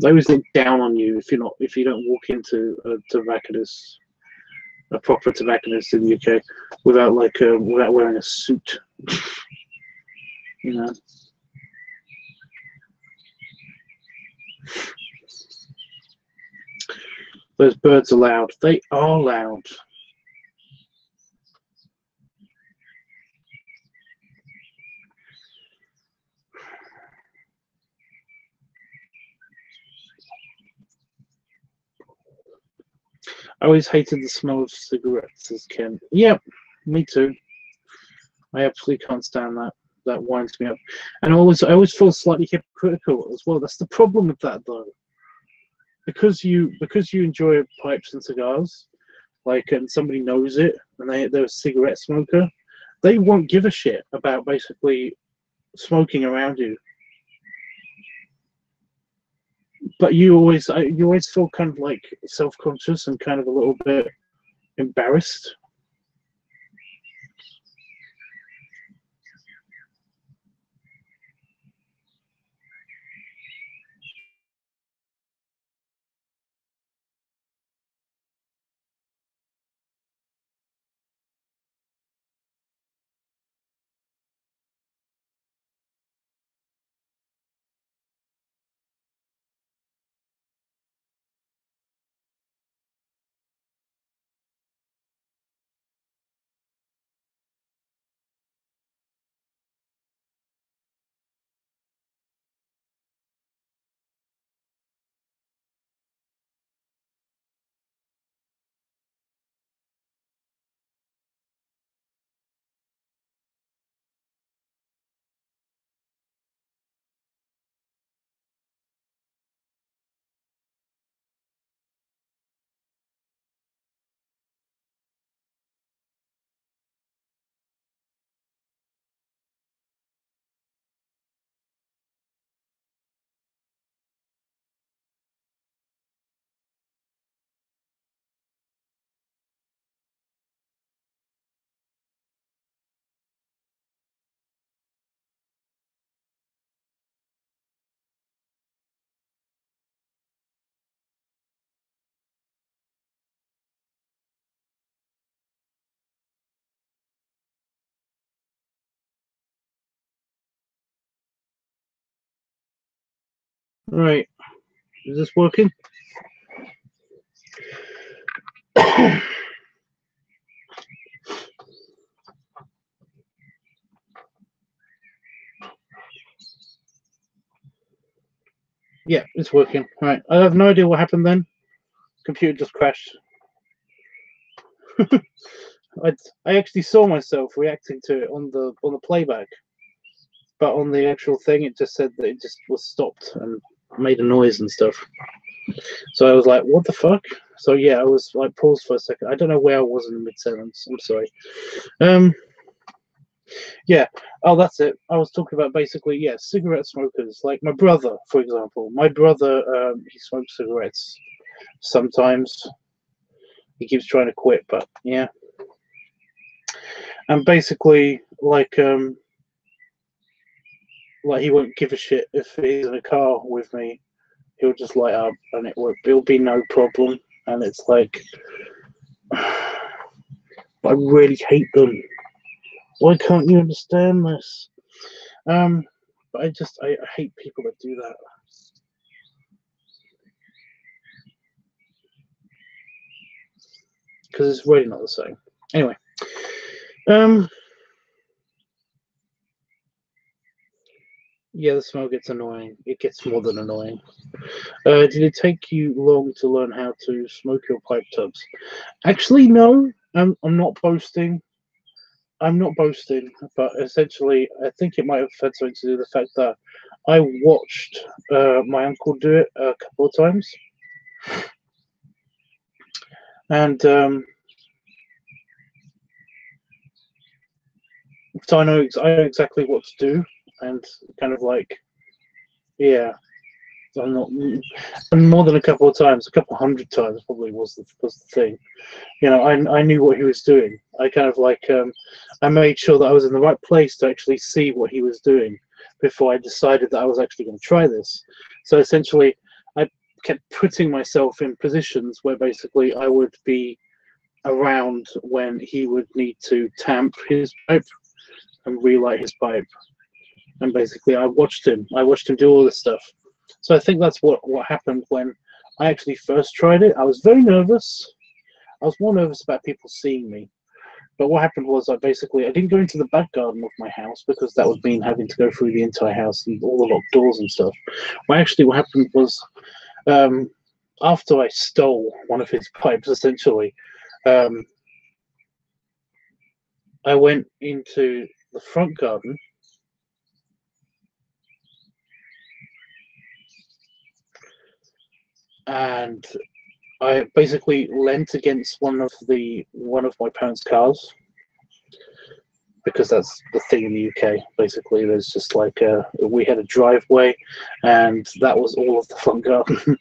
They always look down on you if you don't walk into a tobacconist, a proper tobacconist in the UK, without without wearing a suit. You know. Those birds are loud. They are loud. I always hated the smell of cigarettes, says Ken. Yep, me too. I absolutely can't stand that. That winds me up. And I always feel slightly hypocritical as well. That's the problem with that though. Because you enjoy pipes and cigars, like, and somebody knows it, and they're a cigarette smoker, they won't give a shit about basically smoking around you. But you always feel kind of like self-conscious and kind of a little bit embarrassed. Right. Is this working? Yeah, it's working. All right. I have no idea what happened then. Computer just crashed. I actually saw myself reacting to it on the playback, but on the actual thing, it just said that it just was stopped and made a noise and stuff. So I was like, "What the fuck?" So yeah, I was like paused for a second. I don't know where I was in the mid-sentence. I'm sorry. Yeah. Oh, that's it. I was talking about basically, yeah, cigarette smokers. Like my brother, for example. My brother, he smokes cigarettes sometimes. He keeps trying to quit, but yeah. And basically, like he won't give a shit if he's in a car with me. He'll just light up, and it'll be no problem. And it's like, I really hate them. Why can't you understand this? But I hate people that do that. Because it's really not the same. Anyway, yeah, the smell gets annoying. It gets more than annoying. Did it take you long to learn how to smoke your pipe tubs? Actually, no. I'm not boasting. I'm not boasting, but essentially, I think it might have had something to do with the fact that I watched my uncle do it a couple of times, and so I know exactly what to do, and kind of like, yeah, I'm not, and more than a couple of times, a couple hundred times probably was the thing. You know, I knew what he was doing. I kind of like I made sure that I was in the right place to actually see what he was doing before I decided that I was actually going to try this. So essentially, I kept putting myself in positions where basically I would be around when he would need to tamp his pipe and relight his pipe. And basically, I watched him do all this stuff. So I think that's what happened when I actually first tried it. I was very nervous. I was more nervous about people seeing me. But what happened was I didn't go into the back garden of my house because that would mean having to go through the entire house and all the locked doors and stuff. What happened was after I stole one of his pipes, essentially, I went into the front garden and I basically leant against one of my parents' cars because that's the thing in the UK. Basically, there's just like we had a driveway, and that was all of the front garden.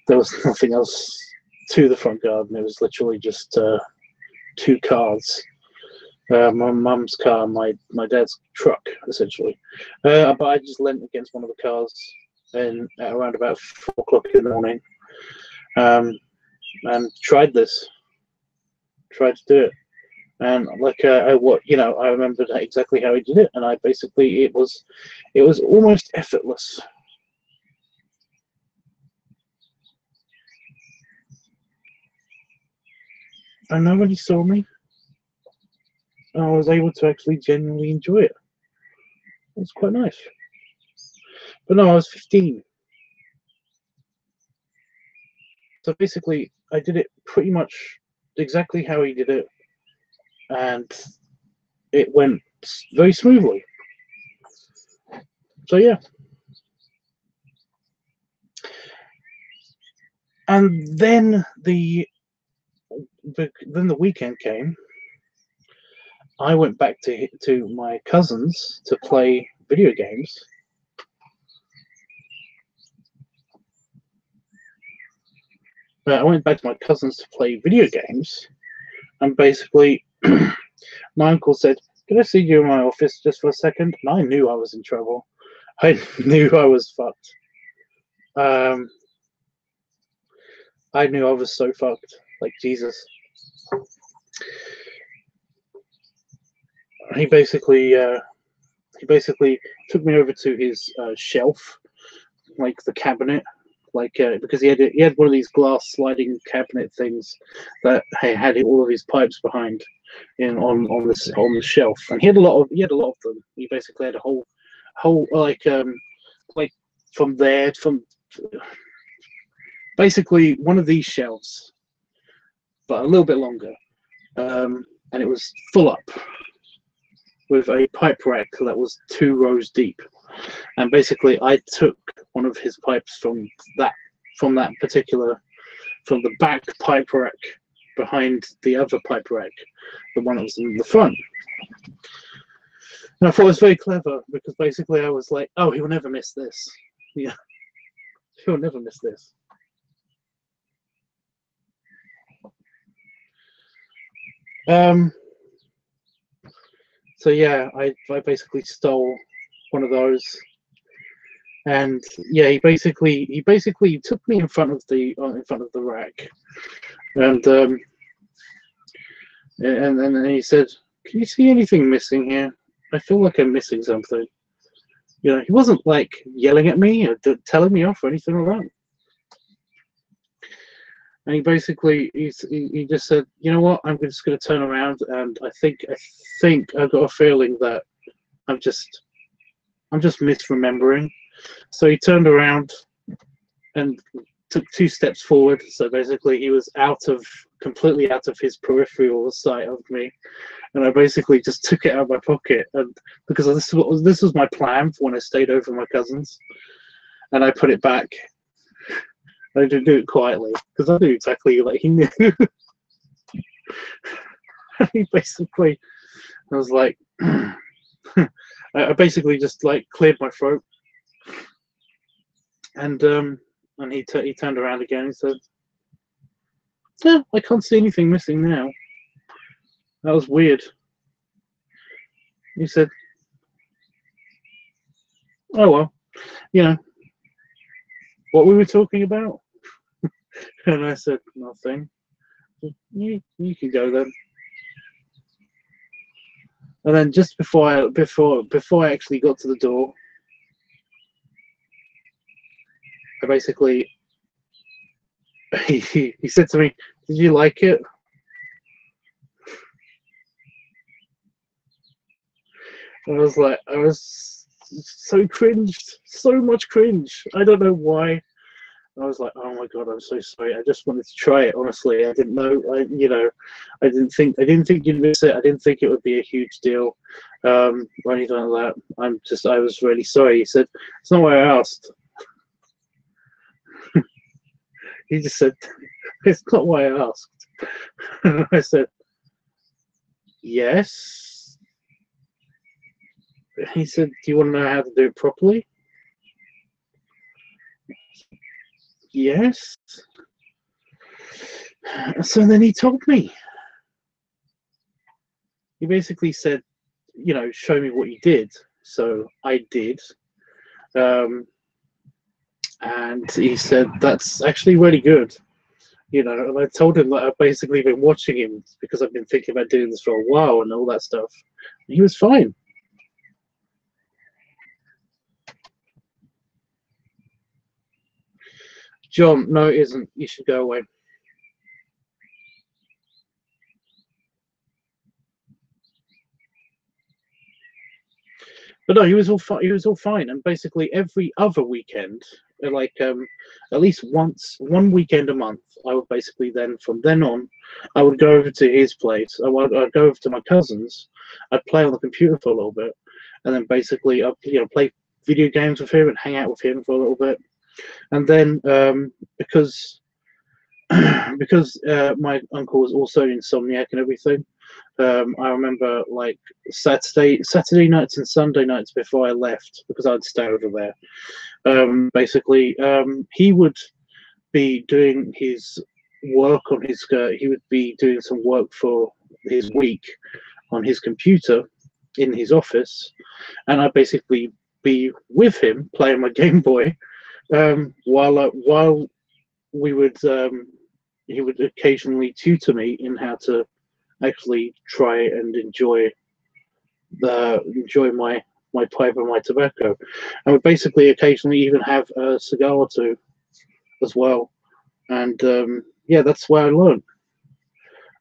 There was nothing else to the front garden. It was literally just two cars. My mum's car, my dad's truck, essentially. But I just leant against one of the cars, and at around about 4 o'clock in the morning, and tried to do it. And like I remembered exactly how he did it, and it was almost effortless. And nobody saw me. I was able to actually genuinely enjoy it. It was quite nice. But no, I was 15. So basically, I did it pretty much exactly how he did it, and it went very smoothly. So yeah. And then the weekend came. I went back to my cousins to play video games. I went back to my cousins to play video games, and basically, my uncle said, "Can I see you in my office just for a second?" And I knew I was in trouble. I knew I was fucked. I knew I was so fucked, like Jesus. He basically took me over to his shelf, like the cabinet, like because he had one of these glass sliding cabinet things that had all of his pipes behind on the shelf, and he had a lot of them. He basically had a whole like from basically one of these shelves, but a little bit longer, and it was full up with a pipe rack that was 2 rows deep. And basically I took one of his pipes from the back pipe rack behind the other pipe rack, the one that was in the front. And I thought it was very clever, because basically I was like, oh, he'll never miss this. Yeah, he'll never miss this. So yeah, I basically stole one of those, and yeah, he basically took me in front of the rack, and then he said, "Can you see anything missing here? I feel like I'm missing something." You know, he wasn't like yelling at me or telling me off or anything like that. And he basically he just said, "You know what? I'm just going to turn around, and I think I've got a feeling that I'm just misremembering." So he turned around and took 2 steps forward. So basically, he was completely out of his peripheral sight of me, and I basically just took it out of my pocket, and because this was my plan for when I stayed over my cousins, and I put it back. I didn't do it quietly, because I knew exactly like he knew. He basically, I was like, I basically just like cleared my throat, and he turned around again and said, "Yeah, I can't see anything missing now. That was weird." He said, "Oh well, you know, what we were talking about?" And I said, "Nothing. You can go then." And then just before I actually got to the door, I basically he said to me, "Did you like it?" I was so cringed, so much cringe. I don't know why. I was like, "Oh my god, I'm so sorry. I just wanted to try it. Honestly, I didn't know. I didn't think you'd miss it. I didn't think it would be a huge deal, or anything like that. I was really sorry." He said, "It's not what I asked." He just said, "It's not what I asked." And I said, "Yes." He said, "Do you want to know how to do it properly?" "Yes." So then he told me. He basically said, you know, "Show me what you did." So I did. And he said, "That's actually really good." You know, and I told him that I've basically been watching him because I've been thinking about doing this for a while and all that stuff. And he was fine. "John, no, it isn't. You should go away." But no, he was all fine. He was all fine, and basically every other weekend, like at least one weekend a month, I would basically from then on, I would go over to his place. I'd go over to my cousin's. I'd play on the computer for a little bit, and then basically I'd play video games with him and hang out with him for a little bit, and then because my uncle was also insomniac and everything. I remember like Saturday nights and Sunday nights before I left, because I'd stay over there. Basically, he would be doing his work on his. He would be doing some work for his week on his computer in his office, and I'd basically be with him playing my Game Boy, while we would. He would occasionally tutor me in how to actually try and enjoy my my pipe and my tobacco, and would basically occasionally even have a cigar or two as well. And yeah, that's where I learned.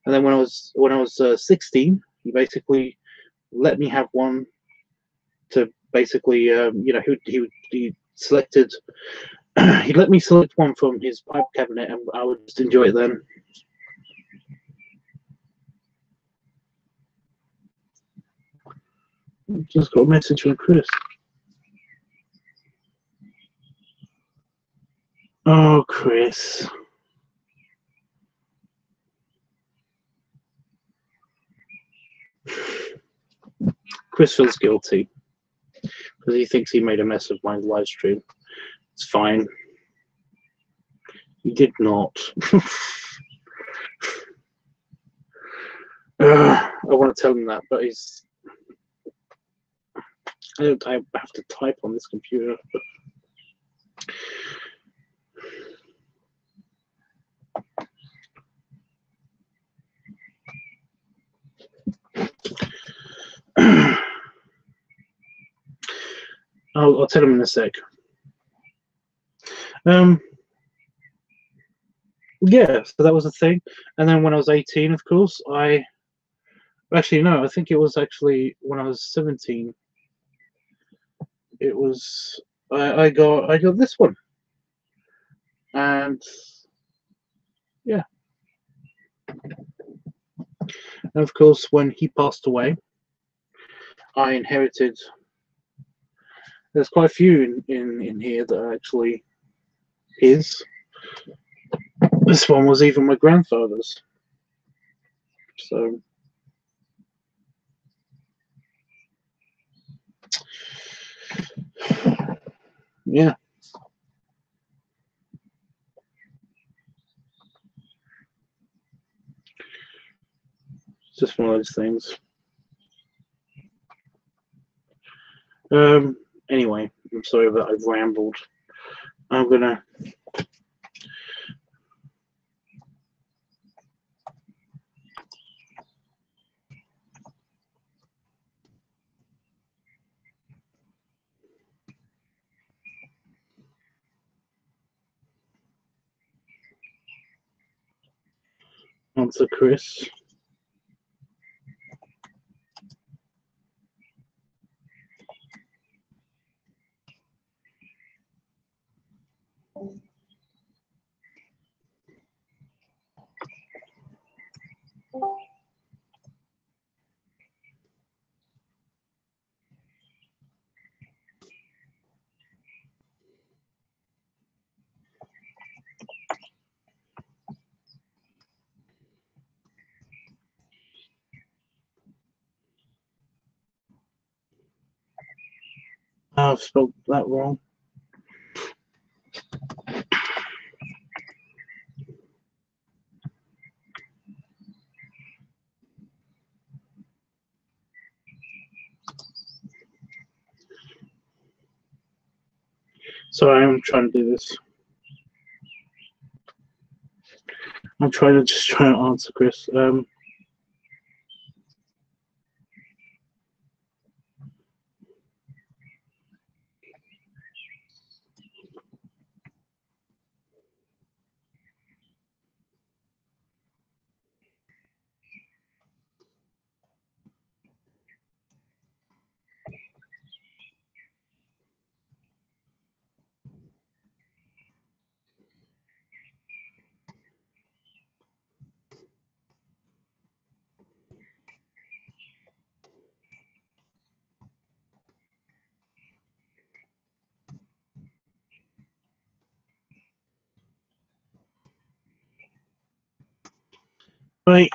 And then when I was 16, he basically let me have one to basically you know, he selected he let me select one from his pipe cabinet, and I would just enjoy it then. Just got a message from Chris. Oh, Chris. Chris feels guilty because he thinks he made a mess of my live stream. It's fine. He did not. I want to tell him that, but he's. I have to type on this computer. But... I'll tell him in a sec. Yeah, so that was the thing. And then when I was 18, of course, actually no, I think it was actually when I was 17. It was I got this one. And yeah. And of course, when he passed away, I inherited. There's quite a few in here that are actually his. This one was even my grandfather's. So yeah. It's just one of those things. Anyway, I'm sorry that I've rambled. I'm gonna answer Chris. Oh, I've spelled that wrong. Sorry, I'm trying to do this. I'm trying to just try to answer Chris. Right.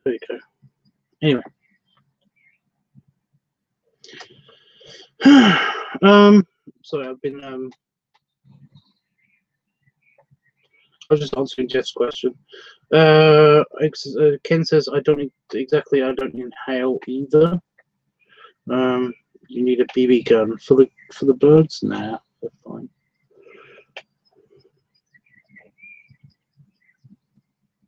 There you go. Anyway. Sorry, I've been I was just answering Jeff's question. Ken says I don't inhale either. You need a BB gun for the birds? Nah, they're fine.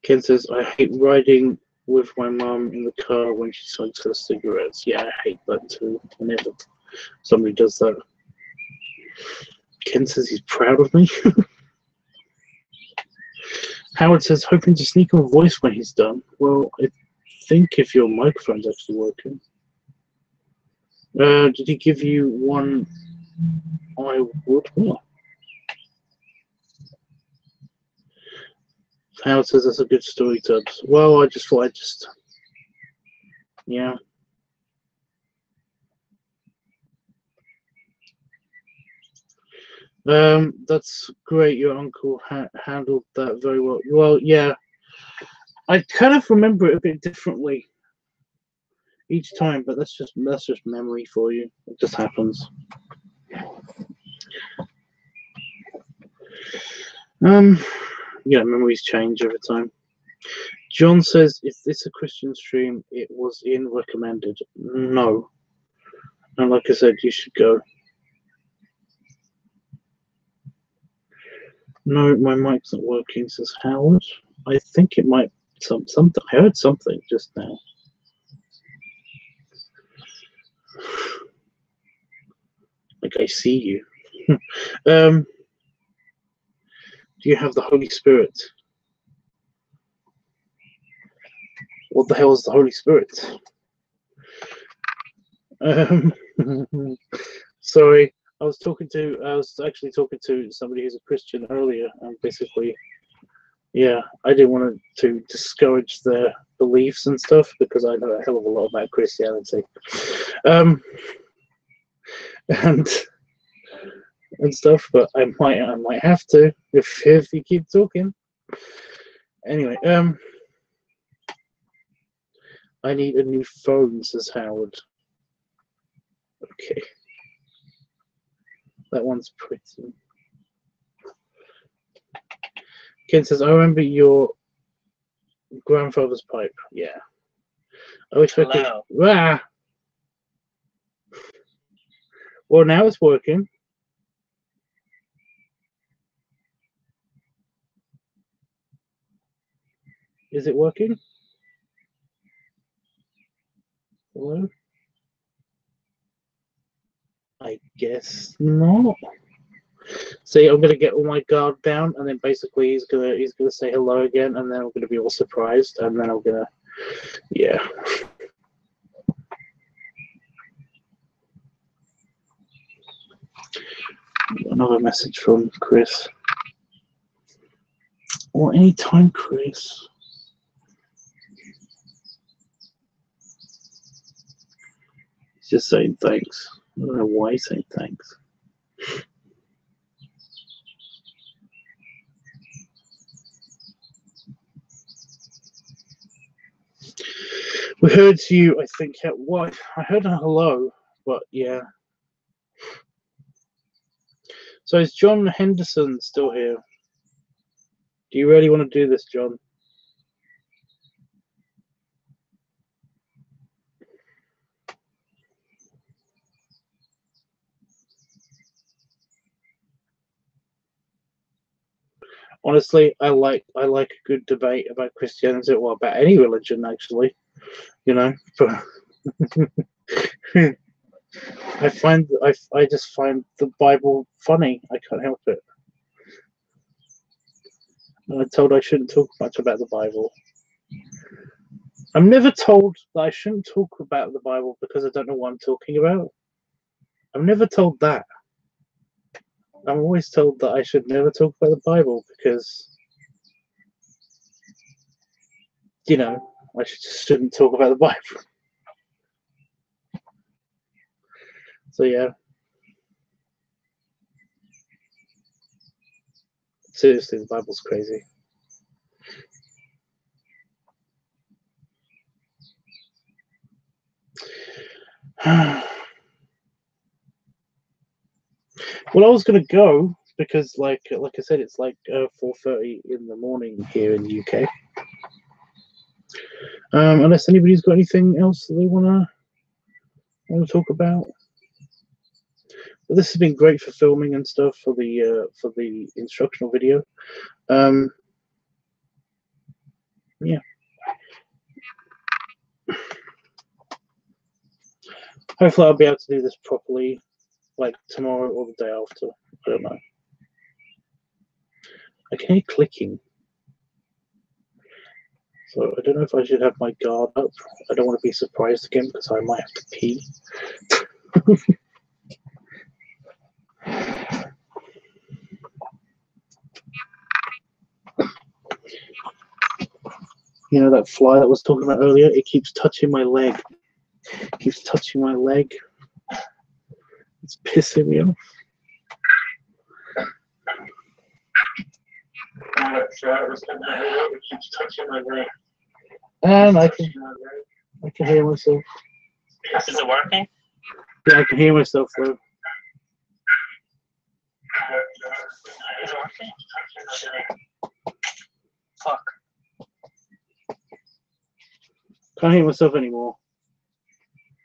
Ken says I hate riding with my mum in the car when she smokes her cigarettes. Yeah, I hate that too. Whenever somebody does that. Ken says he's proud of me. Howard says, hoping to sneak a voice when he's done. Well, I think if your microphone's actually working. Did he give you one? I would. Oh. Howard says that's a good story, Tubbs. Well, I just thought I'd just. Yeah. That's great. Your uncle handled that very well. Well, yeah. I kind of remember it a bit differently each time, but that's just memory for you. It just happens. Yeah, memories change over time. John says, "Is this a Christian stream? It was in recommended." No, and like I said, you should go. No, my mic's not working, says Howard. I think it might something. I heard something just now. Like I see you. Do you have the Holy Spirit? What the hell is the Holy Spirit? Sorry, I was actually talking to somebody who's a Christian earlier, and basically, yeah, I didn't want to discourage their beliefs and stuff because I know a hell of a lot about Christianity, and stuff. But I might have to if you keep talking. Anyway, I need a new phone, says Howard. Okay. That one's pretty. Ken says, I remember your grandfather's pipe. Yeah. I wish I could. Ah! Well, now it's working. Is it working? Hello? I guess not. See, I'm gonna get all my guard down, and then basically he's gonna say hello again, and then I'm gonna be all surprised, and then I'm gonna, yeah. Another message from Chris. Or anytime, Chris. He's just saying thanks. I don't know why he's saying thanks. We heard you, I think, at what? I heard a hello, but yeah. So is John Henderson still here? Do you really want to do this, John? Honestly, I like a good debate about Christianity, or about any religion, actually. You know, but I just find the Bible funny. I can't help it. I'm told I shouldn't talk much about the Bible. I'm never told that I shouldn't talk about the Bible because I don't know what I'm talking about. I'm never told that. I'm always told that I should never talk about the Bible because, you know, I shouldn't talk about the Bible. So yeah. Seriously, the Bible's crazy. Well, I was gonna go because, like I said, it's like 4:30 in the morning here in the UK. Unless anybody's got anything else that they wanna talk about. Well, this has been great for filming and stuff for the instructional video. Yeah. Hopefully I'll be able to do this properly, like tomorrow or the day after. I don't know. I can hear clicking. So I don't know if I should have my guard up. I don't want to be surprised again because I might have to pee. You know that fly that I was talking about earlier? It keeps touching my leg. It keeps touching my leg. It's pissing me off. It keeps touching my leg. And I can hear myself. Is it working? Yeah, I can hear myself though. Is it working? Fuck. Can't hear myself anymore.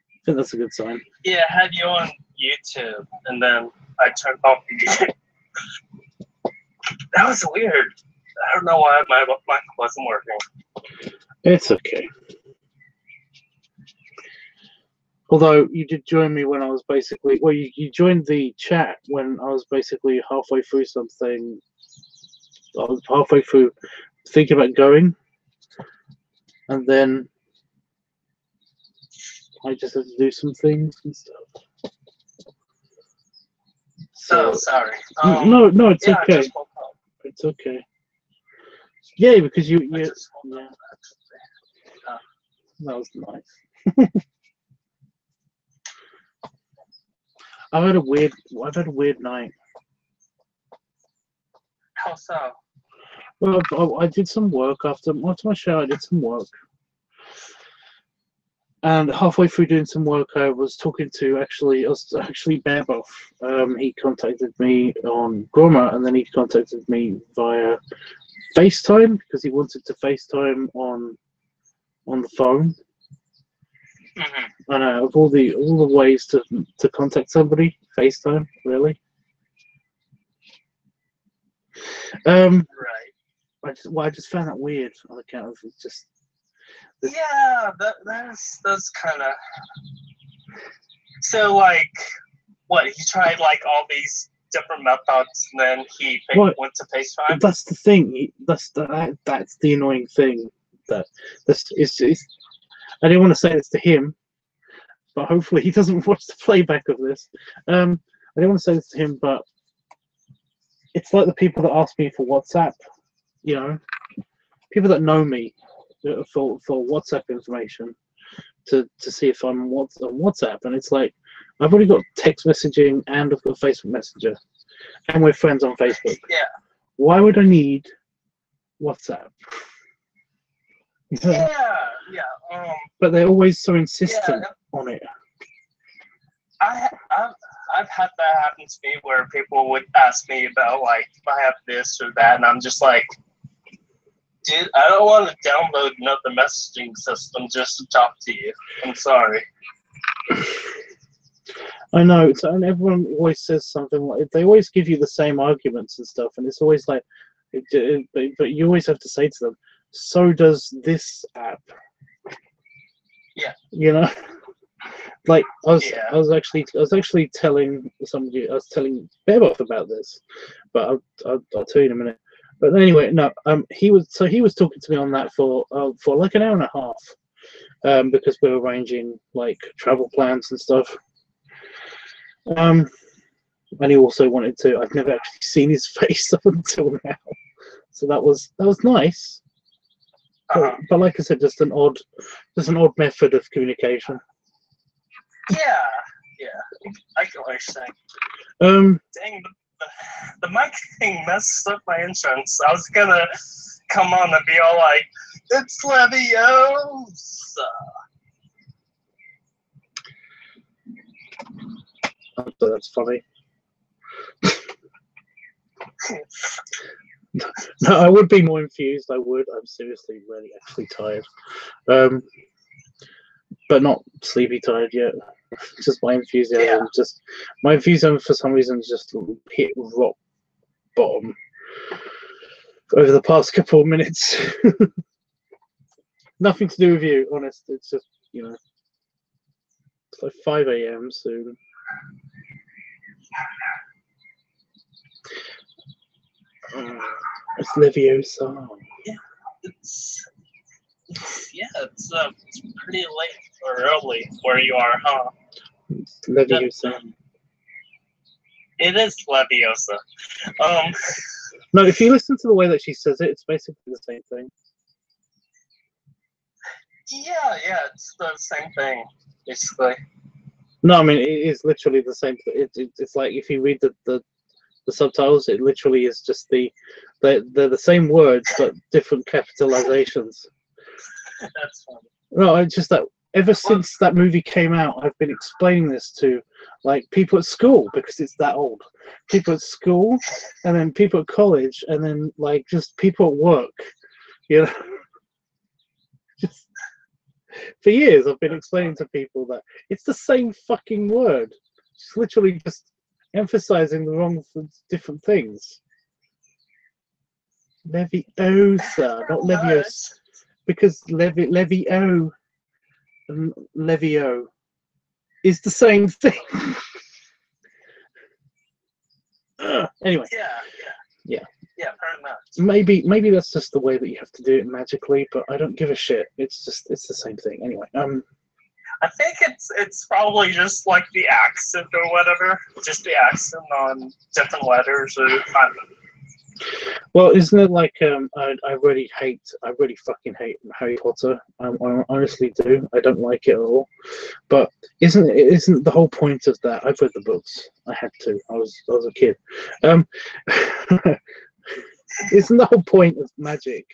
I think that's a good sign. Yeah, I had you on YouTube, and then I turned off YouTube. That was weird. I don't know why my mic wasn't working. It's okay. Although you did join me when I was basically, well, you joined the chat when I was basically halfway through something. I was halfway through thinking about going, and then I just had to do some things and stuff. So sorry. No, it's yeah, okay. I just woke up. It's okay. Yeah, because you I yeah, just woke up, that was nice. I've had a weird night. How so? Well, I did some work after my show. I did some work, and halfway through doing some work, I was talking to actually Bearbuff. He contacted me on Grommer, and then he contacted me via FaceTime because he wanted to FaceTime on the phone. Mm-hmm. I know, of all the ways to contact somebody, FaceTime, really. Right. I just found that weird on account of just. Yeah, that's kind of. So like, what he tried like all these different methods, and then he went to FaceTime. That's the thing. That's the annoying thing. I didn't want to say this to him, but hopefully he doesn't watch the playback of this. I didn't want to say this to him, but it's like the people that ask me for WhatsApp. You know, people that know me for WhatsApp information to see if I'm on WhatsApp, and it's like I've already got text messaging and I've got Facebook Messenger, and we're friends on Facebook. Yeah. Why would I need WhatsApp? Yeah. But they're always so insistent on it. I've had that happen to me where people would ask me about like if I have this or that, and I'm just like, dude, I don't want to download another messaging system just to talk to you. I'm sorry. I know, and everyone always says something like they always give you the same arguments and stuff, and it's always like, but you always have to say to them, so does this app. Yeah. You know, like I was actually telling somebody, I was telling Bearbuff about this, but I'll tell you in a minute. But anyway, no, he was talking to me on that for like an hour and a half, because we were arranging like travel plans and stuff. And he also wanted to. I've never actually seen his face up until now, so that was nice. But like I said, just an odd method of communication. Yeah, I get what you're saying. Dang, the mic thing messed up my entrance. I was gonna come on and be all like, "It's Leviosa." So that's funny. No, I would be more infused. I would. I'm seriously really actually tired, but not sleepy tired yet. Just my enthusiasm. Yeah. Just my enthusiasm for some reason just hit rock bottom over the past couple of minutes. Nothing to do with you, honest. It's just It's like 5 a.m. soon. It's Leviosa. Yeah, it's pretty late or early where you are, huh? It's Leviosa. It is Leviosa. No, if you listen to the way that she says it, it's basically the same thing. Yeah, it's the same thing, basically. No, I mean it is literally the same. It's like if you read the subtitles, it literally is just they're the same words but different capitalizations. That's funny. No, it's just that ever since that movie came out, I've been explaining this to like people at school because it's that old. People at school, and then people at college, and then like just people at work. You know, just for years I've been explaining to people that it's the same fucking word. It's literally just emphasizing the wrong different things. Leviosa, not Leviosa, because Levio and Levio is the same thing. Anyway. Yeah. Pretty much. Maybe that's just the way that you have to do it magically, but I don't give a shit. It's the same thing. Anyway, I think it's probably just like the accent or whatever, just the accent on different letters or I don't know. Well, isn't it like I really fucking hate Harry Potter. I honestly do. I don't like it at all. But isn't the whole point of that? I've read the books. I had to. I was a kid. Isn't the whole point of magic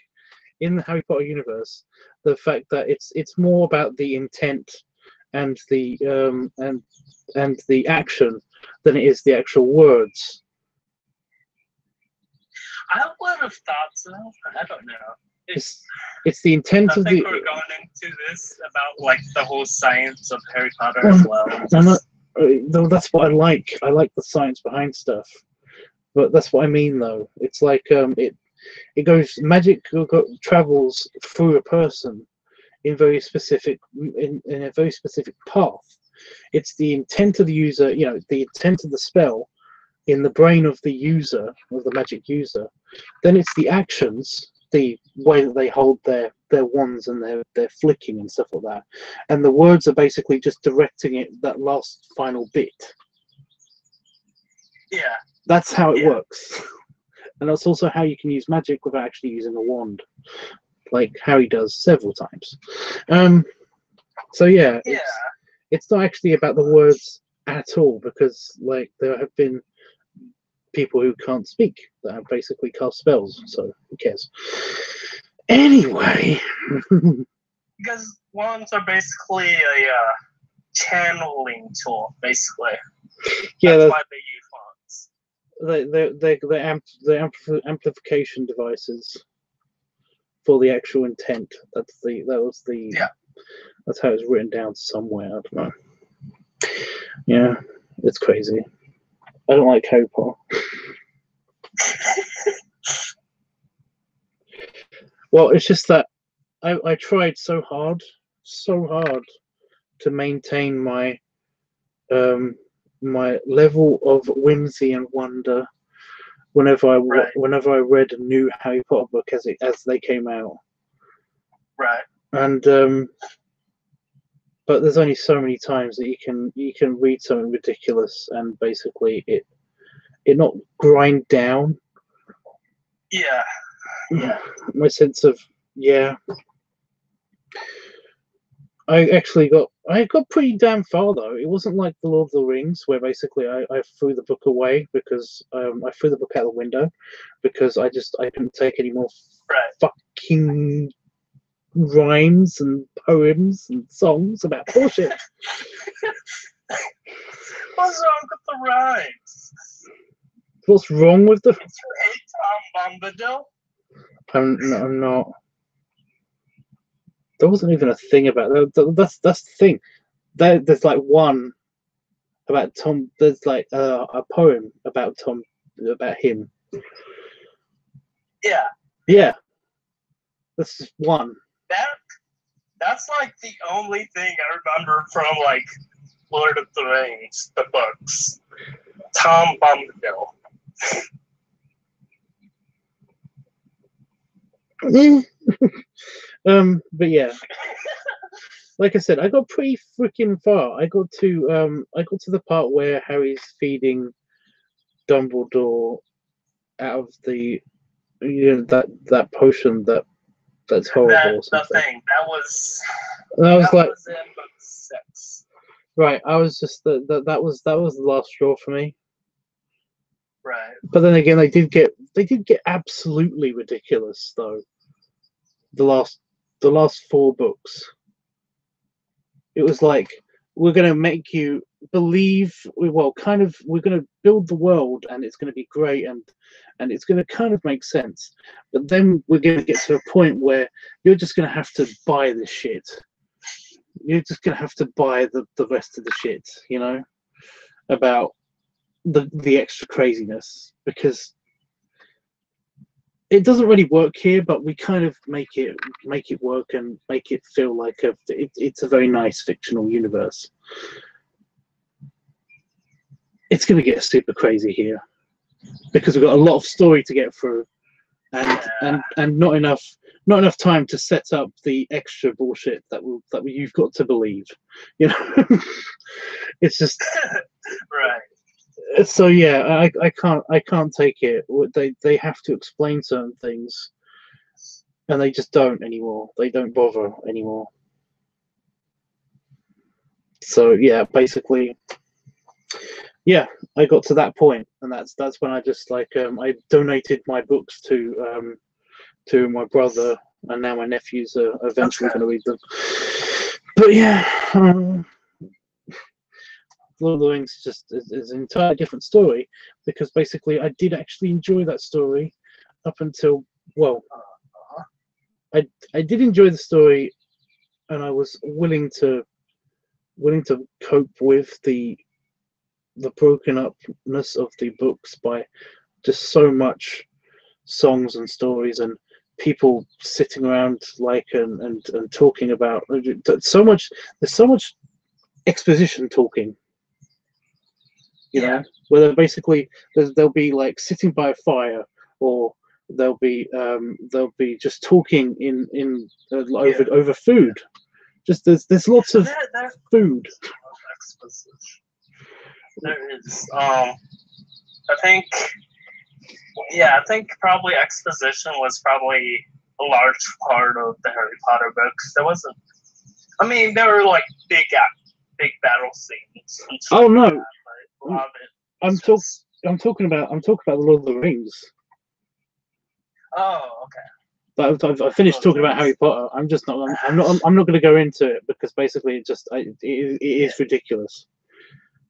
in the Harry Potter universe the fact that it's more about the intent and the and the action than it is the actual words? I would have thought so. I don't know. It's the intent of the. I think we're going into this about like the whole science of Harry Potter as well. No, that's what I like. I like the science behind stuff. But that's what I mean, though. It's like it goes magic travels through a person in very specific in a very specific path. It's the intent of the user, you know, the intent of the spell in the brain of the user, of the magic user. Then it's the actions, the way that they hold their wands and their flicking and stuff like that. And the words are basically just directing it that last final bit. Yeah. That's how it works. And that's also how you can use magic without actually using a wand, like Harry does several times. So yeah, it's not actually about the words at all, because like there have been people who can't speak that have basically cast spells, so who cares? Anyway. Because wands are basically a channeling tool, basically. Yeah, that's why they use wands. They're amplification devices for the actual intent. That's how it's written down somewhere. I don't know. Yeah, it's crazy. I don't like Harry Potter. Well, it's just that I tried so hard to maintain my my level of whimsy and wonder whenever I read a new Harry Potter book as they came out. Right. And but there's only so many times that you can read something ridiculous and basically it not grind down. Yeah. My sense of I got pretty damn far though. It wasn't like the Lord of the Rings where basically I threw the book away because I threw the book out the window because I couldn't take any more fucking rhymes and poems and songs about bullshit. What's wrong with the rhymes? What's wrong with the? Did you hate Tom Bombadil? I'm not. There wasn't even a thing about that. That's the thing. There's like one about Tom. There's like a poem about Tom, about him. Yeah. Yeah. That's just one. That's like the only thing I remember from like Lord of the Rings, the books. Tom Bombadil. But yeah, like I said, I got pretty freaking far. I got to the part where Harry's feeding Dumbledore out of the that potion that's horrible. The thing that was like, was in book 6. Right, I was just that was the last straw for me. Right. But then again, they did get absolutely ridiculous though. The last 4 books. It was like, we're gonna make you believe, we're gonna build the world and it's gonna be great and it's gonna kind of make sense. But then we're gonna get to a point where you're just gonna have to buy this shit. You're just gonna have to buy the rest of the shit, you know, about the extra craziness, because it doesn't really work here, but we kind of make it work and make it feel like it's a very nice fictional universe. It's going to get super crazy here because we've got a lot of story to get through, and not enough time to set up the extra bullshit that you've got to believe. You know, it's just right. So yeah, I can't take it. They have to explain certain things, and they just don't anymore. They don't bother anymore. So yeah, basically, yeah, I got to that point, and that's when I just I donated my books to my brother, and now my nephews are eventually going to read them. But yeah. Lord of the Rings is an entirely different story, because basically I did actually enjoy that story up until, well, I did enjoy the story, and I was willing to cope with the broken upness of the books by just so much songs and stories and people sitting around and talking about so much. There's so much exposition talking. You know, where basically they'll be like sitting by a fire, or they'll be just talking over food. Just there's lots of food. There is. I think probably exposition was probably a large part of the Harry Potter books. There wasn't. I mean, there were like big battle scenes. Oh no. I'm talking about the Lord of the Rings. Oh, okay. I finished talking about Harry Potter. I'm not going to go into it, because basically it is ridiculous.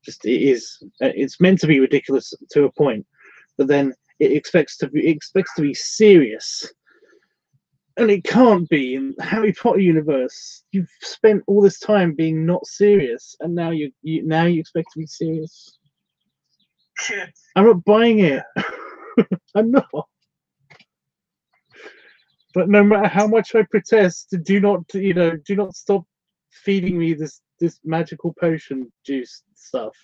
Just it is. It's meant to be ridiculous to a point, but then it expects to be serious, and it can't be. In the Harry Potter universe, you've spent all this time being not serious, and now you expect to be serious. I'm not buying it. I'm not. But no matter how much I protest, do not stop feeding me this magical potion juice stuff.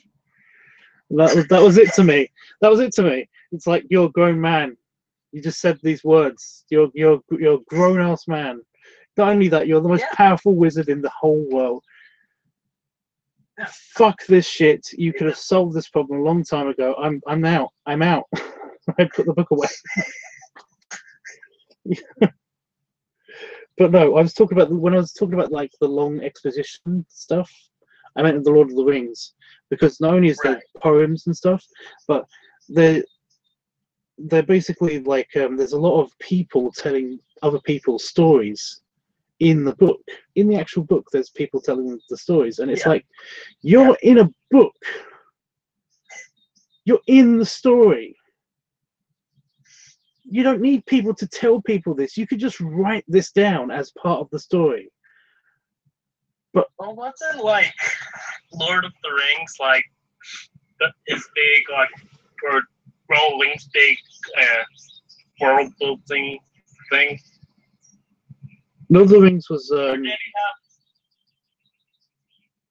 That was it to me. That was it to me. It's like, you're a grown man. You just said these words. You're a grown ass man. Not only that, you're the most powerful wizard in the whole world. Fuck this shit. You could have solved this problem a long time ago. I'm out. I put the book away. But no, when I was talking about like the long exposition stuff, I meant the Lord of the Rings, because not only is there poems and stuff, but they're basically like there's a lot of people telling other people's stories in the book. In the actual book, there's people telling the stories, and it's like, you're in a book. You're in the story. You don't need people to tell people this. You could just write this down as part of the story. But wasn't like Lord of the Rings like is big like or Rowling's big world building thing? Lord of the Rings was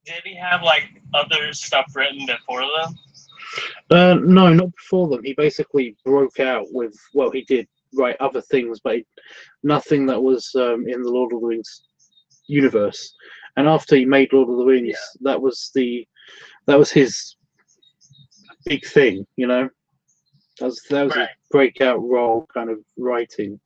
Did he have like other stuff written before them? No, not before them. He basically broke out with, well, he did write other things, but nothing that was in the Lord of the Rings universe. And after he made Lord of the Rings, that was his big thing, you know. That was his breakout role, kind of writing.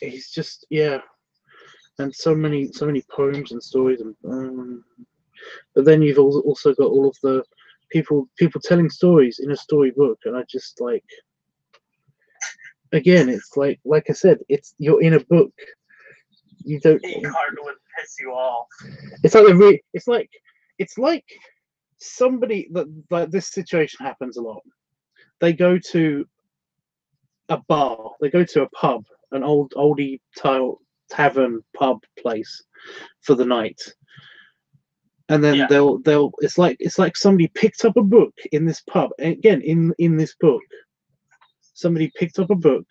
He's just, yeah, and so many poems and stories, and but then you've also got all of the people telling stories in a storybook, and I just like, again, it's like I said, you're in a book. You don't. Card would piss you off. It's like somebody that, like, this situation happens a lot. They go to a bar, they go to a pub, an oldie tavern pub place for the night, and then they'll it's like somebody picked up a book in this pub, and again, in this book, somebody picked up a book,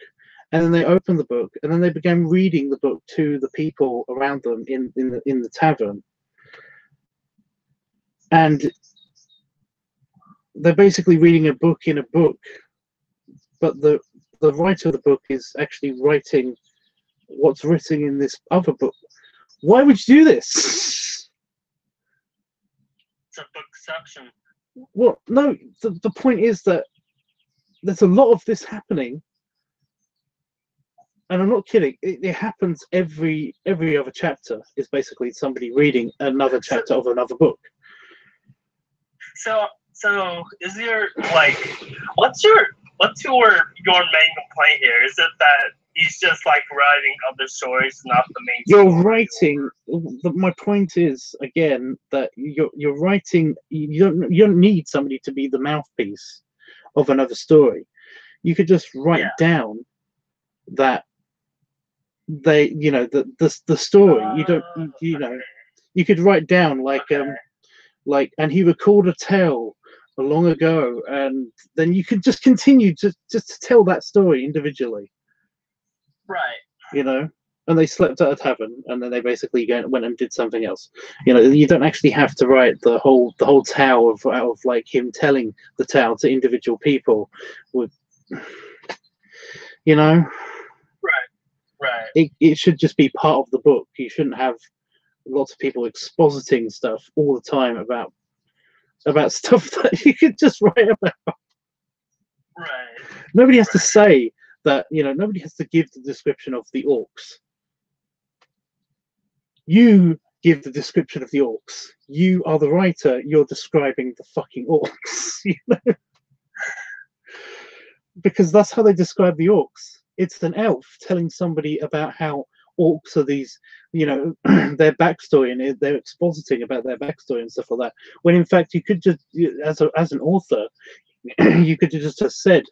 and then they opened the book, and then they began reading the book to the people around them in the tavern, and they're basically reading a book in a book, but the writer of the book is actually writing what's written in this other book. Why would you do this? It's a bookception. Well, no, the point is that there's a lot of this happening, and I'm not kidding. It happens every other chapter is basically somebody reading another chapter of another book. So is your, like, what's your main complaint here? Is it that he's just like writing other stories, not the main You're story? writing. My point is, again, that you're writing. You don't need somebody to be the mouthpiece of another story. You could just write down that they, you know, the story. You don't, you know, you could write down like and he recalled a tale long ago, and then you could just continue to tell that story individually. Right. You know, and they slept at a tavern, and then they basically went and did something else. You know, you don't actually have to write the whole tale of like him telling the tale to individual people. With, you know, right. It should just be part of the book. You shouldn't have lots of people expositing stuff all the time about stuff that you could just write about. Right. Nobody has to say that, you know, nobody has to give the description of the orcs. You give the description of the orcs. You are the writer, you're describing the fucking orcs, you know? Because that's how they describe the orcs. It's an elf telling somebody about how orcs are these, you know, their backstory, and they're expositing about their backstory and stuff like that. When in fact, you could just, as an author, you could just have said,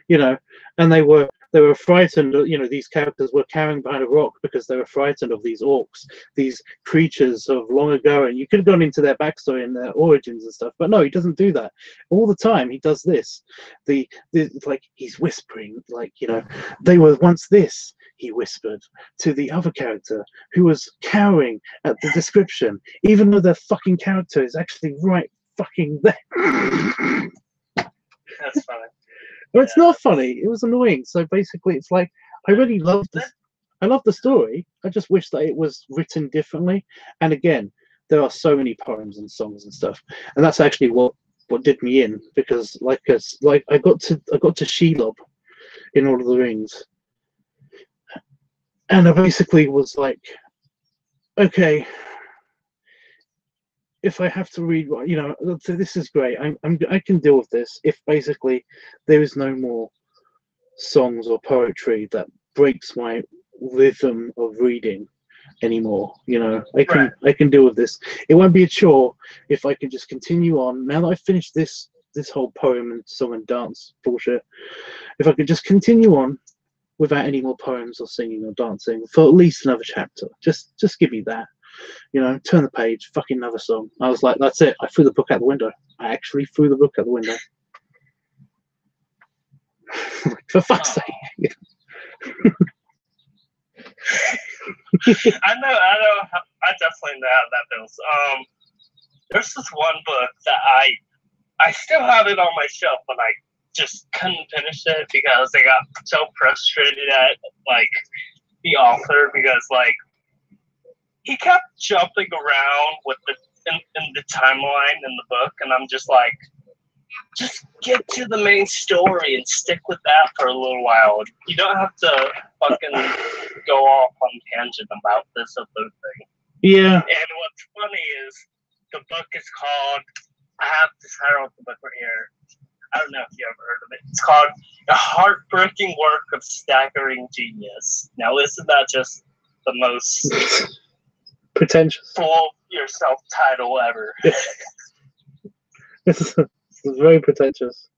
you know, and they were frightened. You know, these characters were cowering behind a rock because they were frightened of these orcs, these creatures of long ago. And you could have gone into their backstory and their origins and stuff, but no, he doesn't do that. All the time, he does this. Like he's whispering, like, you know, they were once this. He whispered to the other character who was cowering at the description, even though their fucking character is actually right fucking there. That's funny. But it's not funny. It was annoying. So basically, it's like, I really love this. I love the story. I just wish that it was written differently. And again, there are so many poems and songs and stuff, and that's actually what did me in, because like I got to Shelob in Lord of the Rings, and I basically was like, okay, if I have to read, you know, this is great. I can deal with this. If basically there is no more songs or poetry that breaks my rhythm of reading anymore, you know, I can deal with this. It won't be a chore if I can just continue on. Now that I've finished this whole poem and song and dance bullshit, if I could just continue on without any more poems or singing or dancing for at least another chapter, just give me that. You know, turn the page, fucking another song. I was like, that's it. I threw the book out the window. I actually threw the book out the window. For fuck's sake. I know. I definitely know how that feels. There's this one book that I still have it on my shelf, but I just couldn't finish it because I got so frustrated at like the author because like he kept jumping around with in the timeline in the book, and I'm just like, just get to the main story and stick with that for a little while. You don't have to fucking go off on tangent about this other thing. Yeah. And what's funny is the book is called, I have the title of the book right here. I don't know if you ever heard of it. It's called A Heartbreaking Work of Staggering Genius. Now, isn't that just the most pretentious, full of yourself title ever? It's very pretentious.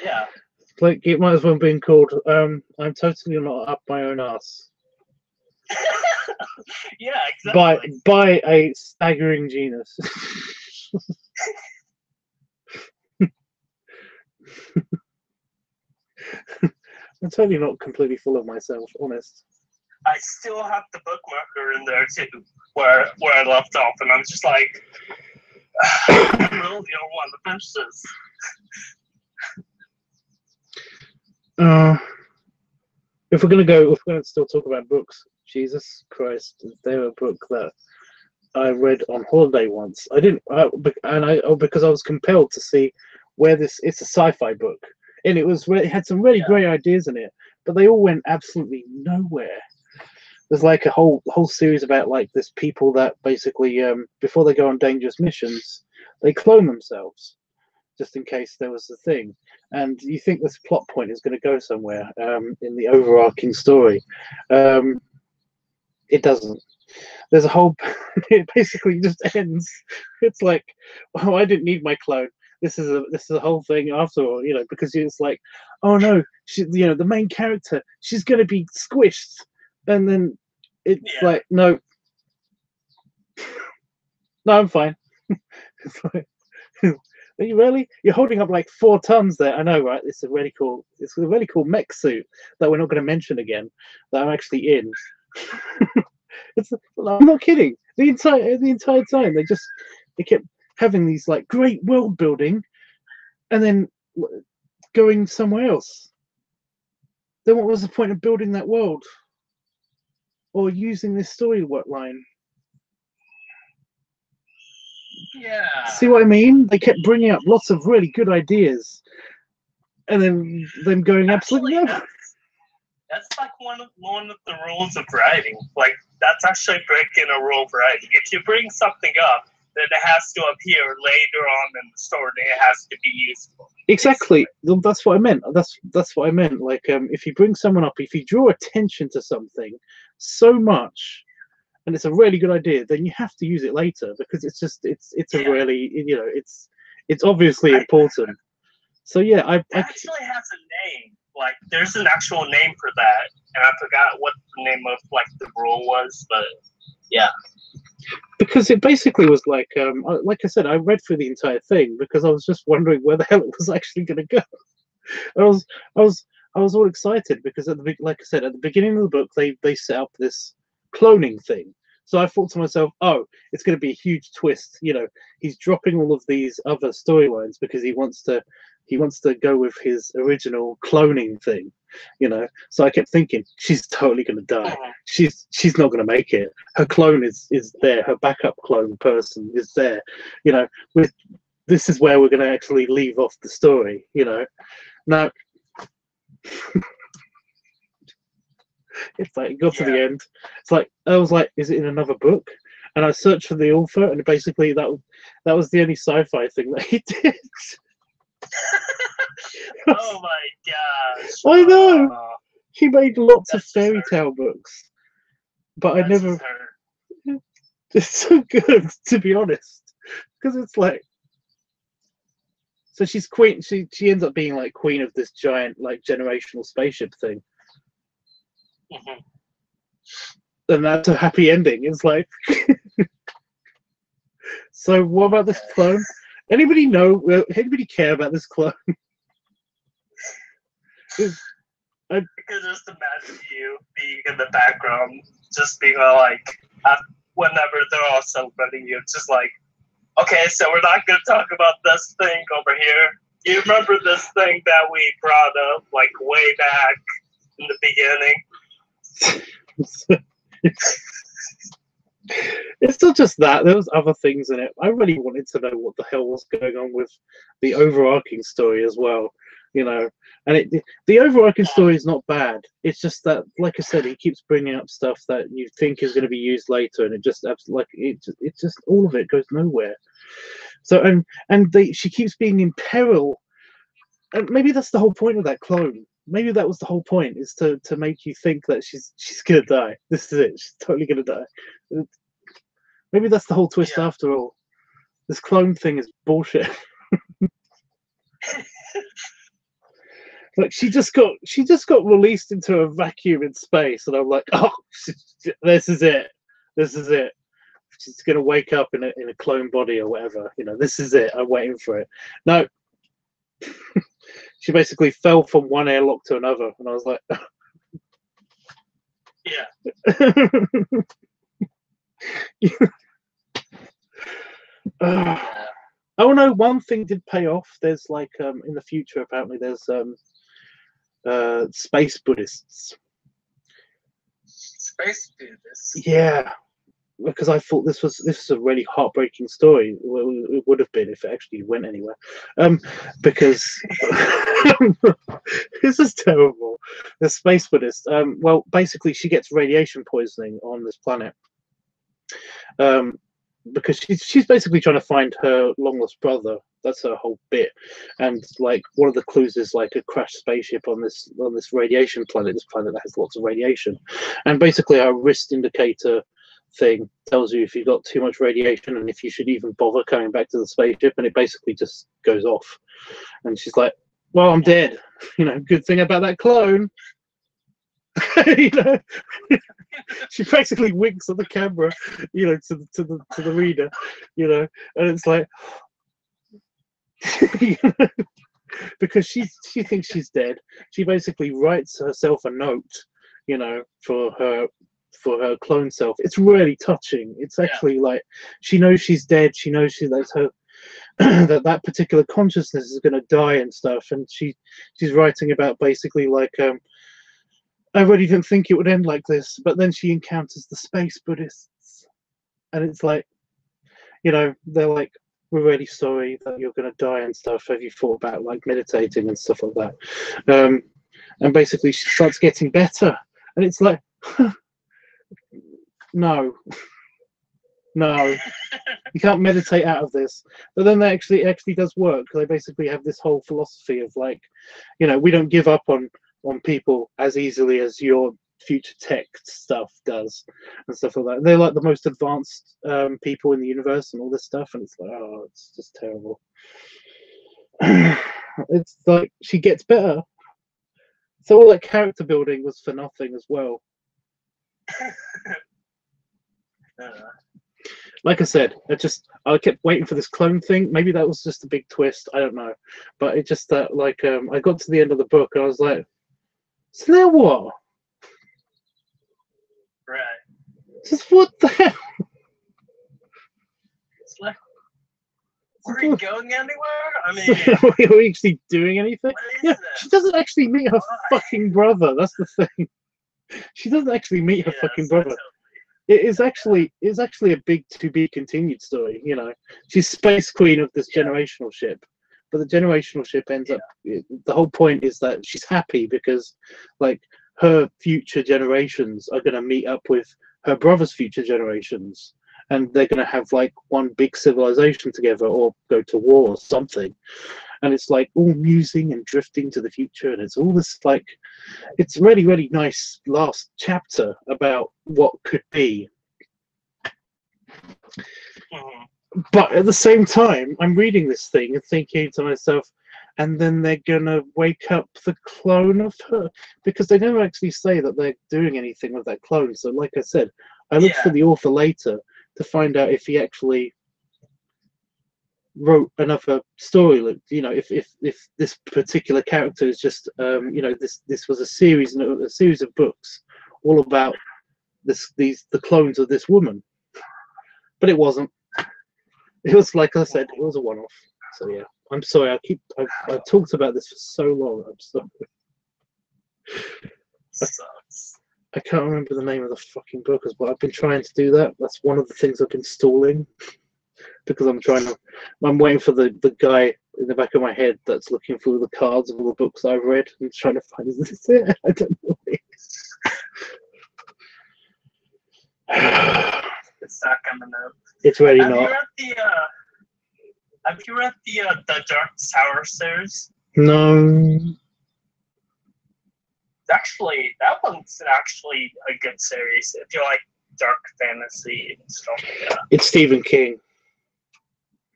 Yeah. Like, it might as well have been called I'm totally not up my own ass. Yeah, exactly. By a staggering genius. I'm totally not completely full of myself, honest. I still have the bookmarker in there too, where I left off, and I'm just like, I really don't want to finish this. If we're gonna still talk about books, Jesus Christ, is there a book that I read on holiday once? I didn't, because I was compelled to see where this. It's a sci-fi book, and it had some really great ideas in it, but they all went absolutely nowhere. There's like a whole series about like this people that basically before they go on dangerous missions, they clone themselves just in case there was a thing. And you think this plot point is going to go somewhere in the overarching story. It doesn't. There's a whole. It basically just ends. It's like, oh, I didn't need my clone. This is a whole thing after all, because it's like, oh no, the main character, she's going to be squished, and then it's like, no, I'm fine. It's like, are you really? You're holding up like 4 tons there. I know, right? It's a really cool mech suit that we're not going to mention again, that I'm actually in. I'm not kidding. The entire time they kept having these like great world building, and then going somewhere else. Then what was the point of building that world or using this story line? Yeah. See what I mean? They kept bringing up lots of really good ideas, and then them going absolutely no. That's like one of the rules of writing. Like, that's actually breaking a rule of writing. If you bring something up, then it has to appear later on in the story. It has to be useful. Exactly. That's what I meant. That's what I meant. Like, if you bring someone up, if you draw attention to something so much, and it's a really good idea, then you have to use it later because it's a really, it's obviously important. So yeah, it actually has a name. Like, there's an actual name for that, and I forgot what the name of like the rule was, but yeah. Because it basically was like I said, I read through the entire thing because I was just wondering where the hell it was actually going to go. I was all excited because like I said, at the beginning of the book, they set up this cloning thing. So I thought to myself, oh, it's going to be a huge twist. He's dropping all of these other storylines because he wants to go with his original cloning thing. So I kept thinking, she's totally going to die. She's not going to make it. Her clone is there. Her backup clone person is there. This is where we're going to actually leave off the story. Now. It's like it got to the end. It's like I was like, is it in another book? And I searched for the author, and basically that was the only sci-fi thing that he did. Oh my gosh! I know. He made lots of fairy tale books, but I never. It's so good, to be honest, because it's like. So she's queen. She ends up being like queen of this giant like generational spaceship thing. Mm-hmm. And that's a happy ending. It's like, so what about this clone? Anybody know? Anybody care about this clone? could just imagine you being in the background, just being all like, whenever they're all celebrating you, it's just like, okay, so we're not going to talk about this thing over here. You remember this thing that we brought up, like, way back in the beginning? It's not just that. There was other things in it. I really wanted to know what the hell was going on with the overarching story as well, you know. And the overarching story is not bad. It's just that, like I said, he keeps bringing up stuff that you think is going to be used later, and it just all of it goes nowhere. So she keeps being in peril, and maybe that's the whole point of that clone. Maybe that was the whole point, is to make you think that she's gonna die. This is it. She's totally gonna die. Maybe that's the whole twist after all. This clone thing is bullshit. Like she just got released into a vacuum in space, and I'm like, oh, this is it. This is it. She's gonna wake up in a clone body or whatever. You know, this is it. I'm waiting for it. No. She basically fell from one airlock to another, and I was like, oh no, one thing did pay off. There's like in the future, apparently there's space Buddhists. Space Buddhists? Yeah. Because I thought this was a really heartbreaking story. Well, it would have been if it actually went anywhere. Because this is terrible. The space Buddhist. Well, basically, she gets radiation poisoning on this planet. Because she's basically trying to find her long lost brother. That's her whole bit. And like one of the clues is like a crashed spaceship on this radiation planet. This planet that has lots of radiation, and basically her wrist indicator thing tells you if you've got too much radiation and if you should even bother coming back to the spaceship, and it basically just goes off. And she's like, well, I'm dead. You know, good thing about that clone. You know, she basically winks at the camera, you know, to the reader, you know, and it's like, you know, because she thinks she's dead. She basically writes herself a note, you know, for her clone self. It's really touching. It's actually like she knows she's dead. She knows that's her that particular consciousness is going to die and stuff. And she's writing about basically like I really didn't think it would end like this, but then she encounters the space Buddhists, and it's like, you know, they're like, we're really sorry that you're going to die and stuff. Have you thought about like meditating and stuff like that? And basically she starts getting better, and it's like, no, you can't meditate out of this. But then that actually does work. They basically have this whole philosophy of like, you know, we don't give up on people as easily as your future tech stuff does and stuff like that. And they're like the most advanced people in the universe and all this stuff, and it's like, oh, it's just terrible. It's like she gets better, so all that character building was for nothing as well. Like I said, I kept waiting for this clone thing. Maybe that was just a big twist. I don't know, but it just that like I got to the end of the book and I was like, so now what? Right. Just what the hell? It's like, are we going anywhere? I mean, are we actually doing anything? Yeah, she doesn't actually meet her fucking brother. That's the thing. She doesn't actually meet her fucking brother. It is actually a big to be continued story. You know, she's space queen of this generational ship, but the generational ship ends up. The whole point is that she's happy because, like, her future generations are going to meet up with her brother's future generations, and they're going to have like one big civilization together or go to war or something. And it's like all musing and drifting to the future, and it's all this like, it's really, really nice last chapter about what could be. But at the same time, I'm reading this thing and thinking to myself, and then they're gonna wake up the clone of her, because they never actually say that they're doing anything with that clone. So like I said, I looked for the author later to find out if he actually wrote another story. Like, you know, if this particular character is just you know, this was a series of books all about the clones of this woman, but it wasn't. It was, like I said, it was a one-off. So yeah, I'm sorry. I've talked about this for so long. I'm sorry. I can't remember the name of the fucking book as well. I've been trying to do that. That's one of the things I've been stalling because I'm waiting for the guy in the back of my head that's looking through the cards of all the books I've read and trying to find, is this it? I don't know. It's not coming up. It's really Have not. You read the Dark Tower series? No. Actually, that one's actually a good series if you like dark fantasy and stuff like that. It's Stephen King.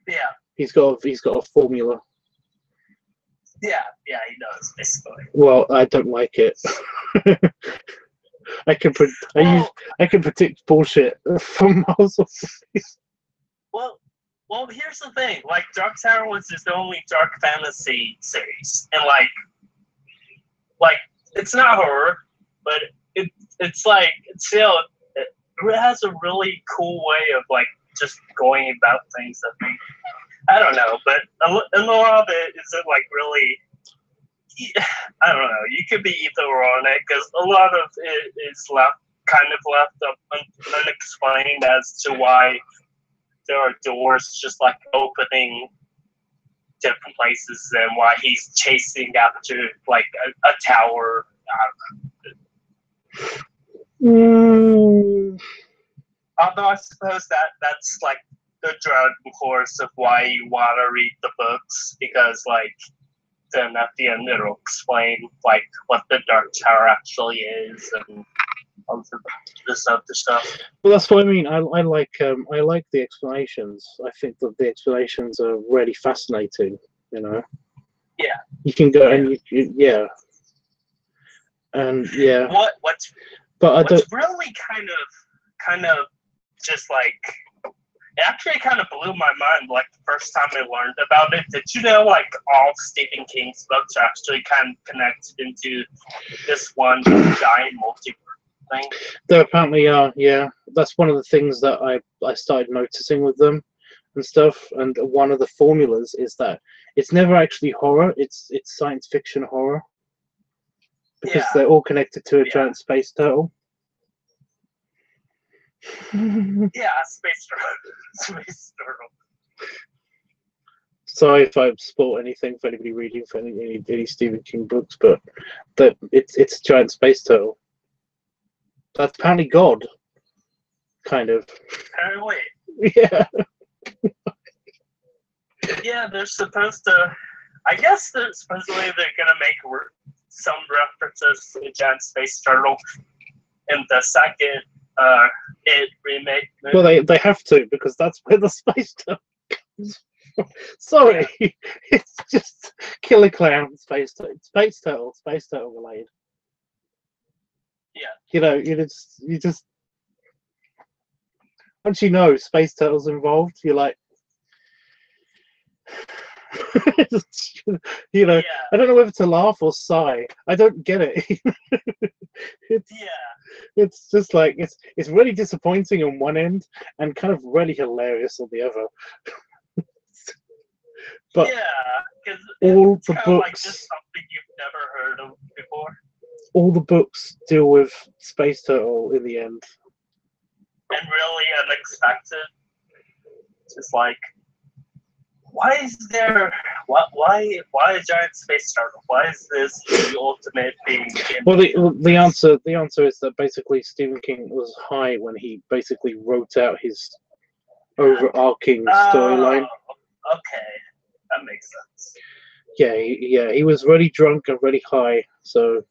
Yeah. He's got a formula. Yeah, he does basically. Well, I don't like it. I can predict bullshit from miles away. Well, here's the thing. Like, Dark Tower was his only dark fantasy series, and like it's not horror, but it's like it has a really cool way of like just going about things that I don't know, but a lot of it isn't like really. I don't know. You could be either or on it because a lot of it is left up unexplained as to why there are doors just like opening different places and why he's chasing after like a tower. Although I suppose that's like the driving force of why you want to read the books, because like then at the end it'll explain like what the Dark Tower actually is and all this other stuff. Well, that's what I mean. I like the explanations. I think that the explanations are really fascinating. You know. Yeah. You can go and yeah. And yeah. What's really kind of just like, it actually kind of blew my mind like the first time I learned about it. Did you know like all Stephen King's books are actually kind of connected into this one giant multiverse thing? There apparently are, yeah. That's one of the things that I started noticing with them and stuff. And one of the formulas is that it's never actually horror, it's science fiction horror. Because they're all connected to a giant space turtle. Yeah, space turtle. Sorry if I spoil anything for anybody reading for any Stephen King books, but it's a giant space turtle. That's apparently God, kind of. Apparently. Yeah. Yeah, they're supposed to. I guess supposedly they're gonna make some references to the giant space turtle in the second It remake movie. Well, they have to, because that's where the space turtle comes from. Sorry, it's just Killer Clown, space turtle related. Yeah. You know, you just once you know space turtles involved, you're like, you know, I don't know whether to laugh or sigh. I don't get it. It's just like it's really disappointing on one end and kind of really hilarious on the other. But because all the books, like just something you've never heard of before. All the books deal with Space Turtle in the end. And really unexpected. Just like, why is there? Why a giant space turtle? Why is this the ultimate thing? Well, the answer is that basically Stephen King was high when he basically wrote out his overarching storyline. Okay, that makes sense. Yeah, he was really drunk and really high, so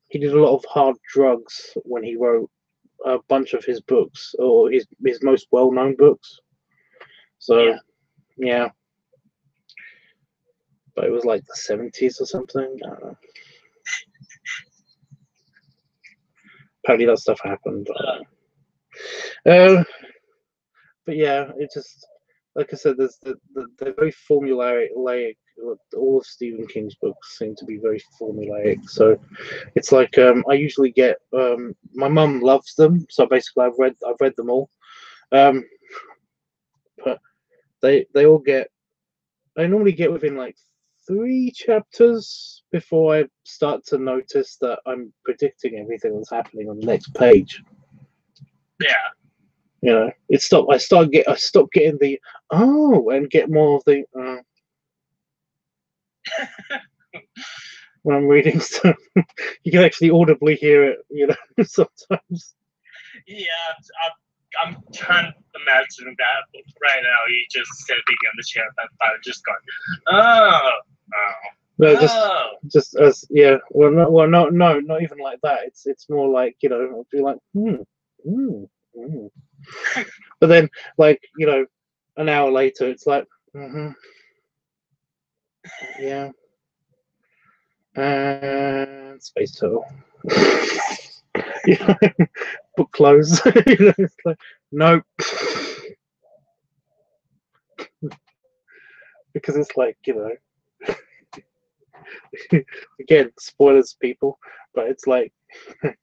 he did a lot of hard drugs when he wrote a bunch of his books, or his most well-known books. So, yeah. But it was like the 70s or something. I don't know. Apparently that stuff happened. But yeah, it just like I said, they're very formulaic. All of Stephen King's books seem to be very formulaic. So it's like I usually get my mum loves them, so basically I've read them all. But they all get. I normally get within like 3 chapters before I start to notice that I'm predicting everything that's happening on the next page. Yeah. You know, I stop getting the and get more of the when I'm reading stuff. You can actually audibly hear it, you know, sometimes. Yeah, I'm trying to imagine that right now. You just sitting on the chair and just going, No, just as well, no, not even like that. It's more like, you know, I'll be like, But then, like, you know, an hour later, it's like, yeah, and Space Turtle. You know, book close. You know, it's like, nope. Because it's like, you know, again, spoilers, people, but it's like, and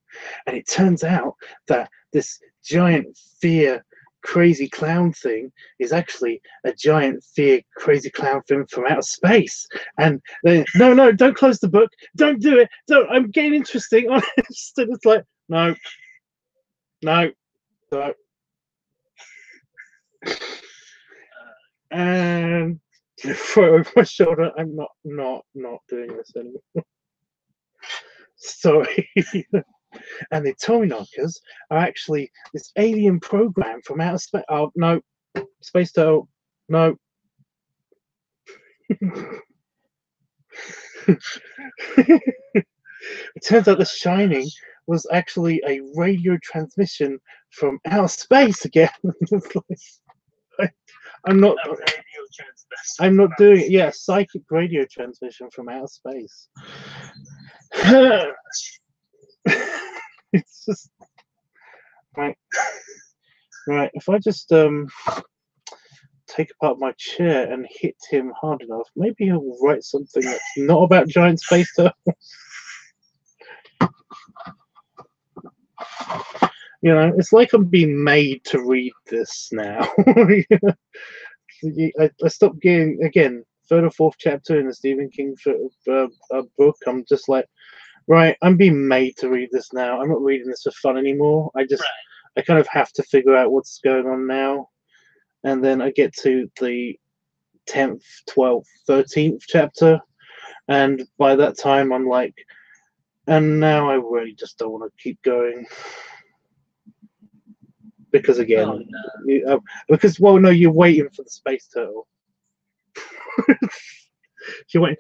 it turns out that this giant fear crazy clown thing is actually a giant fear crazy clown thing from outer space. And then, no, don't close the book, don't do it, don't, I'm getting interesting on it. It's like, no. And throw over my shoulder, I'm not doing this anymore. Sorry. And the Tommyknockers are actually this alien program from outer space. Oh no, Space Turtle, no. It turns out The Shining was actually a radio transmission from outer space again. I'm not doing it. Yeah, psychic radio transmission from outer space. It's just right. If I just take apart my chair and hit him hard enough, maybe he'll write something that's not about giant space turtles. You know, it's like I'm being made to read this now. I stopped getting, again, 3rd or 4th chapter in the Stephen King book. I'm just like, right, I'm being made to read this now. I'm not reading this for fun anymore. I kind of have to figure out what's going on now. And then I get to the 10th, 12th, 13th chapter. And by that time, I'm like, and now I really just don't want to keep going. Because again, you're waiting for the space turtle. You're waiting.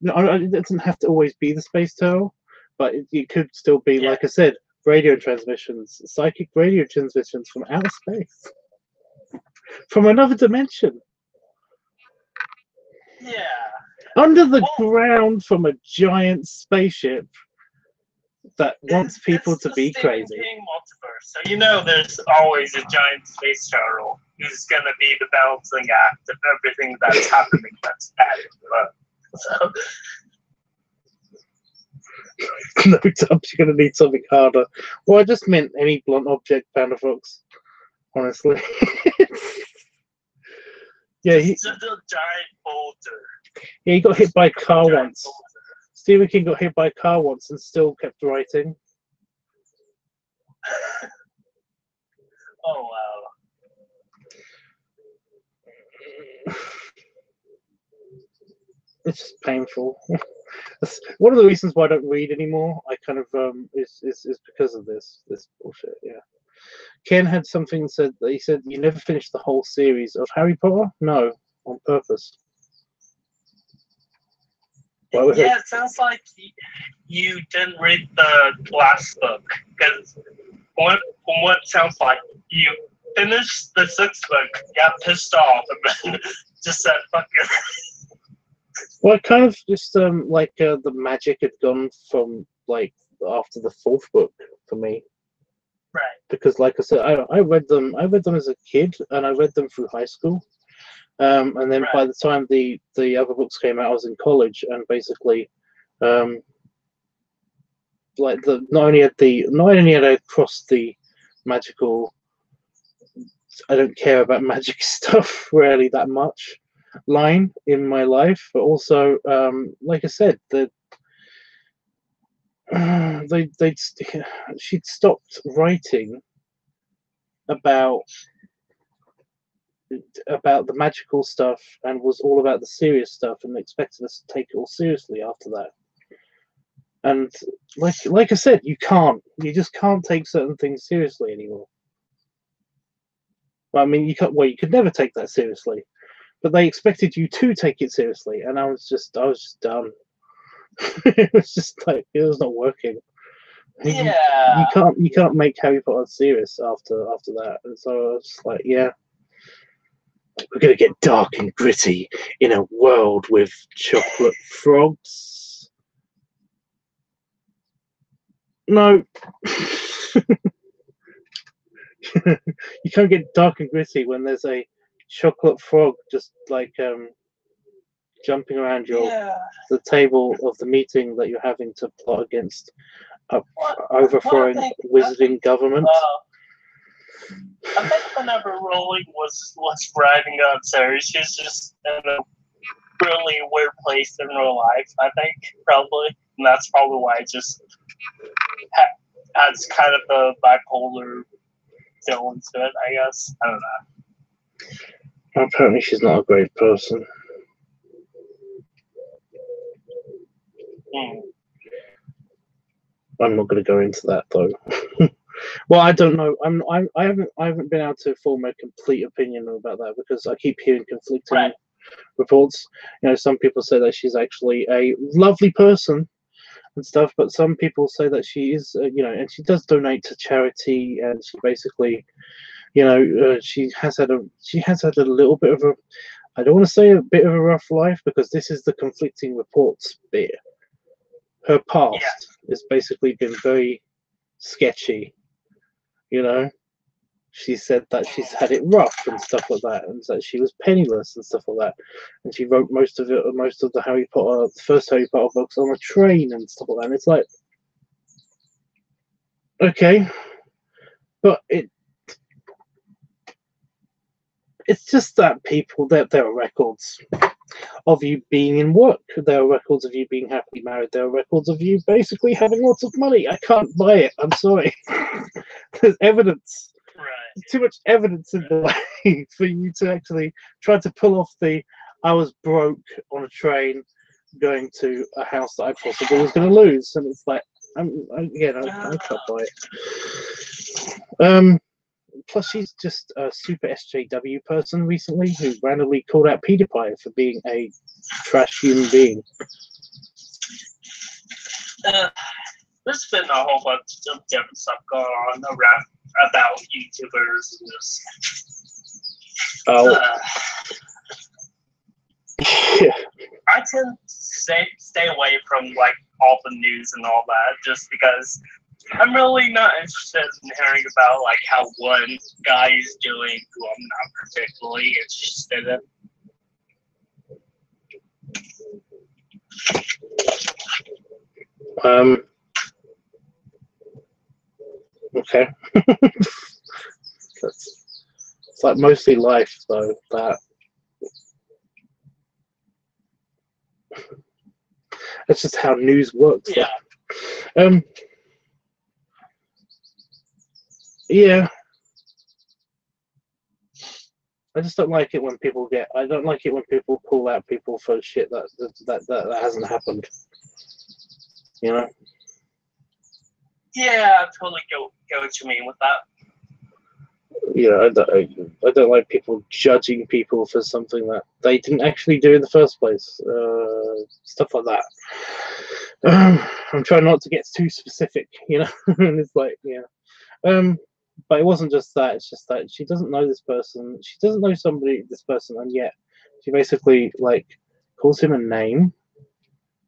No, it doesn't have to always be the space turtle, but it could still be, like I said, radio transmissions, psychic radio transmissions from outer space, from another dimension. Yeah. Under the ground from a giant spaceship that wants people to be crazy. King multiverse. So you know there's always a giant space turtle who's going to be the balancing act of everything that's happening that's bad in the world. So. No, Tubbs, you're going to need something harder. Well, I just meant any blunt object, Panda Fox. Honestly. Yeah, just a giant boulder. Yeah, he got hit by a car once. Boulder. Stephen King got hit by a car once and still kept writing. Oh, wow. It's just painful. That's one of the reasons why I don't read anymore. I kind of is because of this bullshit. Yeah. Ken had something said that he said you never finished the whole series of Harry Potter. No, on purpose. Yeah, it sounds like you didn't read the last book, because from what it sounds like, you finished the 6th book, got pissed off, and then just said, fuck it. Well, it kind of just like the magic had gone from like after the 4th book for me. Right. Because like I said, I read them as a kid, and I read them through high school. And then by the time the other books came out, I was in college, and basically, like not only had I crossed the magical, I don't care about magic stuff really that much line in my life, but also, like I said, she'd stopped writing about the magical stuff and was all about the serious stuff, and expected us to take it all seriously after that. And like I said, you just can't take certain things seriously anymore. Well, I mean, you could never take that seriously, but they expected you to take it seriously, and I was just done. It was just like, it was not working. Yeah. You can't make Harry Potter serious after that. And so I was just like, yeah, we're gonna get dark and gritty in a world with chocolate frogs. No. You can't get dark and gritty when there's a chocolate frog just like jumping around the table of the meeting that you're having to plot against overthrowing wizarding government. I think whenever Rowling was writing upstairs, she's just in a really weird place in her life, I think, probably. And that's probably why it just has kind of a bipolar feeling to it, I guess. I don't know. Apparently she's not a great person. I'm not going to go into that though. Well, I don't know. I haven't been able to form a complete opinion about that because I keep hearing conflicting reports. You know, some people say that she's actually a lovely person and stuff, but some people say that she is, you know, and she does donate to charity, and she basically, you know, she has had a little bit of a, I don't want to say a bit of a rough life because this is the conflicting reports bit. Her past has basically been very sketchy. You know, she said that she's had it rough and stuff like that, and that she was penniless and stuff like that. And she wrote most of the first Harry Potter books on a train and stuff like that. And it's like, okay, but it's just that people, there are records of you being in work. There are records of you being happily married. There are records of you basically having lots of money. I can't buy it. I'm sorry. There's evidence. There's too much evidence in the way for you to actually try to pull off the I was broke on a train going to a house that I possibly was going to lose. And it's like, I can't buy it. Plus, she's just a super SJW person recently who randomly called out PewDiePie for being a trash human being. There's been a whole bunch of different stuff going on around about YouTubers and just. Yeah. I tend to stay away from like all the news and all that just because I'm really not interested in hearing about like how one guy is doing who I'm not particularly interested in. Okay. It's like mostly life though, that that's just how news works. Yeah. Yeah. I just don't like it when people I don't like it when people call out people for shit that hasn't happened. You know? Yeah, I totally get what you mean with that. Yeah, I don't like people judging people for something that they didn't actually do in the first place. Stuff like that. I'm trying not to get too specific, you know. And it's like, yeah. But it wasn't just that. It's just that she doesn't know this person. She doesn't know this person, and yet she basically like calls him a name,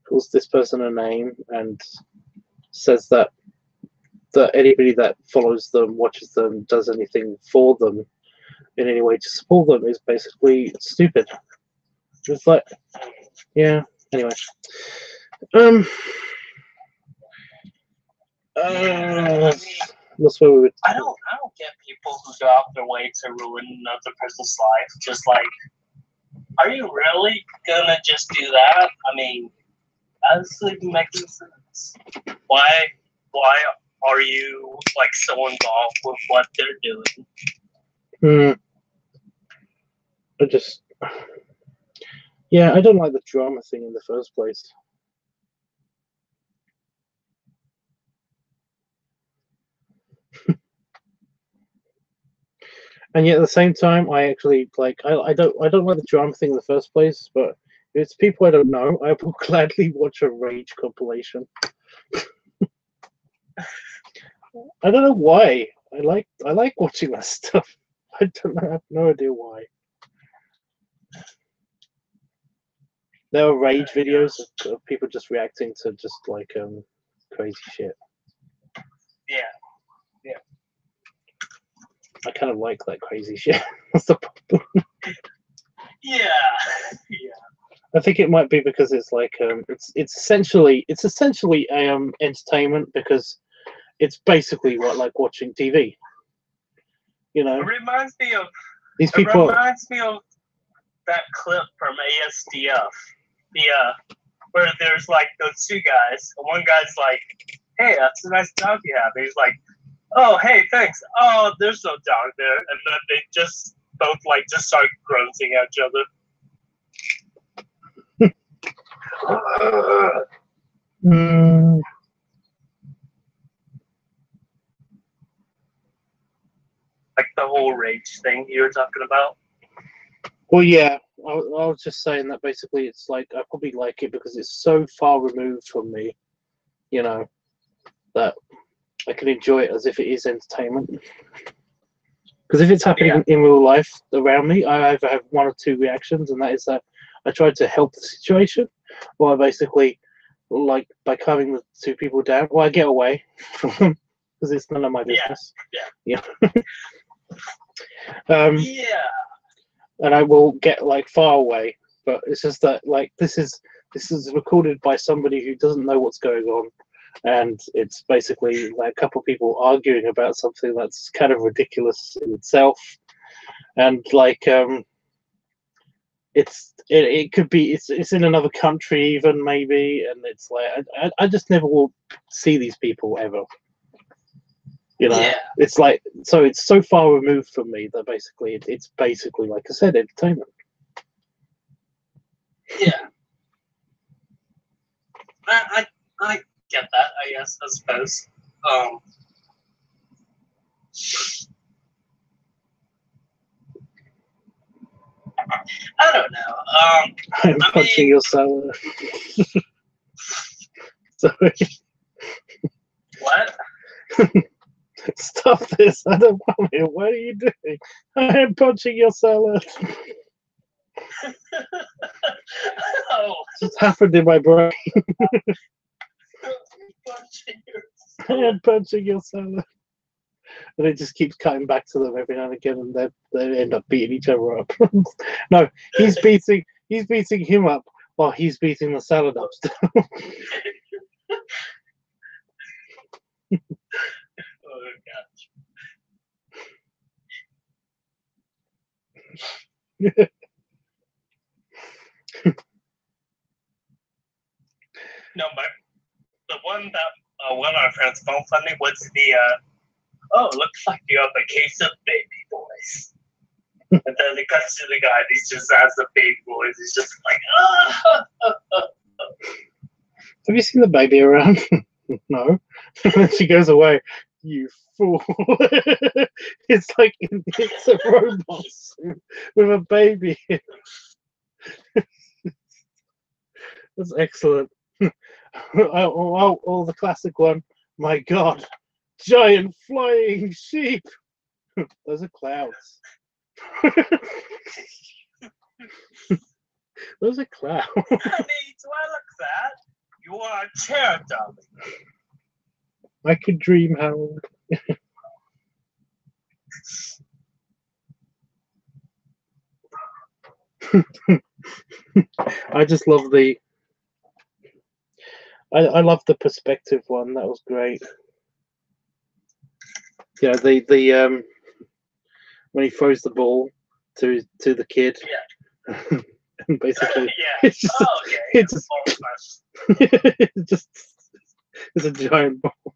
calls this person a name, and says that anybody that follows them, watches them, does anything for them, in any way to support them is basically stupid. It's like, yeah. Anyway, that's where we would. I don't get people who go out their way to ruin another person's life. Just like, are you really gonna just do that? I mean, that's like making sense. Why are you like so involved with what they're doing? I just, yeah, I don't like the drama thing in the first place. And yet at the same time, I actually like I don't like the drama thing in the first place, but if it's people I don't know, I will gladly watch a rage compilation. I don't know why. I like watching that stuff. I have no idea why. There are rage videos of people just reacting to just like crazy shit. Yeah. I kind of like that crazy shit. That's the problem. Yeah. I think it might be because it's like it's essentially entertainment, because it's basically like watching TV. You know, It reminds me of these people. It reminds me of that clip from ASDF. Where there's like those two guys, and one guy's like, "Hey, that's a nice dog you have." And he's like, "Oh, hey, thanks. Oh, there's no dog there." And then they just both like just start grunting at each other. Like the whole rage thing you were talking about. Well, yeah, I was just saying that basically it's like I probably like it because it's so far removed from me, you know, that I can enjoy it as if it is entertainment. Because if it's happening in real life around me, I either have one or two reactions, and that is that I try to help the situation, or I basically, like, by calming the two people down, or I get away from them because it's none of my business. Yeah. And I will get like far away, but it's just that like this is recorded by somebody who doesn't know what's going on, and it's basically like a couple of people arguing about something that's kind of ridiculous in itself, and like it could be it's in another country even maybe, and it's like I just never will see these people ever. You know, it's like it's so far removed from me that basically it's basically, like I said, entertainment. Yeah, I get that. I guess I suppose. I don't know. I'm punching your salad. Sorry. What? Stop this! I don't want it. What are you doing? I am punching your salad. Oh. It just happened in my brain. I am punching your salad. And it just keeps cutting back to them every now and again, and they end up beating each other up. No, he's beating him up while he's beating the salad up still. Oh gosh. No, but the one that one of our friends found funny was the oh, looks like you have a case of baby boys. And then it cuts to the guy, and he just has the baby boys. He's just like, ah. Have you seen the baby around? No. And then she goes away. You fool. It's like it's a robot suit with a baby. That's excellent. Oh, the classic one. My God. Giant flying sheep. Those are clouds. Those are clouds. Honey, do I look fat? You are a chair, darling. I could dream, Harold. I just love the. I love the perspective one. That was great. Yeah, the when he throws the ball to the kid. Yeah. And basically, Yeah. it's just Oh, okay. it's just it's a giant ball.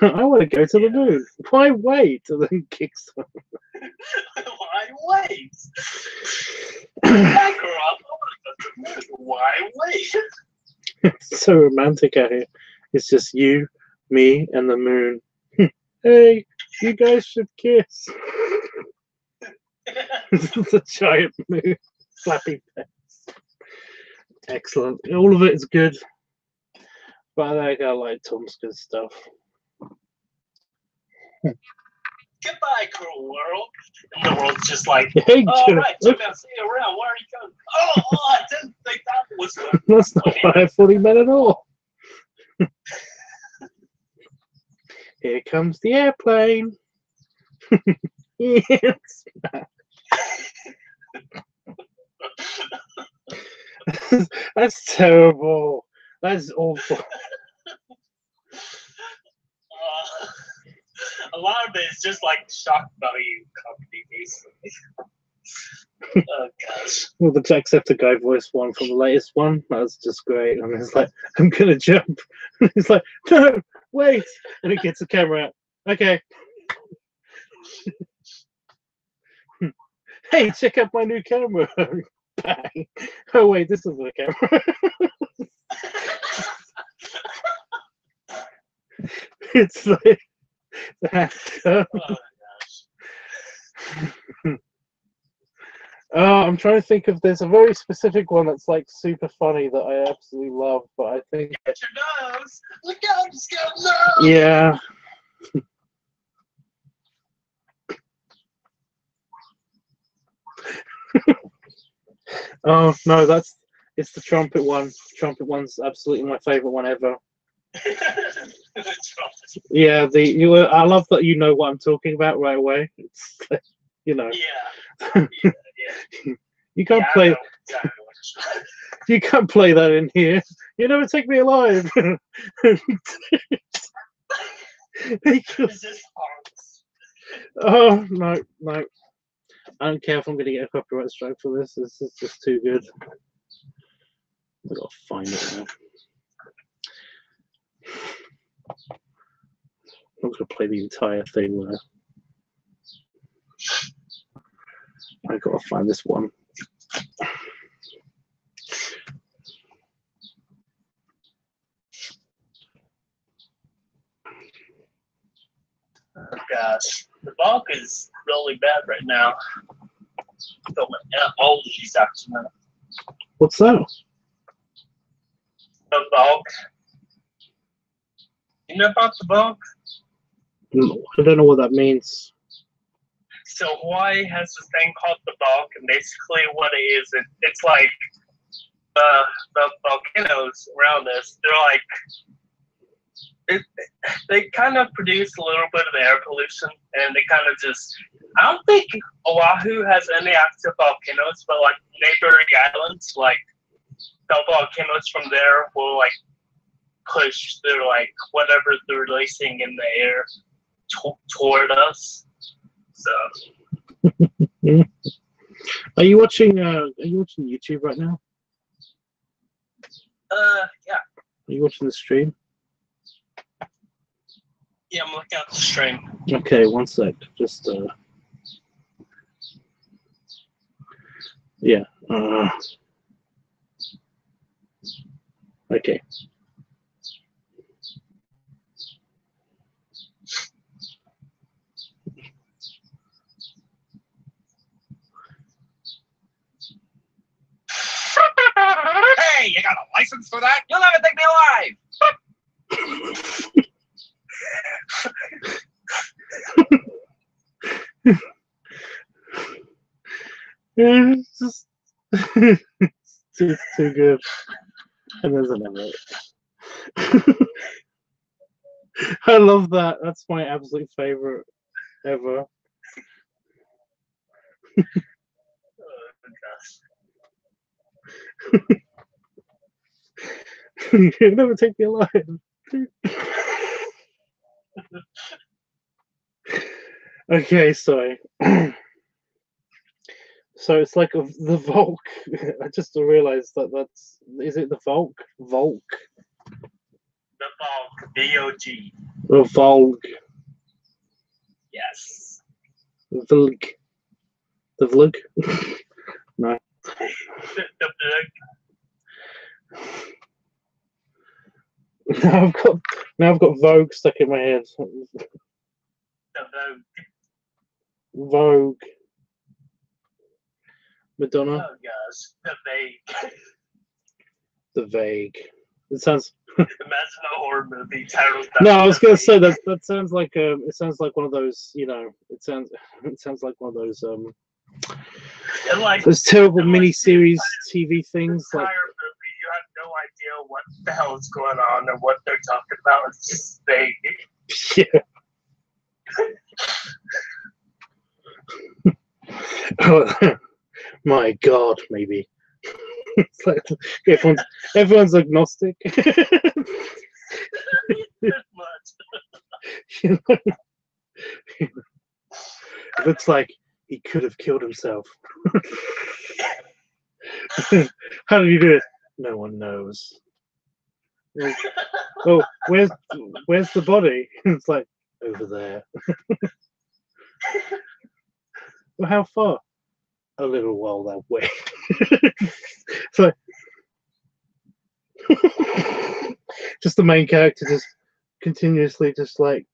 I want to go to the moon. Why wait? And then kicks them. Why wait? I grew up. I want to go to the moon. Why wait? It's so romantic out here. It's just you, me, and the moon. Hey, you guys should kiss. It's a giant moon, flapping face. Excellent. All of it is good. But I think I like Tom's good stuff. Goodbye, cruel world. And the world's just like, Hey, all right, so I'm gonna see you around. Where are you going? Oh, I didn't think that was good. That's not 540 men at all. Here comes the airplane. Yes. That's terrible. That's awful. A lot of it is just like shock value comedy, basically. Oh gosh. Well, the Jacksepticeye voice one from the latest one, that was just great. And it's like, I'm gonna jump. He's like, no, wait. And he gets the camera out. Okay. Hey, check out my new camera. Bang. Oh wait, this is the camera. It's like that. Oh gosh. I'm trying to think of. There's a very specific one that's like super funny that I absolutely love, but I think. Get your nose. Look out, just got nose. Yeah. Oh no, it's the trumpet one. Trumpet one's absolutely my favorite one ever. Yeah, I love that you know what I'm talking about right away. It's like, you know. Yeah. You can't play. You can't play that in here. You never take me alive. Oh no, no. I don't care if I'm going to get a copyright strike for this. This is just too good. I've got to find it now. I'm not going to play the entire thing there. I've got to find this one. Oh gosh, the bulk is really bad right now. Filming all of these afternoon. What's that? The bulk. You know about the bulk? I don't know what that means. So Hawaii has this thing called the bulk, and basically what it is, it's like the volcanoes around us. They're like. They kind of produce a little bit of air pollution, and they kind of just. I don't think Oahu has any active volcanoes, but like neighboring islands, like the volcanoes from there will like push their like whatever they're releasing in the air toward us. So. Are you watching YouTube right now? Yeah. Are you watching the stream? Yeah, I'm looking at the stream. Okay, one sec. Just yeah. Okay. Hey, you got a license for that? You'll never take me alive. Yeah, it's just it's too good. And there's another. I love that. That's my absolute favorite ever. You'll never take me alive. Okay, sorry. So it's like the Volk. I just realized that's. Is it the Volk? Volk. The Volk. V-O-G. The Volk. Yes. Vlug. The Vlug? No. The Now I've got Vogue stuck in my head. Vogue. Vogue. Madonna. Oh gosh. The Vague. The Vague. It sounds. Imagine a horror movie titled that. No, I was gonna say that sounds like it sounds like one of those, you know, it sounds like one of those And like those terrible and like, mini-series TV things the like. entire movie, you have no idea what the hell is going on or what they're talking about. It's just vague. Yeah. My God, maybe. It's like everyone's agnostic. You know? It looks like he could have killed himself. How did he do it? No one knows. Like, oh, where's the body? It's like over there. Well, how far? A little while that way. So just the main character just continuously just like,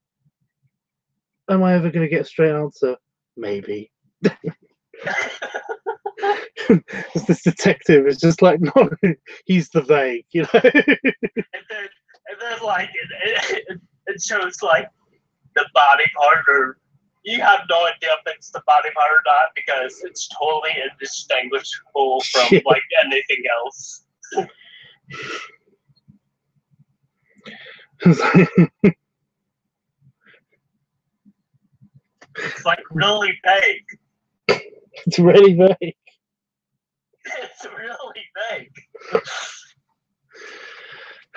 am I ever going to get a straight answer? Maybe. This detective is just like, no, he's the vague, you know. And then like it shows like the body part, or you have no idea if it's the body part or not because it's totally indistinguishable from like anything else. It's like really vague. It's really vague. It's really vague.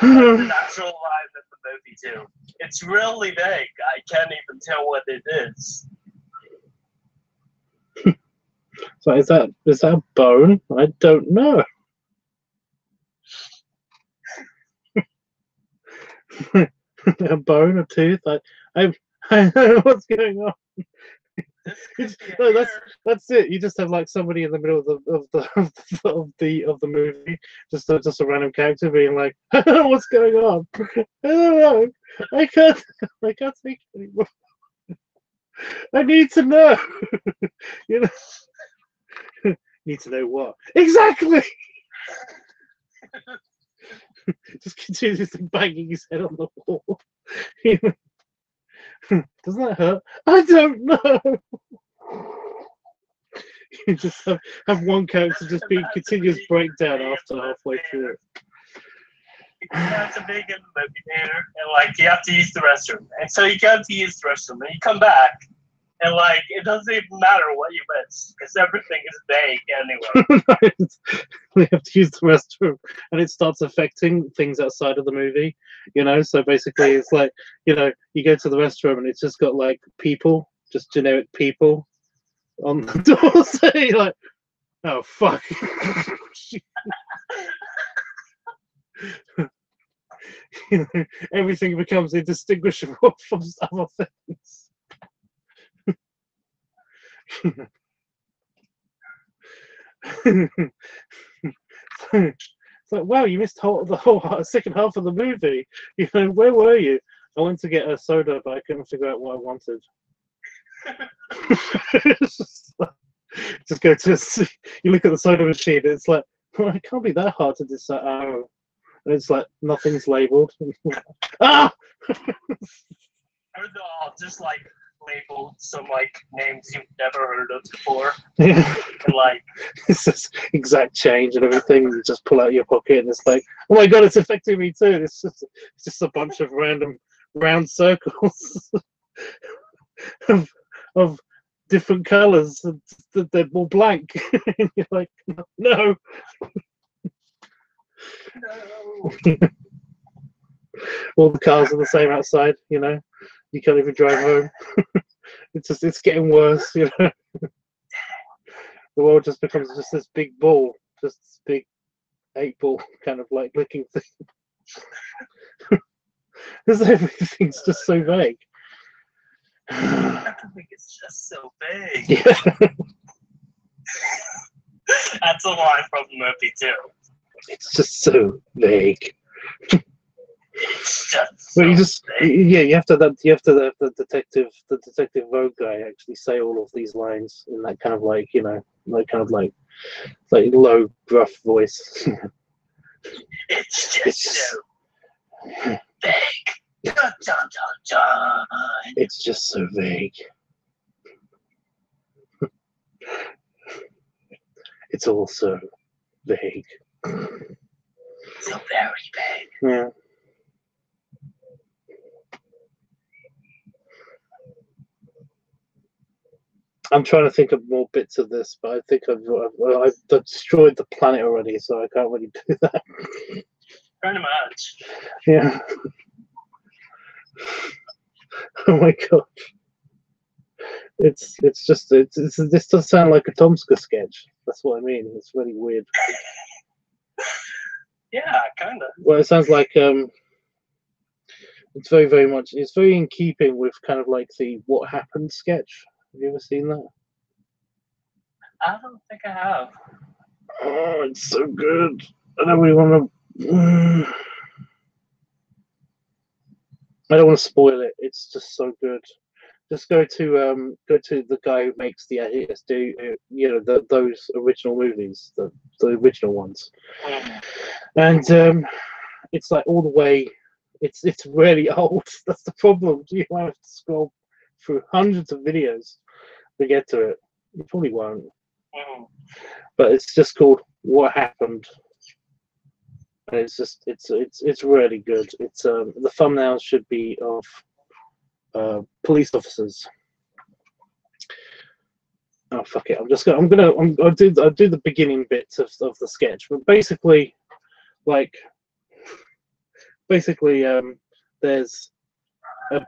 The natural line in the movie too. It's really vague. I can't even tell what it is. So is that a bone? I don't know. A bone, a tooth. I don't know what's going on. No, that's it. You just have like somebody in the middle of the movie, just a random character being like, "What's going on? I don't know. I can't think anymore. I need to know." You know, need to know what exactly. Just continuously banging his head on the wall. You know? Doesn't that hurt? I don't know. You just have one character just being continuous breakdown after halfway through it. That's a big in the movie theater, and like you have to use the restroom, and so you go to use the restroom, and you come back, and like it doesn't even matter what you missed because everything is vague anyway. We have to use the restroom, and it starts affecting things outside of the movie. You know, so basically, it's like, you know, you go to the restroom, and it's just got like people, just generic people on the door. So you're like, oh fuck. You know, everything becomes indistinguishable from other things. It's like, wow, you missed the whole second half of the movie. You know, where were you? I went to get a soda, but I couldn't figure out what I wanted. Just go to, you look at the soda machine, and it's like, well, it can't be that hard to decide. Oh, and it's like nothing's labeled. Ah! Or they're all just like labeled some like names you've never heard of before. Yeah. And like It's just exact change and everything. You just pull out your pocket, and it's like, oh my god, it's affecting me too. It's just a bunch of random round circles of different colours. They're more blank. And you're like, no. No. All the cars are the same outside. You know, you can't even drive home. It's getting worse. You know, the world just becomes just this big ball, just this big 8-ball kind of like looking thing. Because everything's just so vague. Everything is just so vague. Yeah. That's a line from the movie too. It's just so vague. It's just Well, you so just vague. yeah, you have to have the detective Vogue guy actually say all of these lines in that kind of like, you know, like kind of like low gruff voice. It's just It's so vague. Dun, dun, dun, dun. it's just so vague. It's all so vague. So very vague. Yeah. I'm trying to think of more bits of this, but I think I've destroyed the planet already, so I can't really do that. Pretty much. Yeah. Oh my god. It's this does sound like a Tomska sketch. That's what I mean. It's really weird. Yeah, kind of. Well, it sounds like it's very much. It's very in keeping with kind of like the What Happened sketch. Have you ever seen that? I don't think I have. Oh, it's so good. I don't really want to. I don't want to spoil it. It's just so good. Just go to the guy who makes the ASD, you know, those original movies, the original ones, and it's like all the way. It's really old. That's the problem. You might have to scroll through hundreds of videos to get to it. You probably won't. But it's just called What Happened. And it's just it's really good. It's the thumbnail should be of police officers. Oh fuck it! I'll do the beginning bits of the sketch. But basically, there's a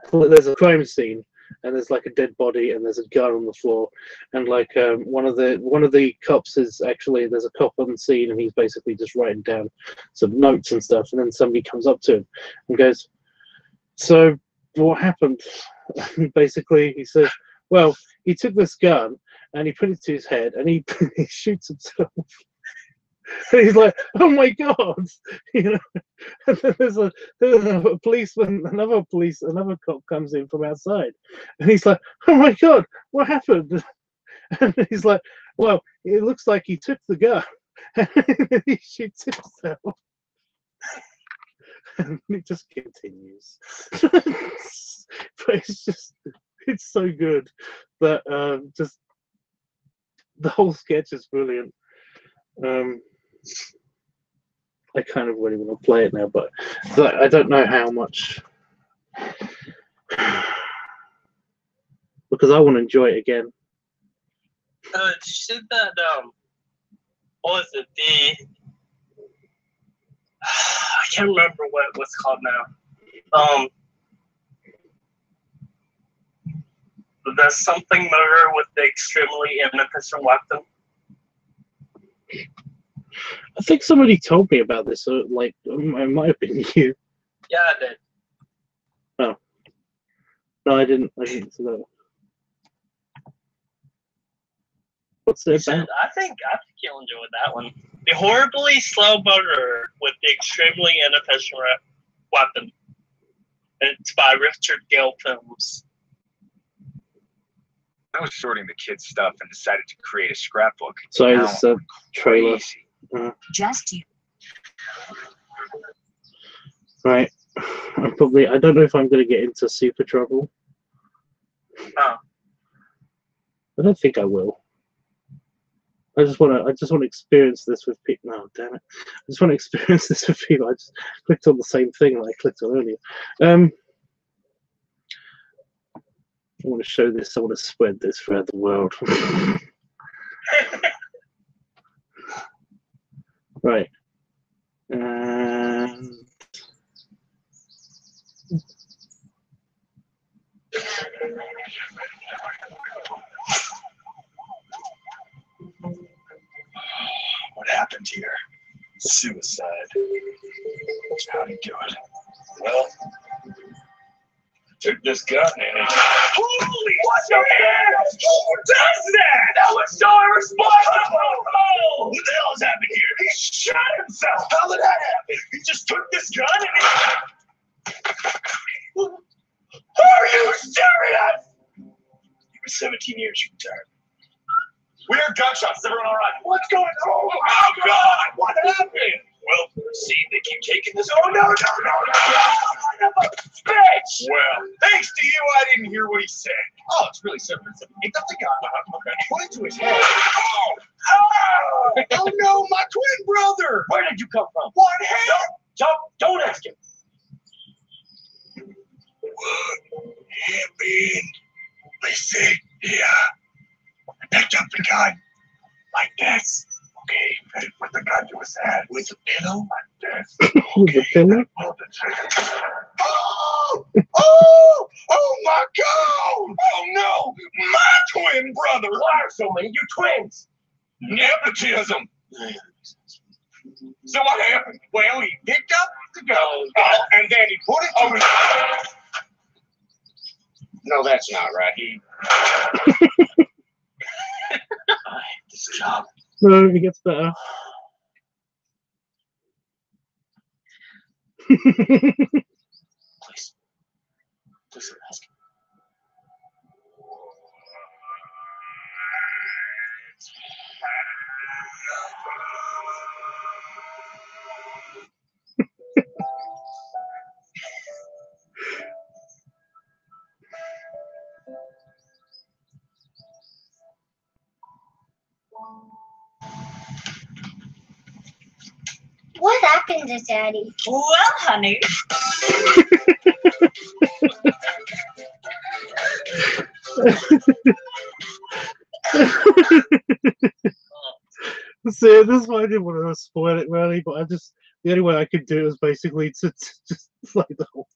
crime scene, and there's like a dead body, and there's a gun on the floor, and like one of the cops is actually, there's a cop on the scene, and he's basically just writing down some notes and stuff, and then somebody comes up to him and goes, "So what happened?" And basically he says, "Well, he took this gun and he put it to his head, and he he shoots himself." And he's like, "Oh my god!" You know. And then there's a policeman, another cop comes in from outside, and he's like, "Oh my god, what happened?" And he's like, "Well, it looks like he took the gun and he shoots himself." And it just continues. But it's so good that just the whole sketch is brilliant. I kind of really want to play it now, but I don't know how much, because I want to enjoy it again. Did you see that? What was it? I can't remember what it was called now. The something motor with the extremely inefficient weapon. I think somebody told me about this, so like it might have been you. Yeah, I did. Oh. No, I didn't see that. What's it about? I think you'll enjoy that one. The horribly slow motor with the extremely inefficient weapon. And it's by Richard Gale Films. I was sorting the kids' stuff and decided to create a scrapbook. Sorry, Now this is a trailer. crazy. Just you. Right. I don't know if I'm going to get into super trouble. Oh. I don't think I will. I just want to experience this with people. No, damn it! I just want to experience this with people. I just clicked on the same thing that I clicked on earlier. I want to show this. I want to spread this throughout the world. Right. And What happened here? Suicide. How'd he do it? Well, took this gun and holy shit! Who does that? That was so irresponsible! What the hell has happened here? He shot himself! How did that happen? He just took this gun and he... Are you serious? He was 17 years, you retired. We heard gunshots. Is everyone all right? What's going on? Oh, God! What happened? Well, see, they keep taking this. Oh, no! Bitch! Well, thanks to you, I didn't hear what he said. Oh, it's really simple. He got the gun. Okay. Put it to his head. Oh, no, my twin brother! Where did you come from? What hell? Don't ask him. What happened? Listen, yeah. I picked up the gun like this. Okay, I put the gun to his head with a pillow like this. with a pillow? Oh my God! Oh no! My twin brother! Why are so many you twins? Nepotism! So what happened? Well, he picked up the gun, and then he put it to his head. No, that's not right. He... I hate this job. No, it gets better. Please ask him. What happened to Daddy? Well, honey. See, this is why I didn't want to spoil it really, but the only way I could do it was basically to just like the whole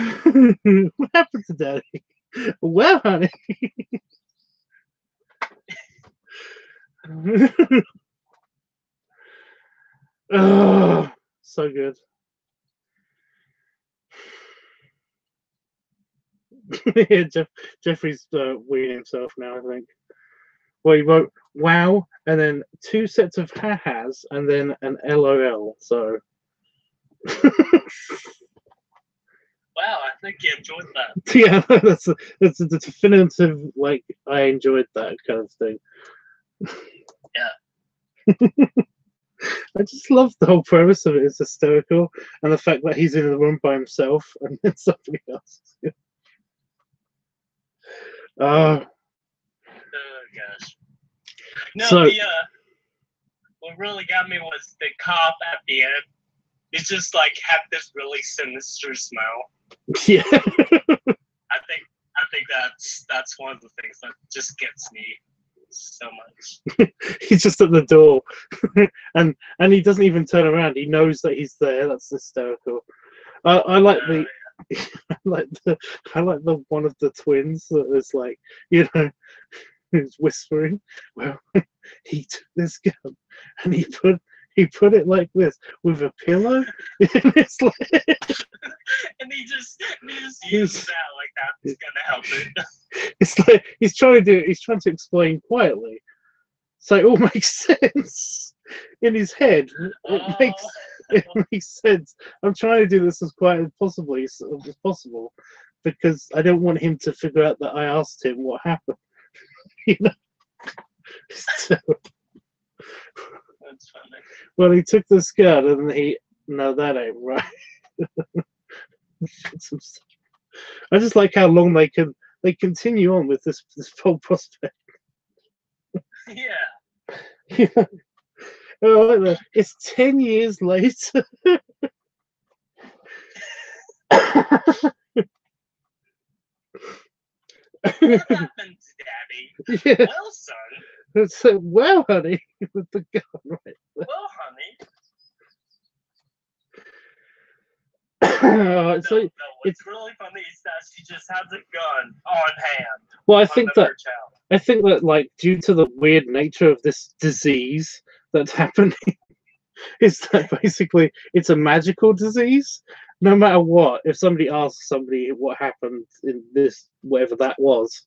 thing. What happened to Daddy? Well, honey. Oh, so good. Yeah, Jeffrey's weird himself now, I think. Well, he wrote wow, and then 2 sets of ha-has, and then an LOL, so. Wow, I think you enjoyed that. Yeah, that's a definitive, like, I enjoyed that kind of thing. Yeah. I just love the whole premise of it. It's hysterical, and the fact that he's in the room by himself and then somebody else. Oh gosh. No, So- what really got me was the cop at the end. He just like had this really sinister smile. Yeah. I think that's one of the things that just gets me so much. He's just at the door, and he doesn't even turn around. He knows that he's there. That's hysterical. I like the. I like the one of the twins that is like, you know, who's whispering. Well, he took this gun and he put it like this with a pillow. It's like, and he just uses that like that's gonna help it. it's like he's trying to explain quietly, so it all makes sense in his head. It makes sense. I'm trying to do this as quiet as possible, because I don't want him to figure out that I asked him what happened. You know. So, That's funny. well, he took this gun and no, that ain't right. I just like how long they continue on with this whole prospect. Yeah. Yeah. Oh, I like that. It's 10 years later. What happened, Daddy? Yeah. Well, son. So, well, honey, with the gun right Well, honey. there. So No, what's really funny is that she just has a gun on hand. well, I on think the that birch house. I think that like due to the weird nature of this disease that's happening, is that basically it's a magical disease. No matter what, if somebody asks somebody what happened in this, whatever that was,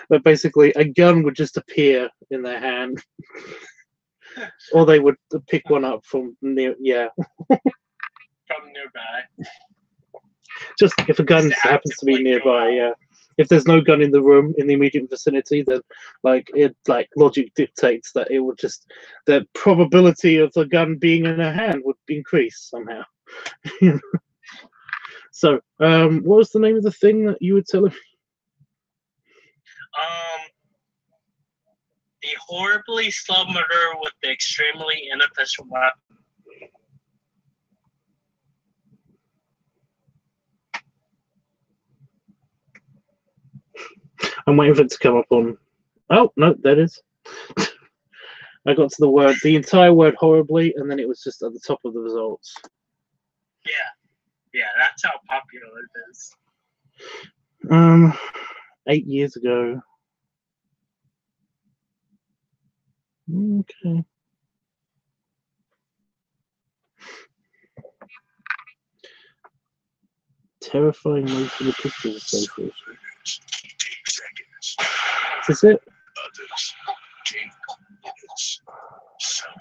that basically a gun would just appear in their hand, or they would pick one up from near. Yeah, From nearby. just if a gun Just happens to be actively go nearby. out. Yeah, if there's no gun in the room in the immediate vicinity, then like logic dictates that it would just the probability of the gun being in her hand would increase somehow. So, what was the name of the thing that you were telling me? The horribly slow murderer with the extremely inefficient weapon. I'm waiting for it to come up on. Oh no, that is. I got to the entire word horribly, and then it was just at the top of the results. Yeah, that's how popular it is. 8 years ago. Okay. Terrifying Noise from the Pistols Association. Take seconds. Is it? Others take minutes. Some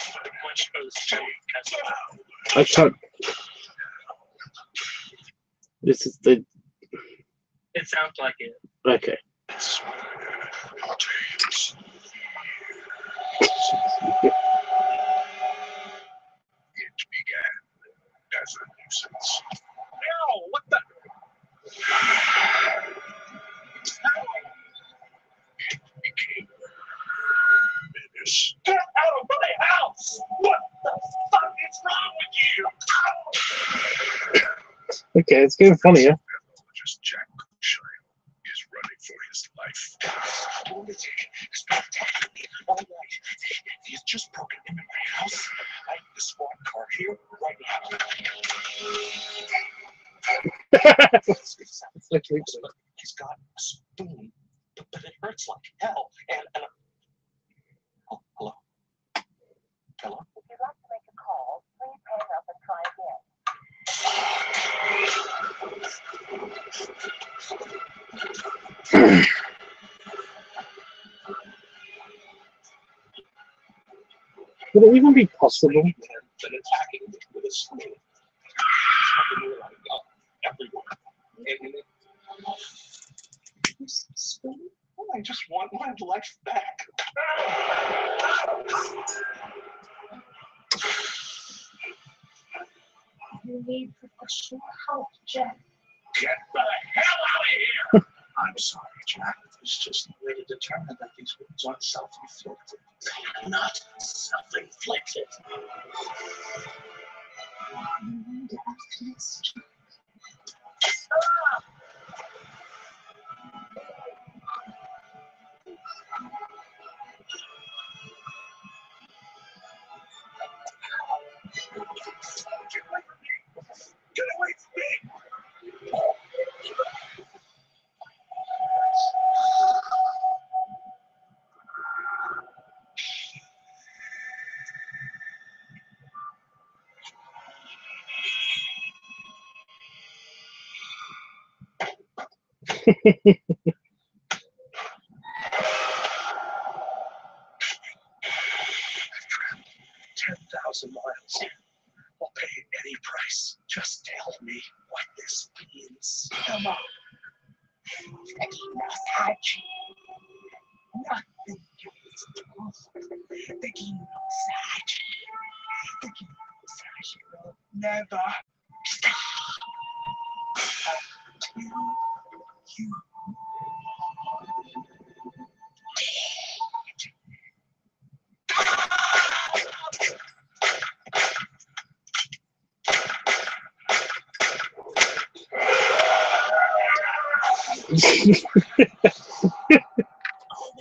Which goes to I can't. This is the. It sounds like it. Okay. It began as a nuisance. Ow, what the? It became a menace. Get out of my house! What the fuck is wrong with you? Okay, it's getting funnier. Pathologist Jack Shine is running for his life. Lunatic has been attacking me all night. He's just broken into my house. I have the squad car here right now. It's literally. He's got a spoon, but it hurts like hell. And oh, hello? Hello? If you'd like to make a call, please hang up and try again. Would it even be possible? Been attacking me with a spoon. Everywhere. And spoon? Well, I just want my life back. You need professional help, Jack. Get the hell out of here! I'm sorry, Jack. There's just no way to determine that these wounds aren't self-inflicted. Not self-inflicted. You need to ask this, Jack. Get away from me! Get away from me! I've traveled 10,000 miles. I'll pay any price. Just tell me what this means. Come on. Taking massage. Nothing gets through. Taking massage. Taking massage will never stop until you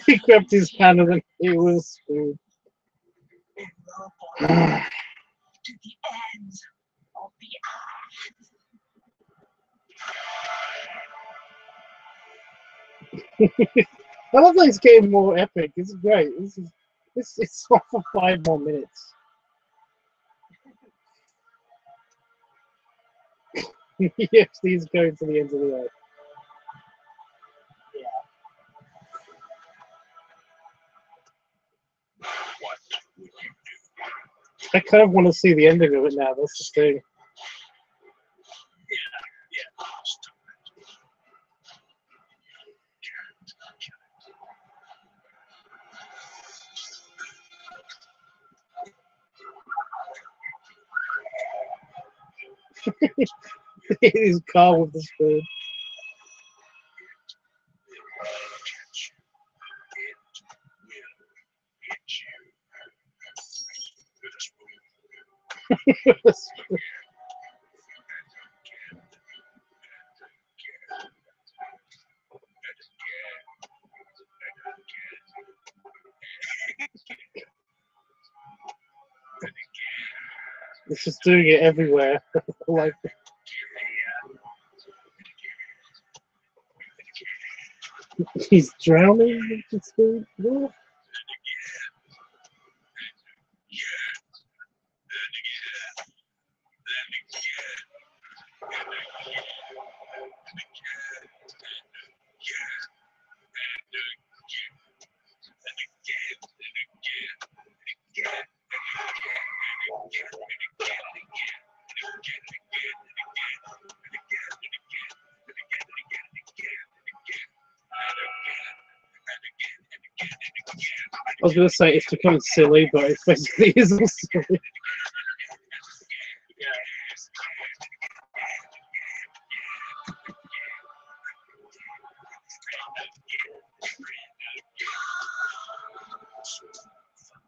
He grabbed his hand and then he was screwed. To the end of the I love that it's getting more epic. It's great. It's on for 5 more minutes. Yes, he's going to the end of the earth. What would you do? I kind of want to see the ending of it now. That's the thing. Yeah. Stop His car with the spoon. It's just doing it everywhere. Like, he's drowning with the spoon. Yeah. I was going to say it's becoming silly, but it basically isn't silly.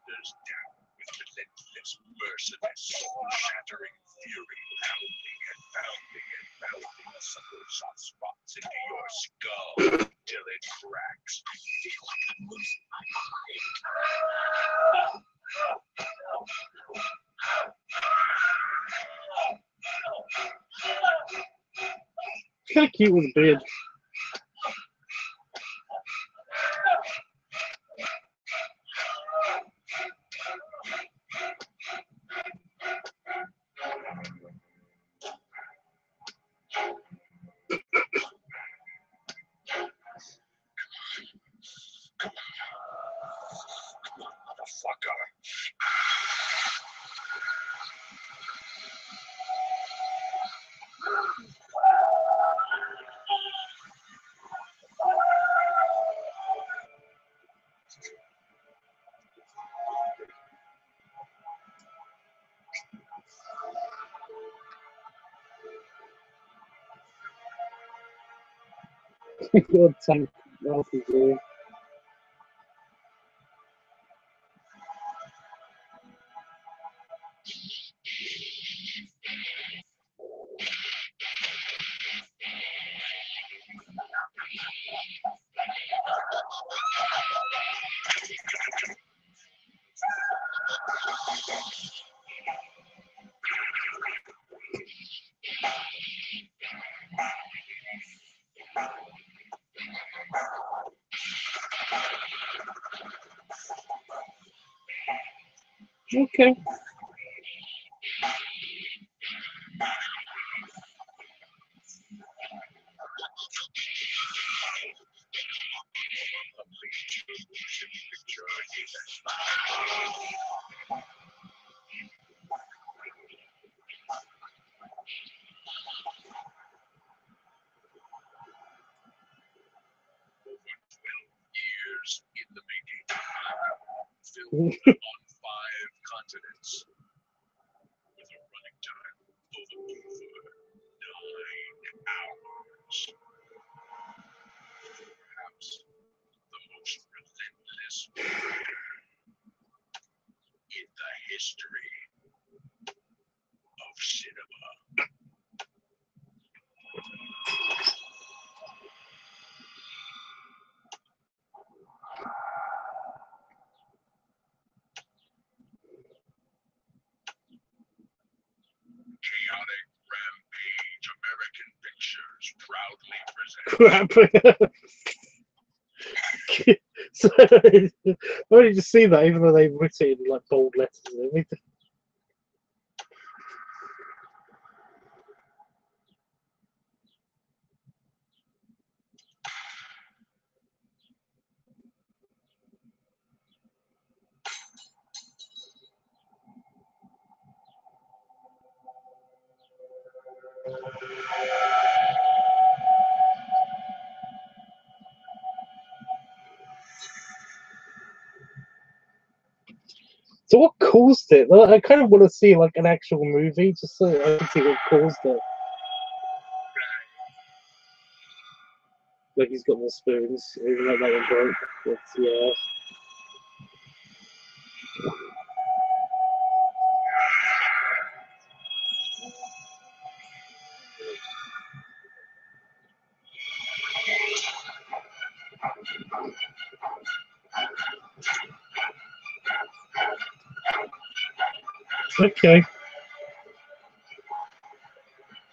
thunders down with relentless, merciless, soul-shattering fury, pounding and pounding and pounding subtle soft spots into your skull till it cracks. Feel like I'm losing my It's kind of cute with a beard. motherfucker. Good time. Ralph is doing. Okay. Years in the making. Filmed on 5 continents. With a running time of over 9 hours. Perhaps the most relentless in the history of cinema. crap. So, why did you see that? Even though they wrote it in like bold letters and everything. So what caused it? Well, I kind of want to see like an actual movie, just so I can see what caused it. Like he's got more spoons, even though that one broke. But, yeah. Okay.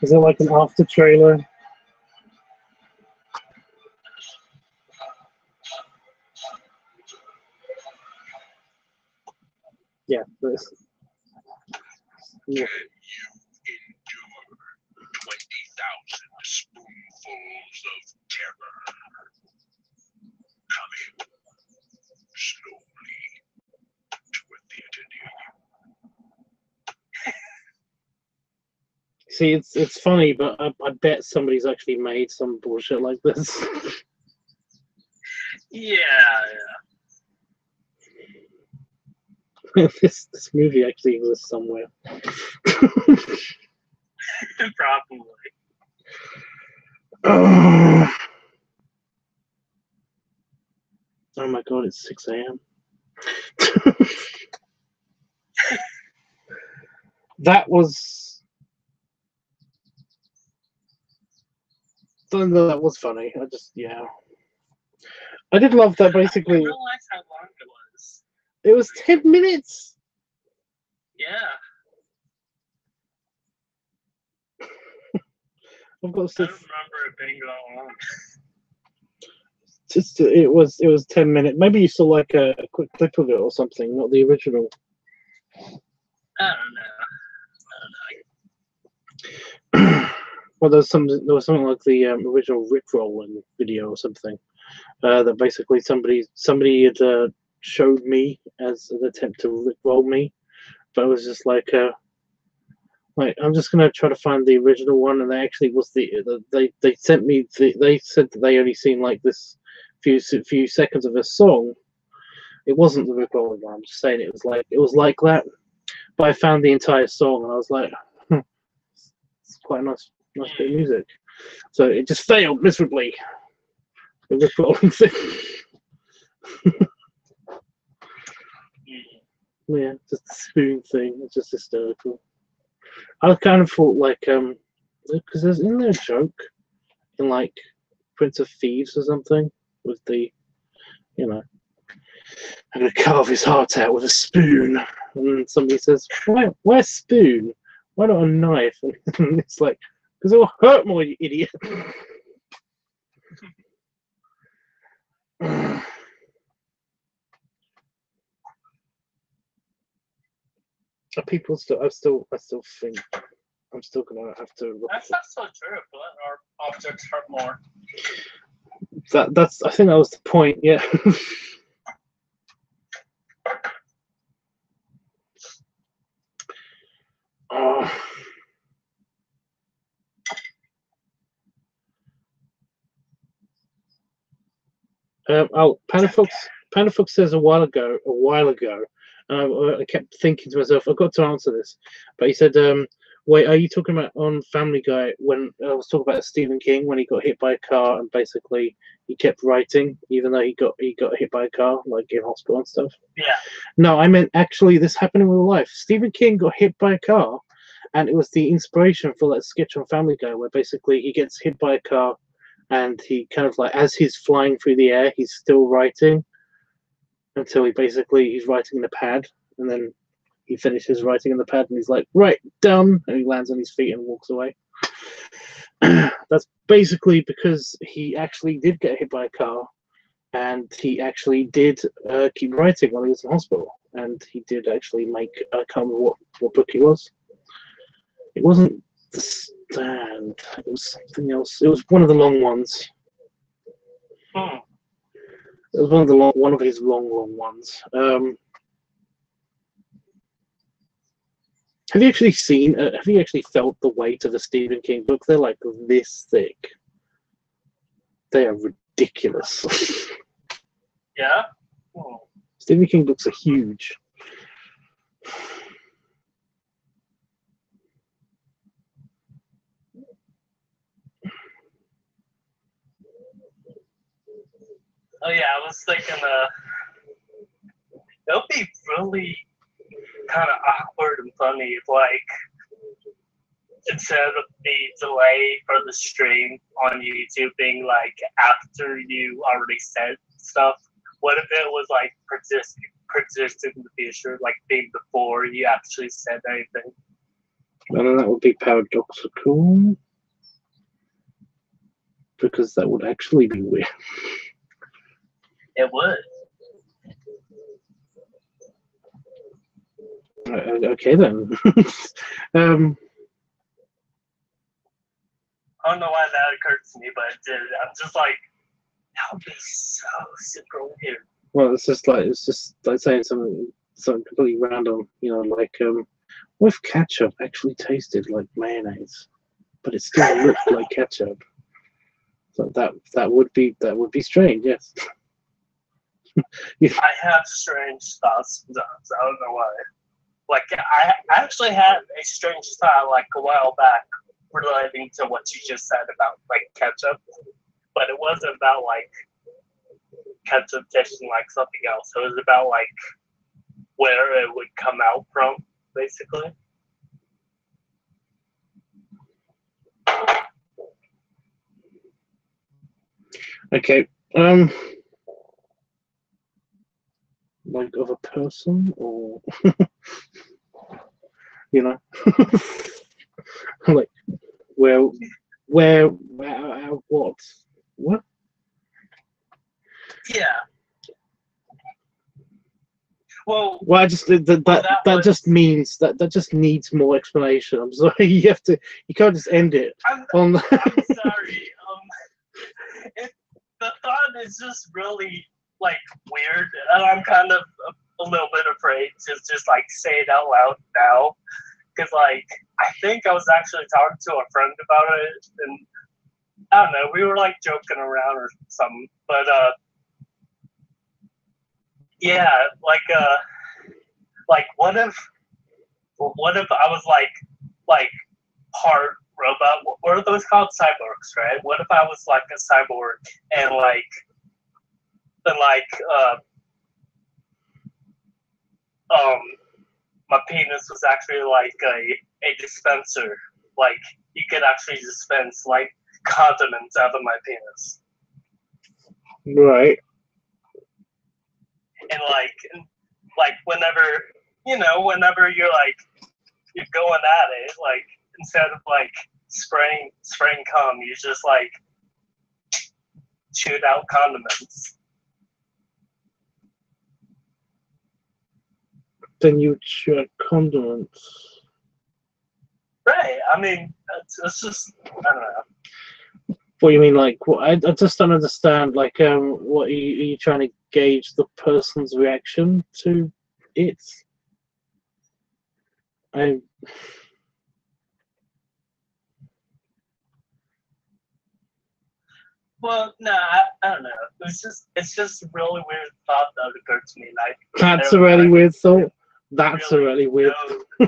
Is it like an after trailer? Yeah, this. Yeah. Can you endure 20,000 spoonfuls of terror coming slowly to a theater near you? See, it's funny, but I bet somebody's actually made some bullshit like this. Yeah. this movie actually exists somewhere. Probably. Oh my god, it's 6 a.m. That was... That was funny. I just, yeah. I did love that, I basically. didn't realize how long it was. It was 10 minutes! Yeah. I've got I to don't remember it being that long. just it was 10 minutes. Maybe you saw like a quick clip of it or something, not the original. I don't know. Well, there was something like the original Rickrolling video or something that basically somebody had showed me as an attempt to Rickroll me, but it was just like I'm just gonna try to find the original one, and they actually was they sent me they said that they only seen like this few seconds of a song. It wasn't the Rickrolling one. I'm just saying it was like that, but I found the entire song and I was like, it's quite a nice bit of music. So it just failed miserably. The Rickrolling thing. Yeah, just the spoon thing. It's just hysterical. I kind of thought like because isn't there a joke in like Prince of Thieves or something with the, you know, I'm gonna carve his heart out with a spoon, and somebody says, why a spoon? Why not a knife? And it's like, because it will hurt more, you idiot. People still, I still think I'm still gonna have to. That's not so true, but our objects hurt more. That's I think that was the point. Yeah. Oh. Panafox says a while ago, I kept thinking to myself, I've got to answer this, but he said, wait, are you talking about on Family Guy when I was talking about Stephen King when he got hit by a car and basically he kept writing even though he got hit by a car, like in hospital and stuff? Yeah. No, I meant actually this happened in real life. Stephen King got hit by a car, and it was the inspiration for that sketch on Family Guy where basically he gets hit by a car and he kind of like, as he's flying through the air, he's still writing until he's writing in a pad, and then he finishes writing in the pad and he's like, right, done, and he lands on his feet and walks away. That's basically because he actually did get hit by a car, and he actually did keep writing while he was in hospital, and he did actually make, I can't remember what book he was. It wasn't The Stand, it was something else. It was one of the long ones. Hmm. It was one of his long ones. Have you actually seen? Have you actually felt the weight of a Stephen King book? They're like this thick. They are ridiculous. Yeah. Hmm. Stephen King books are huge. Oh yeah, I was thinking it would be really kind of awkward and funny if, like, instead of the delay for the stream on YouTube being like after you already said stuff, what if it was like persisted in the future, like being before you actually said anything? And then that would be paradoxical, because that would actually be weird. It would. Okay then. I don't know why that occurred to me, but it did. I'm just like, that would be so super weird. Well, it's just like saying something completely random. You know, like what if ketchup actually tasted like mayonnaise, but it still looked like ketchup? So that would be strange. Yes. I have strange thoughts sometimes. I don't know why. Like, I actually had a strange thought like a while back relating to what you just said about like ketchup, but it wasn't about like ketchup tasting like something else. It was about like where it would come out from, basically. Okay. Like of a person, or you know, like where, what? Yeah. Well, I just that just means that just needs more explanation. I'm sorry, you can't just end it on. I'm sorry. The thought is just really like weird, and I'm kind of a little bit afraid to just like say it out loud now, because like I think I was actually talking to a friend about it, and I don't know, we were like joking around or something, but yeah, like what if I was like part robot? What are those called? Cyborgs, right? What if I was like a cyborg and my penis was actually like a dispenser. Like you could actually dispense like condiments out of my penis. Right. And like whenever you're going at it, like instead of like spraying cum, you just like shoot out condiments. Then you check condiments. Right. I mean, it's just, I don't know. What do you mean, like? What, I just don't understand. Like, what are you trying to gauge the person's reaction to it? Well, no, I don't know. It's just a really weird thought that occurred to me. Like, that's a really weird thought. That's a really weird. I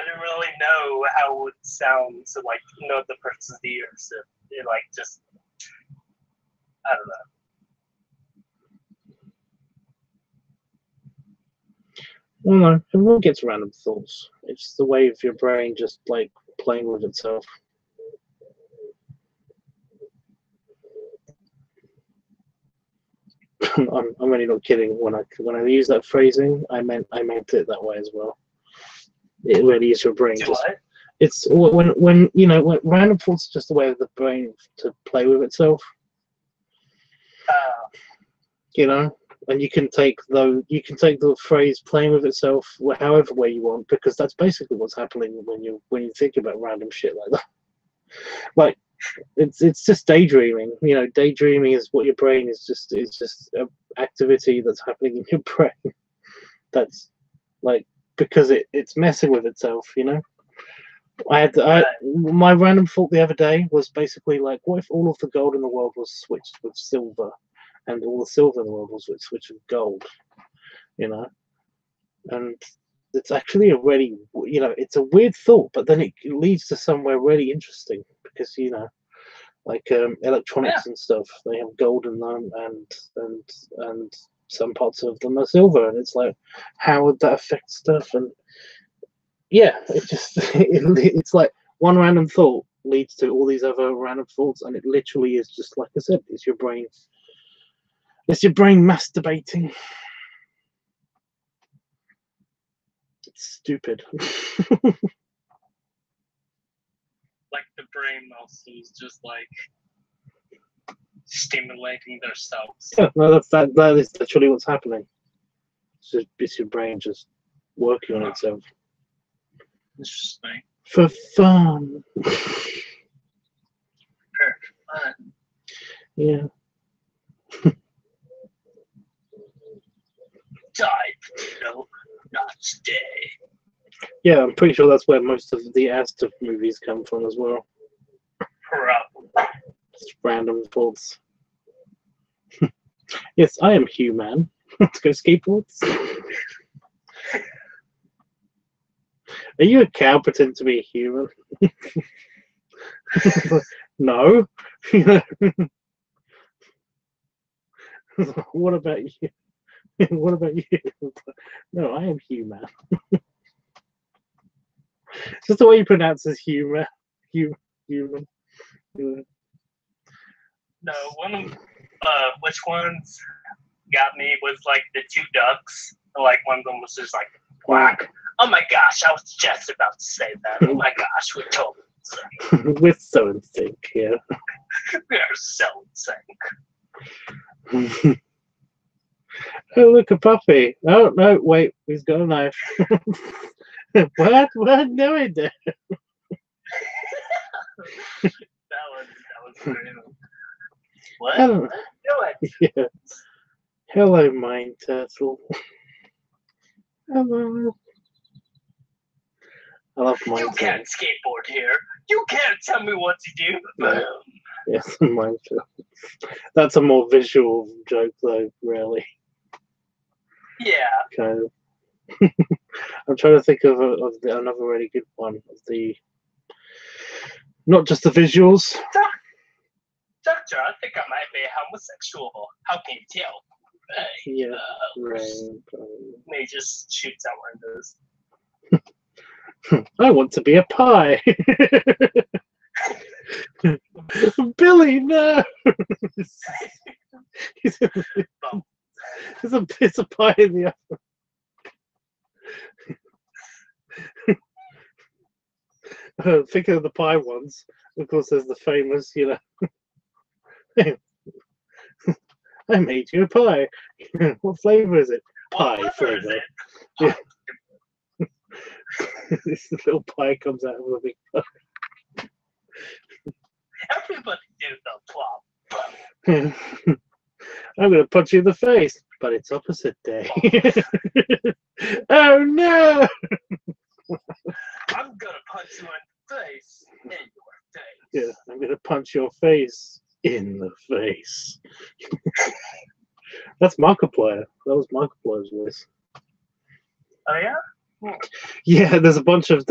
didn't really know how it would sound to like the person's ears. It like just, I don't know. Well, no, everyone gets random thoughts. It's the way of your brain just like playing with itself. I'm really not kidding. When I use that phrasing, I meant it that way as well. It really is your brain. Do Just, what? It's when you know when random thoughts are just a way of the brain to play with itself. You know, and you can take the phrase "playing with itself" however way you want, because that's basically what's happening when you think about random shit like that. Like it's just daydreaming. You know, daydreaming is what your brain is just an activity that's happening in your brain. That's like because it's messing with itself. You know. My random thought the other day was basically like, what if all of the gold in the world was switched with silver, and all the silver in the world was switched with gold, you know? And it's actually a really, you know, it's a weird thought, but then it leads to somewhere really interesting because, you know, like electronics and stuff, they have gold in them, and some parts of them are silver, and it's like, how would that affect stuff? And yeah, it just it's like one random thought leads to all these other random thoughts, and it literally is just like I said, it's your brain masturbating. It's stupid. Like the brain also is just like stimulating themselves. Yeah, no, that is literally what's happening. It's your brain just working on itself. Interesting. For fun. Yeah. Died. No, not today. Yeah, I'm pretty sure that's where most of the Aztec movies come from as well. Probably. Just random thoughts. Yes, I am human. Let's go skateboards. Are you a cow pretending to be a human? No. What about you? What about you? No, I am human. Just the way you pronounce is human. Human. No, one of which ones got me was like the two ducks. Like one of them was just like black. Oh my gosh, I was just about to say that. Oh my gosh, we're totally in sync. We're so in sync, yeah. We are so in sync. Oh, look, a puppy. Oh, no, wait, he's got a knife. What? No, I didn't. that was great. What? Hello. Do it. Yeah. Hello, Mind Turtle. Hello. I love Mind You Turtle. can't skateboard here. You can't tell me what to do. No. Yes, Mind Turtle. That's a more visual joke, though, really. Yeah. Kind of. I'm trying to think of another really good one. Not just the visuals. Doctor, I think I might be homosexual. How can you tell? Yeah, right. They just shoots out windows. I want to be a pie. Billy, no. There's a piece of pie in the oven. Thinking of the pie ones. Of course, there's the famous, you know. I made you a pie. What flavor is it? Pie flavor. Yeah. This little pie comes out of a big pie. Everybody do the plop. I'm going to punch you in the face, but it's opposite day. Oh no! I'm going to punch you in the face. In your face. Yeah, I'm going to punch your face in the face. That's Markiplier. That was Markiplier's voice. Oh yeah? Yeah, there's a bunch of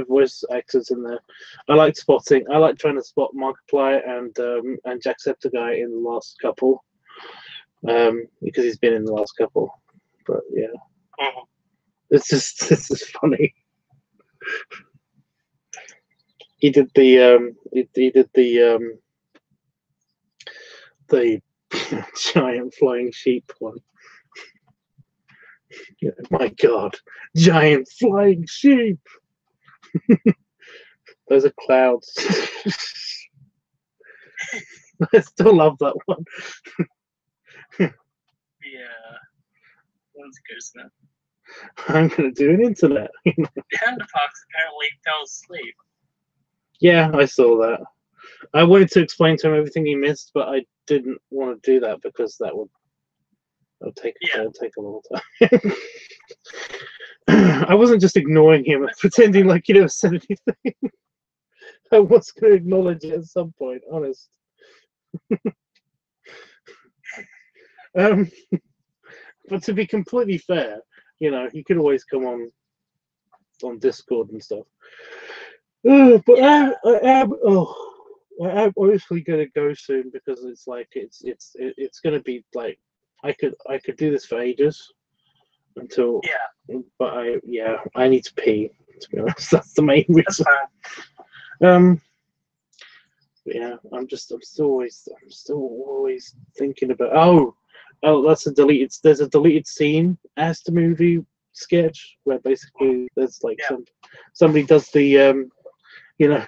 voice actors in there. I like trying to spot Markiplier and Jacksepticeye in the last couple. Because he's been in the last couple. But yeah. Mm-hmm. This is funny. He did the the giant flying sheep one. Yeah, my God, giant flying sheep. Those are clouds. I still love that one. Yeah. One's good, isn't it? I'm gonna do an internet. Panda Fox apparently fell asleep. Yeah, I saw that. I wanted to explain to him everything he missed, but I didn't want to do that because that would take a long time. I wasn't just ignoring him and pretending like he never said anything. I was going to acknowledge it at some point, honest. But to be completely fair, you know, he could always come on Discord and stuff. But I am obviously going to go soon because it's like it's going to be like I could do this for ages until but I need to pee, to be honest. That's the main reason. Yeah, I'm still always thinking about that's there's a deleted scene as the movie sketch where basically there's like somebody does the you know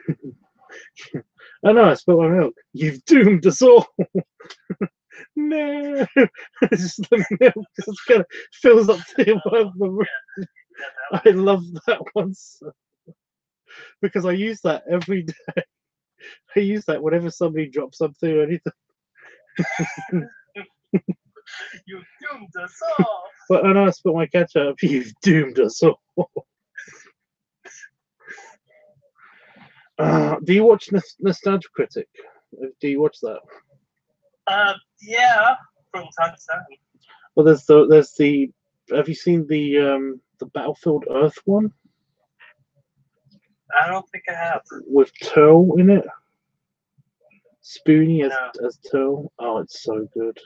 oh no, I spilled my milk. You've doomed us all. No, just the milk just kind of fills up the above the room. I love that one so, because I use that every day. I use that whenever somebody drops something or anything. You doomed us all. But I know I spilled my ketchup. You've doomed us all. Do you watch Nostalgia Critic? Do you watch that? Yeah, from time to time. Well, there's the. Have you seen the Battlefield Earth one? I don't think I have. With Turl in it. Spoonie as Turl. Oh, it's so good.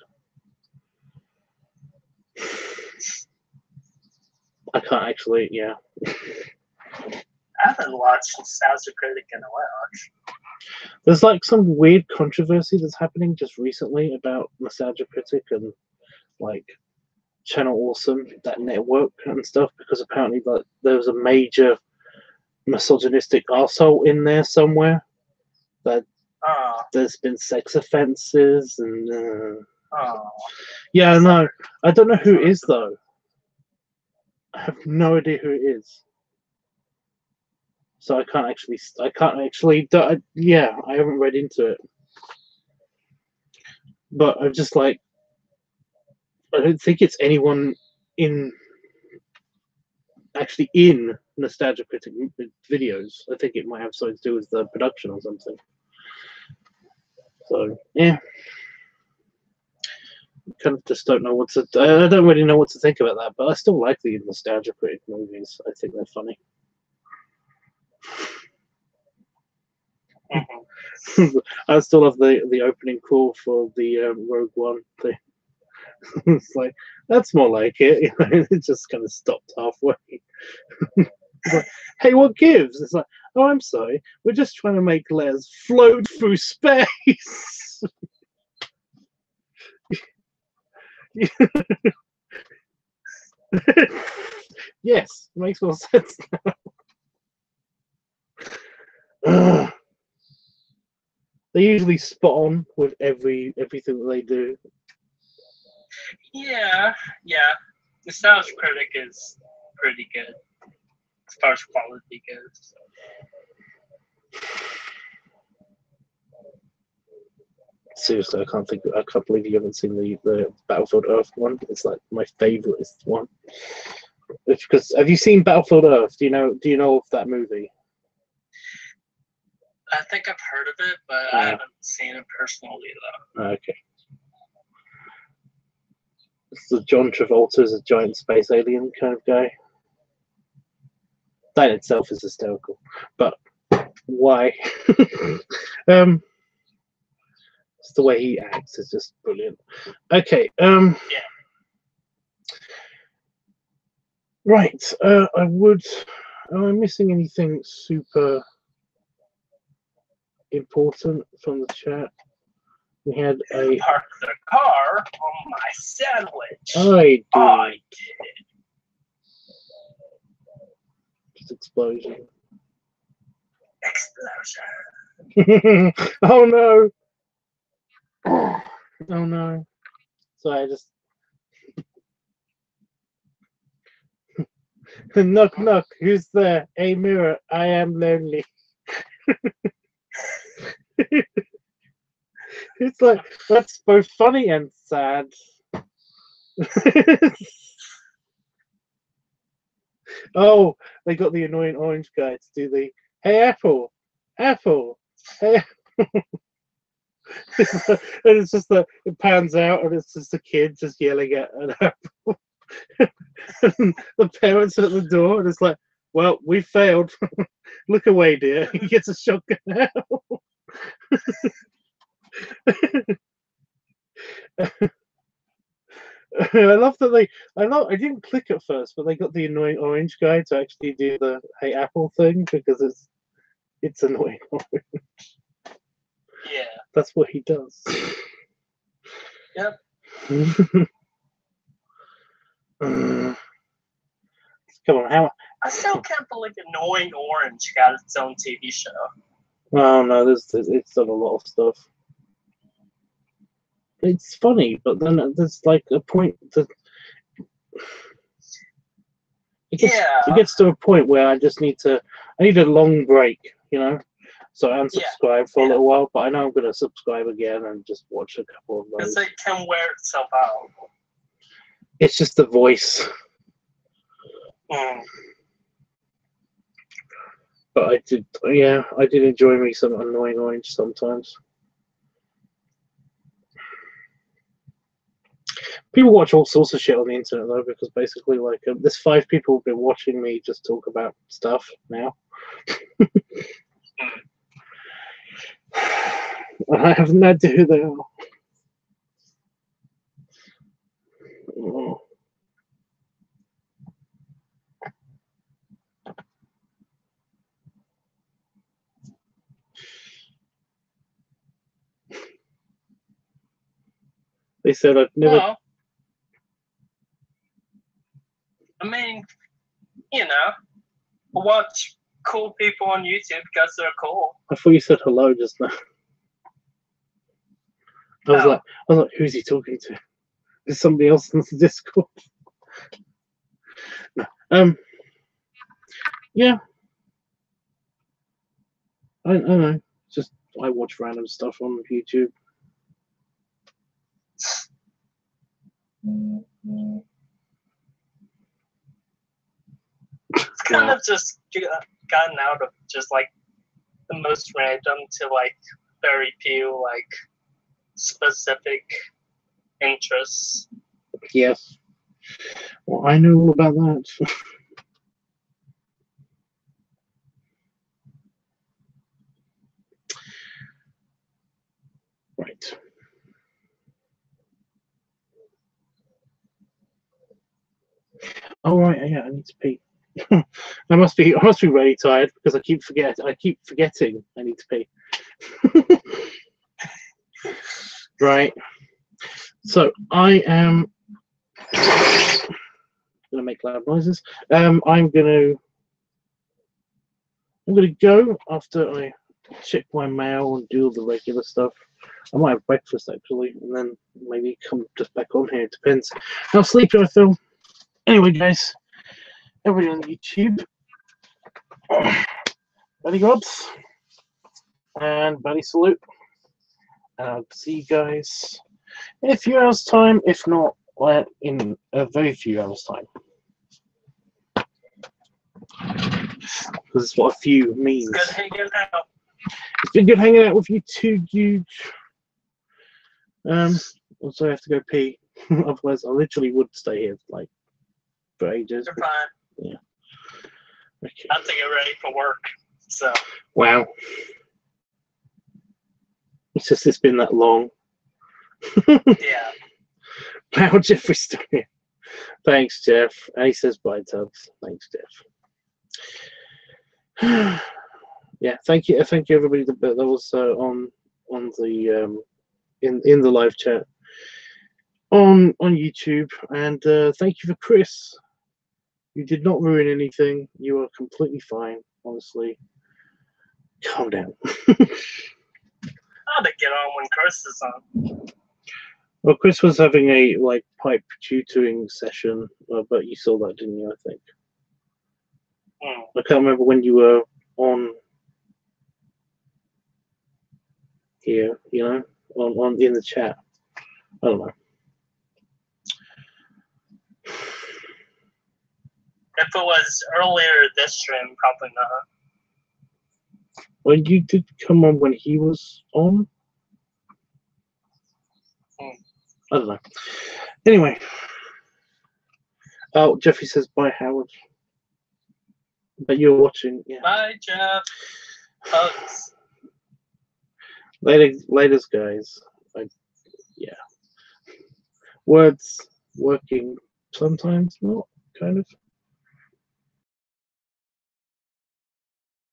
I can't actually. Yeah. I haven't watched Nostalgia Critic in a while. There's like some weird controversy that's happening just recently about Nostalgia Critic and like Channel Awesome, that network and stuff, because apparently like there was a major misogynistic arsehole in there somewhere. That there's been sex offences and yeah, no, I don't know who it is though. I have no idea who it is. So I can't actually. Yeah, I haven't read into it, but I'm just like, I don't think it's anyone in Nostalgia Critic videos. I think it might have something to do with the production or something. So yeah, kind of just don't know what to. I don't really know what to think about that, but I still like the Nostalgia Critic movies. I think they're funny. I still love the opening call for the Rogue One thing. It's like, that's more like it. It just kind of stopped halfway. It's like, hey, what gives? It's like, oh, I'm sorry, we're just trying to make letters float through space. Yes, makes more sense now. They're usually spot on with everything that they do. Yeah. Nostalgia Critic is pretty good as far as quality goes. Seriously, I can't believe you haven't seen the Battlefield Earth one. It's like my favorite one. It's because have you seen Battlefield Earth? Do you know of that movie? I think I've heard of it, but I haven't seen it personally though. Okay. So John Travolta is a giant space alien kind of guy. That in itself is hysterical, but why? It's the way he acts is just brilliant. Okay. Yeah. Right. Am I missing anything super important from the chat? We had a park the car on my sandwich. I did. Just explosion. Explosion. Oh no! Oh no! Sorry, I just knock knock. Who's there? Hey mirror, I am lonely. It's like that's both funny and sad. Oh, they got the annoying orange guy to do the hey Apple, Apple, hey. And it's just that it pans out and it's just a kid just yelling at an apple. And the parents at the door and it's like, well, we failed. Look away, dear. He gets a shotgun now. I love that I didn't click at first, but they got the annoying orange guy to actually do the hey Apple thing because it's annoying orange. Yeah. That's what he does. Yep. Come on, how? I still can't believe Annoying Orange got its own TV show. Oh no, it's done a lot of stuff. It's funny, but then there's like a point that it gets to a point where I need a long break, you know. So I unsubscribe for a little while, but I know I'm going to subscribe again and just watch a couple of those. Because it can wear itself out. It's just the voice. Mm. But I did enjoy me some Annoying Orange sometimes. People watch all sorts of shit on the internet though, because basically, like, there's 5 people who've been watching me just talk about stuff now. I have no idea who they are. Oh. They said I'd never. Well, I mean, you know, watch cool people on YouTube because they're cool. I thought you said hello just now. I was like, who's he talking to? Is somebody else in the Discord? No. Yeah. I don't know. Just I watch random stuff on YouTube. It's kind of just gotten out of just like the most random to like very few like specific interests. Yes. Well, I know all about that. Right. Oh right, yeah, I need to pee. I must be really tired because I keep forgetting I need to pee. Right. So I am gonna make loud noises. I'm gonna go after I check my mail and do all the regular stuff. I might have breakfast actually, and then maybe come just back on here. It depends how sleepy I feel. Anyway, guys, everybody on YouTube, buddy grubs and buddy salute, and I'll see you guys in a few hours' time. If not, well, in a very few hours' time. This is what a few means. Good hanging out. It's been good hanging out with you too, huge. Also I have to go pee. Otherwise I literally would stay here like for ages. You're fine. Yeah. Okay. I have to get ready for work. So Wow. It's been that long. yeah. Wow, Jeffrey's still here. Thanks, Jeff. And he says bye, Tubbs. Thanks, Jeff. Yeah, thank you everybody that was on the in the live chat on YouTube, and thank you for Chris. You did not ruin anything. You are completely fine, honestly. Calm down. How to get on when Chris is on? Well, Chris was having a pipe tutoring session, but you saw that, didn't you? I think. I can't remember when you were on here. You know, on in the chat. I don't know. If it was earlier this stream, probably not. Well, you did come on when he was on. I don't know. Anyway. Oh, Jeffy says bye, Howard. But you're watching, yeah. Bye, Jeff. Hugs. Later, guys. Yeah. Words working sometimes, not kind of.